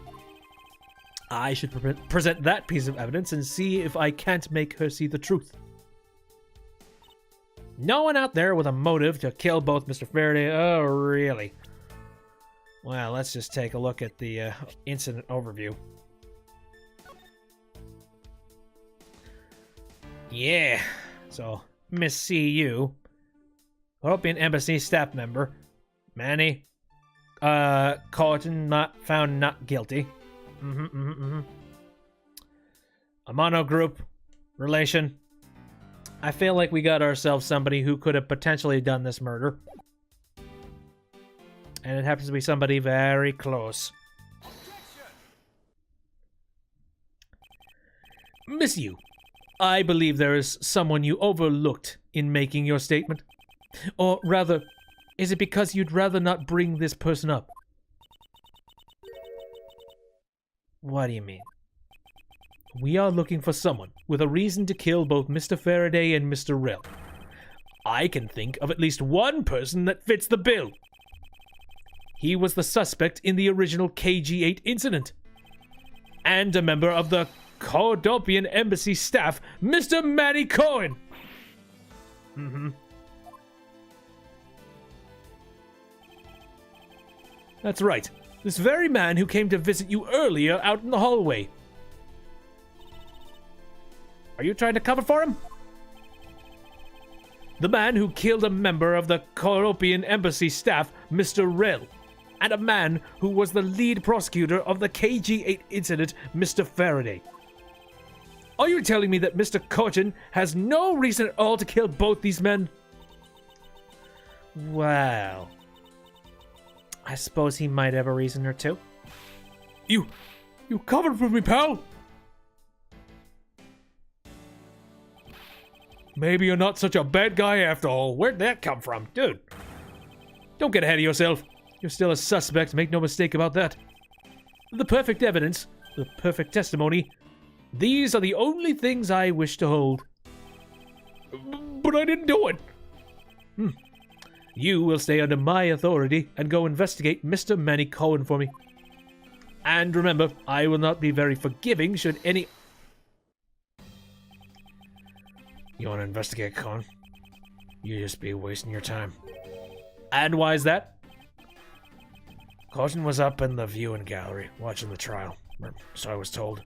I should present that piece of evidence and see if I can't make her see the truth. No one out there with a motive to kill both Mr. Faraday. Oh, really? Well, let's just take a look at the incident overview. Yeah. So, Miss CU, European Embassy staff member, Manny, Colton found not guilty. A mono group relation. I feel like we got ourselves somebody who could have potentially done this murder. And it happens to be somebody very close. Miss Yu, I believe there is someone you overlooked in making your statement. Or rather, is it because you'd rather not bring this person up? What do you mean? We are looking for someone with a reason to kill both Mr. Faraday and Mr. Rel. I can think of at least one person that fits the bill. He was the suspect in the original KG-8 incident. And a member of the Cordopian Embassy staff, Mr. Manny Cohen. That's right. This very man who came to visit you earlier out in the hallway. Are you trying to cover for him? The man who killed a member of the Cordopian Embassy staff, Mr. Rel. And a man who was the lead prosecutor of the KG-8 incident, Mr. Faraday. Are you telling me that Mr. Cochin has no reason at all to kill both these men? Well, I suppose he might have a reason or two. You covered for me, pal. Maybe you're not such a bad guy after all. Where'd that come from? Dude. Don't get ahead of yourself. You're still a suspect, make no mistake about that. The perfect evidence, the perfect testimony, these are the only things I wish to hold. But I didn't do it. You will stay under my authority and go investigate Mr. Manny Cohen for me. And remember, I will not be very forgiving should any... You want to investigate Cohen? You just be wasting your time. And why is that? Cohen was up in the viewing gallery watching the trial, or so I was told.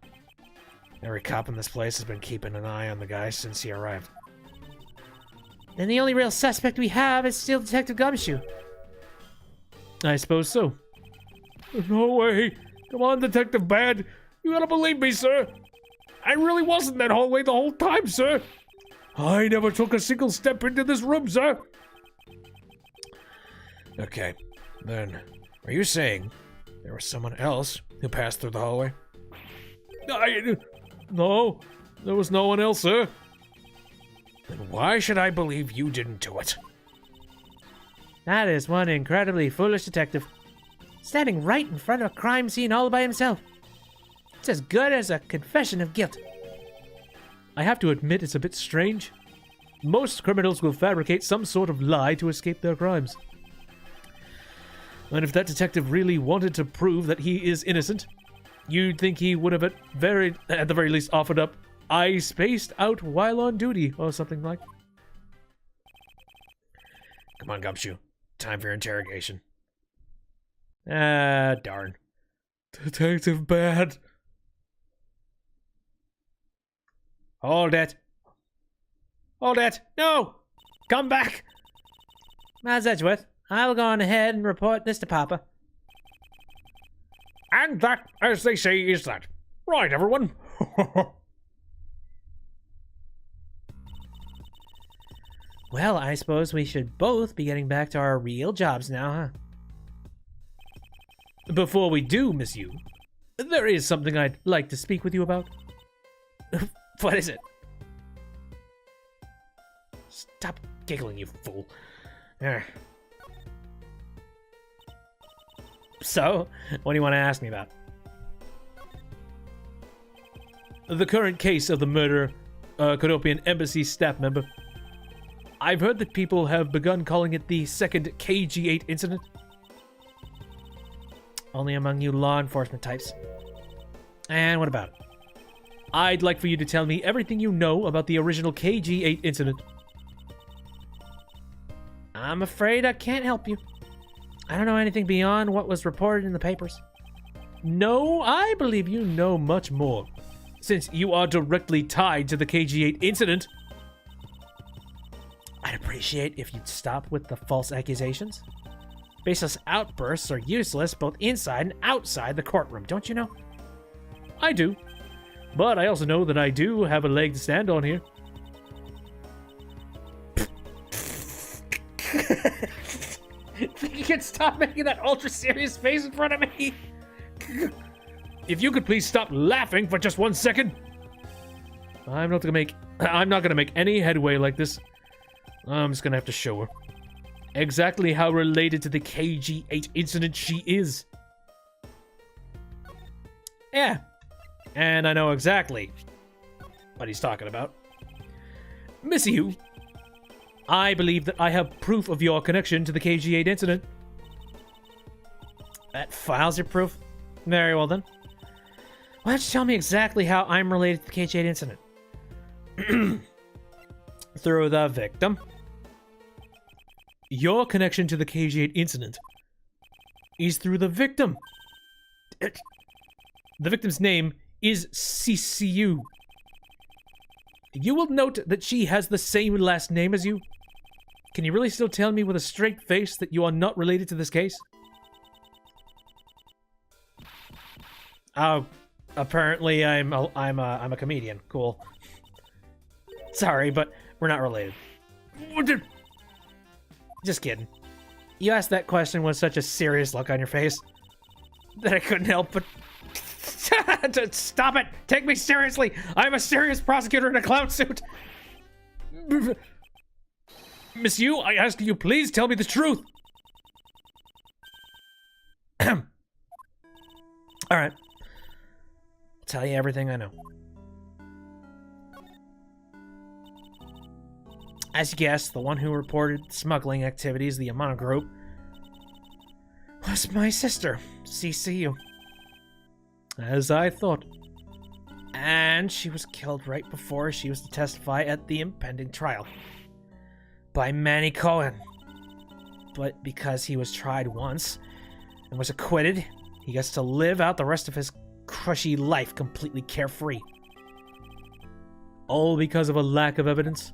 Every cop in this place has been keeping an eye on the guy since he arrived. Then the only real suspect we have is still Detective Gumshoe. I suppose so. No way. Come on, Detective Bad. You gotta believe me, sir. I really was in that hallway the whole time, sir. I never took a single step into this room, sir. Okay, then, are you saying there was someone else who passed through the hallway? No, there was no one else, sir. Then why should I believe you didn't do it? That is one incredibly foolish detective. Standing right in front of a crime scene all by himself. It's as good as a confession of guilt. I have to admit it's a bit strange. Most criminals will fabricate some sort of lie to escape their crimes. And if that detective really wanted to prove that he is innocent, you'd think he would have at the very least offered up, "I spaced out while on duty," or something like. Come on, Gumshoe. Time for your interrogation. Ah, darn. Detective Bad. Hold it. Hold it. No! Come back! Miles Edgeworth, I will go on ahead and report this to Papa. And that, as they say, is that. Right, everyone. Well, I suppose we should both be getting back to our real jobs now, huh? Before we do, Miss Yu, there is something I'd like to speak with you about. What is it? Stop giggling, you fool. There. So, what do you want to ask me about? The current case of the murder Cadopian Embassy staff member. I've heard that people have begun calling it the second KG8 incident. Only among you law enforcement types. And what about it? I'd like for you to tell me everything you know about the original KG8 incident. I'm afraid I can't help you. I don't know anything beyond what was reported in the papers. No, I believe you know much more, since you are directly tied to the KG8 incident. I'd appreciate if you'd stop with the false accusations. Baseless outbursts are useless both inside and outside the courtroom, don't you know? I do, but I also know that I do have a leg to stand on here. You can stop making that ultra serious face in front of me. If you could please stop laughing for just 1 second. I'm not gonna make any headway like this. I'm just gonna have to show her exactly how related to the KG8 incident she is. Yeah. And I know exactly what he's talking about. Miss Yu, I believe that I have proof of your connection to the KG8 incident. That files your proof? Very well then. Why don't you tell me exactly how I'm related to the KG8 incident? Through the victim. Your connection to the KG8 incident is through the victim. The victim's name is CCU. You will note that she has the same last name as you. Can you really still tell me with a straight face that you are not related to this case? Oh, apparently I'm a comedian. Cool. Sorry, but we're not related. Just kidding. You asked that question with such a serious look on your face that I couldn't help but... Stop it! Take me seriously! I'm a serious prosecutor in a clown suit! Miss Yu, I ask you, please tell me the truth! Alright. I'll tell you everything I know. As you guessed, the one who reported smuggling activities, the Yamano group, was my sister, CCU. As I thought. And she was killed right before she was to testify at the impending trial. By Manny Cohen. But because he was tried once and was acquitted, he gets to live out the rest of his crushy life completely carefree. All because of a lack of evidence?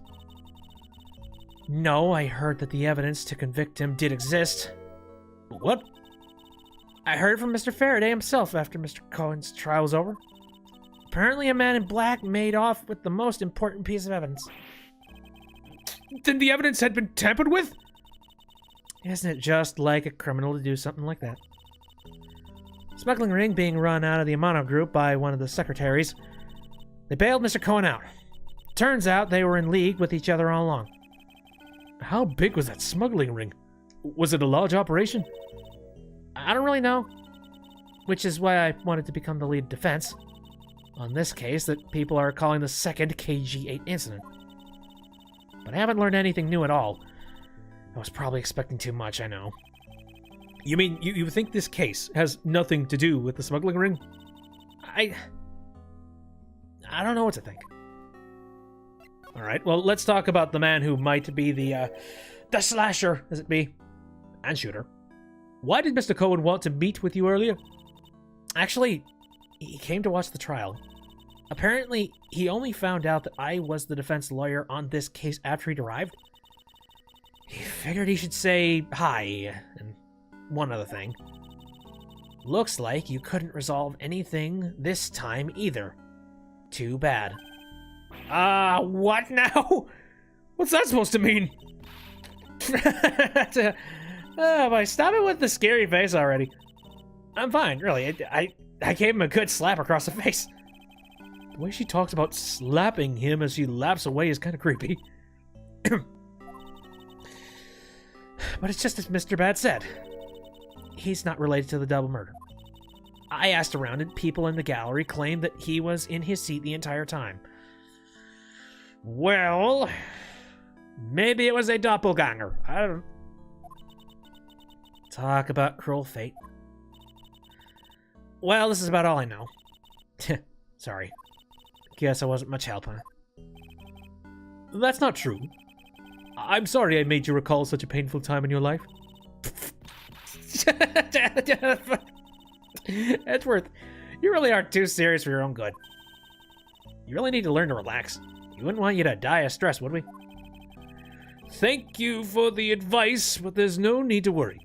No, I heard that the evidence to convict him did exist. What? I heard from Mr. Faraday himself after Mr. Cohen's trial was over. Apparently a man in black made off with the most important piece of evidence. Then the evidence had been tampered with? Isn't it just like a criminal to do something like that? Smuggling ring being run out of the Amano group by one of the secretaries. They bailed Mr. Cohen out. Turns out they were in league with each other all along. How big was that smuggling ring? Was it a large operation? I don't really know. Which is why I wanted to become the lead defense on this case that people are calling the second KG-8 incident. But I haven't learned anything new at all. I was probably expecting too much, I know. You mean you think this case has nothing to do with the smuggling ring? I don't know what to think. All right, well, let's talk about the man who might be the slasher, as it be, and shooter. Why did Mr. Cohen want to meet with you earlier? Actually, he came to watch the trial. Apparently, he only found out that I was the defense lawyer on this case after he'd arrived. He figured he should say hi, and one other thing. Looks like you couldn't resolve anything this time either. Too bad. What now? What's that supposed to mean? Boy, stop it with the scary face already. I'm fine, really. I gave him a good slap across the face. The way she talks about slapping him as she laughs away is kind of creepy. But it's just as Mr. Bad said. He's not related to the double murder. I asked around and people in the gallery claimed that he was in his seat the entire time. Well, maybe it was a doppelganger. I don't... Talk about cruel fate. Well, this is about all I know. Sorry. Guess I wasn't much help, huh? That's not true. I'm sorry I made you recall such a painful time in your life. Edgeworth, you really are too serious for your own good. You really need to learn to relax. We wouldn't want you to die of stress, would we? Thank you for the advice, but there's no need to worry.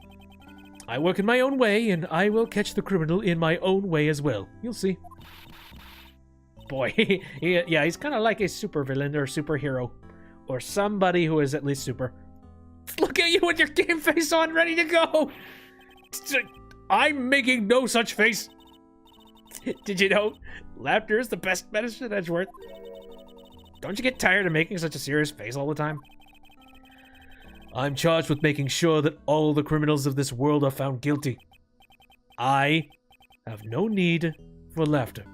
I work in my own way, and I will catch the criminal in my own way as well. You'll see. Boy, he's kind of like a supervillain or superhero. Or somebody who is at least super. Look at you with your game face on, ready to go! I'm making no such face. Did you know laughter is the best medicine, Edgeworth? Don't you get tired of making such a serious face all the time? I'm charged with making sure that all the criminals of this world are found guilty. I have no need for laughter.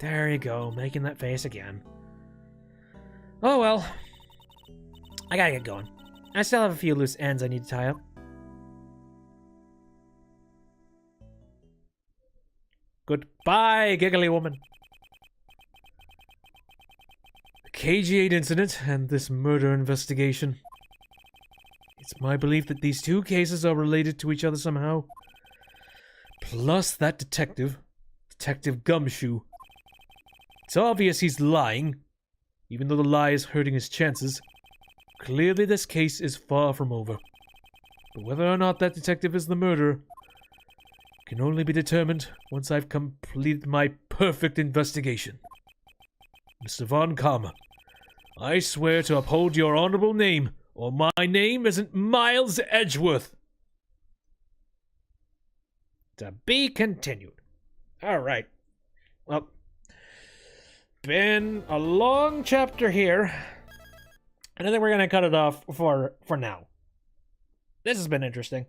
There you go, making that face again. Oh well. I gotta get going. I still have a few loose ends I need to tie up. Goodbye, giggly woman. The KG-8 incident and this murder investigation. It's my belief that these two cases are related to each other somehow. Plus that detective, Detective Gumshoe. It's obvious he's lying, even though the lie is hurting his chances. Clearly this case is far from over. But whether or not that detective is the murderer can only be determined once I've completed my perfect investigation. Mr. Von Karma, I swear to uphold your honorable name, or my name isn't Miles Edgeworth. To be continued. All right. Well, been a long chapter here, and I think we're gonna cut it off for now. This has been interesting.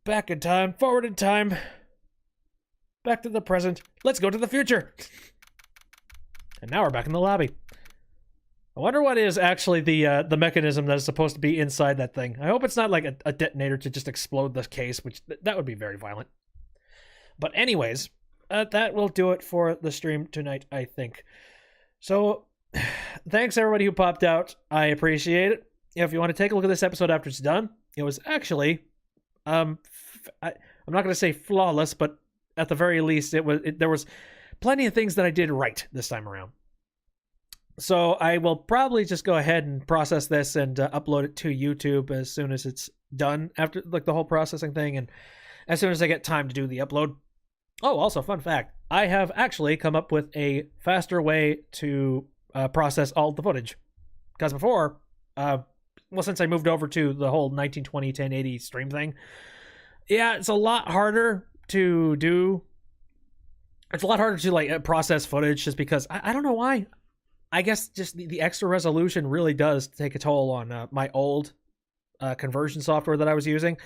Back in time, forward in time, back to the present. Let's go to the future. And now we're back in the lobby. I wonder what is actually the mechanism that is supposed to be inside that thing. I hope it's not like a detonator to just explode the case, which that would be very violent. But anyways, that will do it for the stream tonight, I think. So, thanks everybody who popped out. I appreciate it. If you want to take a look at this episode after it's done, it was actually, I'm not going to say flawless, but at the very least, there was plenty of things that I did right this time around. So I will probably just go ahead and process this and upload it to YouTube as soon as it's done, after like the whole processing thing, and as soon as I get time to do the upload. Oh, also, fun fact, I have actually come up with a faster way to process all the footage. Because before, since I moved over to the whole 1920 1080 stream thing, yeah, it's a lot harder to do. It's a lot harder to like process footage just because I don't know why. I guess just the extra resolution really does take a toll on my old conversion software that I was using.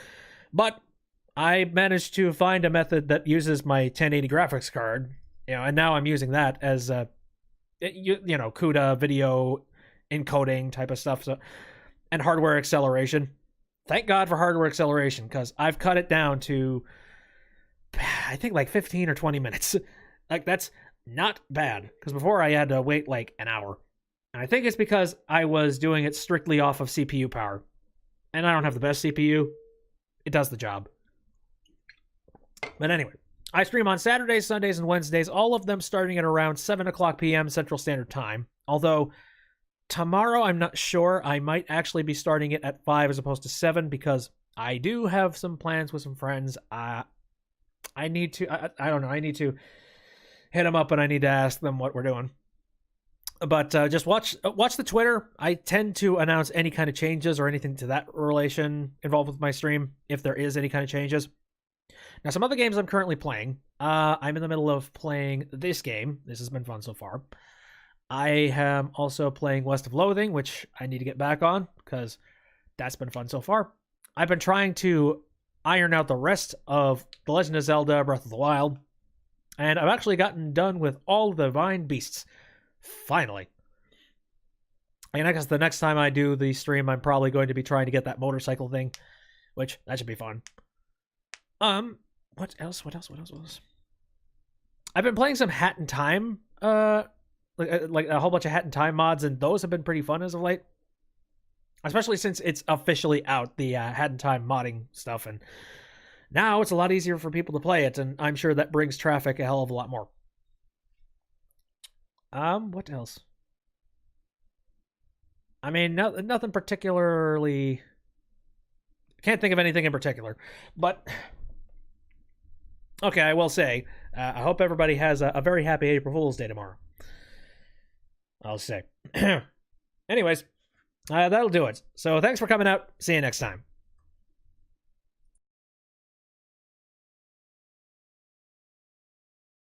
But I managed to find a method that uses my 1080 graphics card, and now I'm using that as CUDA video encoding type of stuff, and hardware acceleration. Thank God for hardware acceleration, because I've cut it down to, I think, like 15 or 20 minutes. Like, that's not bad, because before I had to wait like an hour. And I think it's because I was doing it strictly off of CPU power. And I don't have the best CPU. It does the job. But anyway, I stream on Saturdays, Sundays, and Wednesdays, all of them starting at around 7 o'clock p.m. Central Standard Time. Although, tomorrow, I'm not sure. I might actually be starting it at 5 as opposed to 7, because I do have some plans with some friends. I need to, I don't know, I need to hit them up and I need to ask them what we're doing. But just watch the Twitter. I tend to announce any kind of changes or anything to that relation involved with my stream, if there is any kind of changes. Now, some other games I'm currently playing. I'm in the middle of playing this game. This has been fun so far. I am also playing West of Loathing, which I need to get back on, because that's been fun so far. I've been trying to iron out the rest of The Legend of Zelda Breath of the Wild, and I've actually gotten done with all the Divine Beasts. Finally. And I guess the next time I do the stream, I'm probably going to be trying to get that motorcycle thing, which, that should be fun. What else? I've been playing some Hat in Time, like a whole bunch of Hat in Time mods, and those have been pretty fun as of late. Especially since it's officially out, the Hat in Time modding stuff, and now it's a lot easier for people to play it, and I'm sure that brings traffic a hell of a lot more. What else? I mean, nothing particularly. Can't think of anything in particular, but okay, I will say, I hope everybody has a very happy April Fool's Day tomorrow. I'll say. Anyways, that'll do it. So thanks for coming out. See you next time.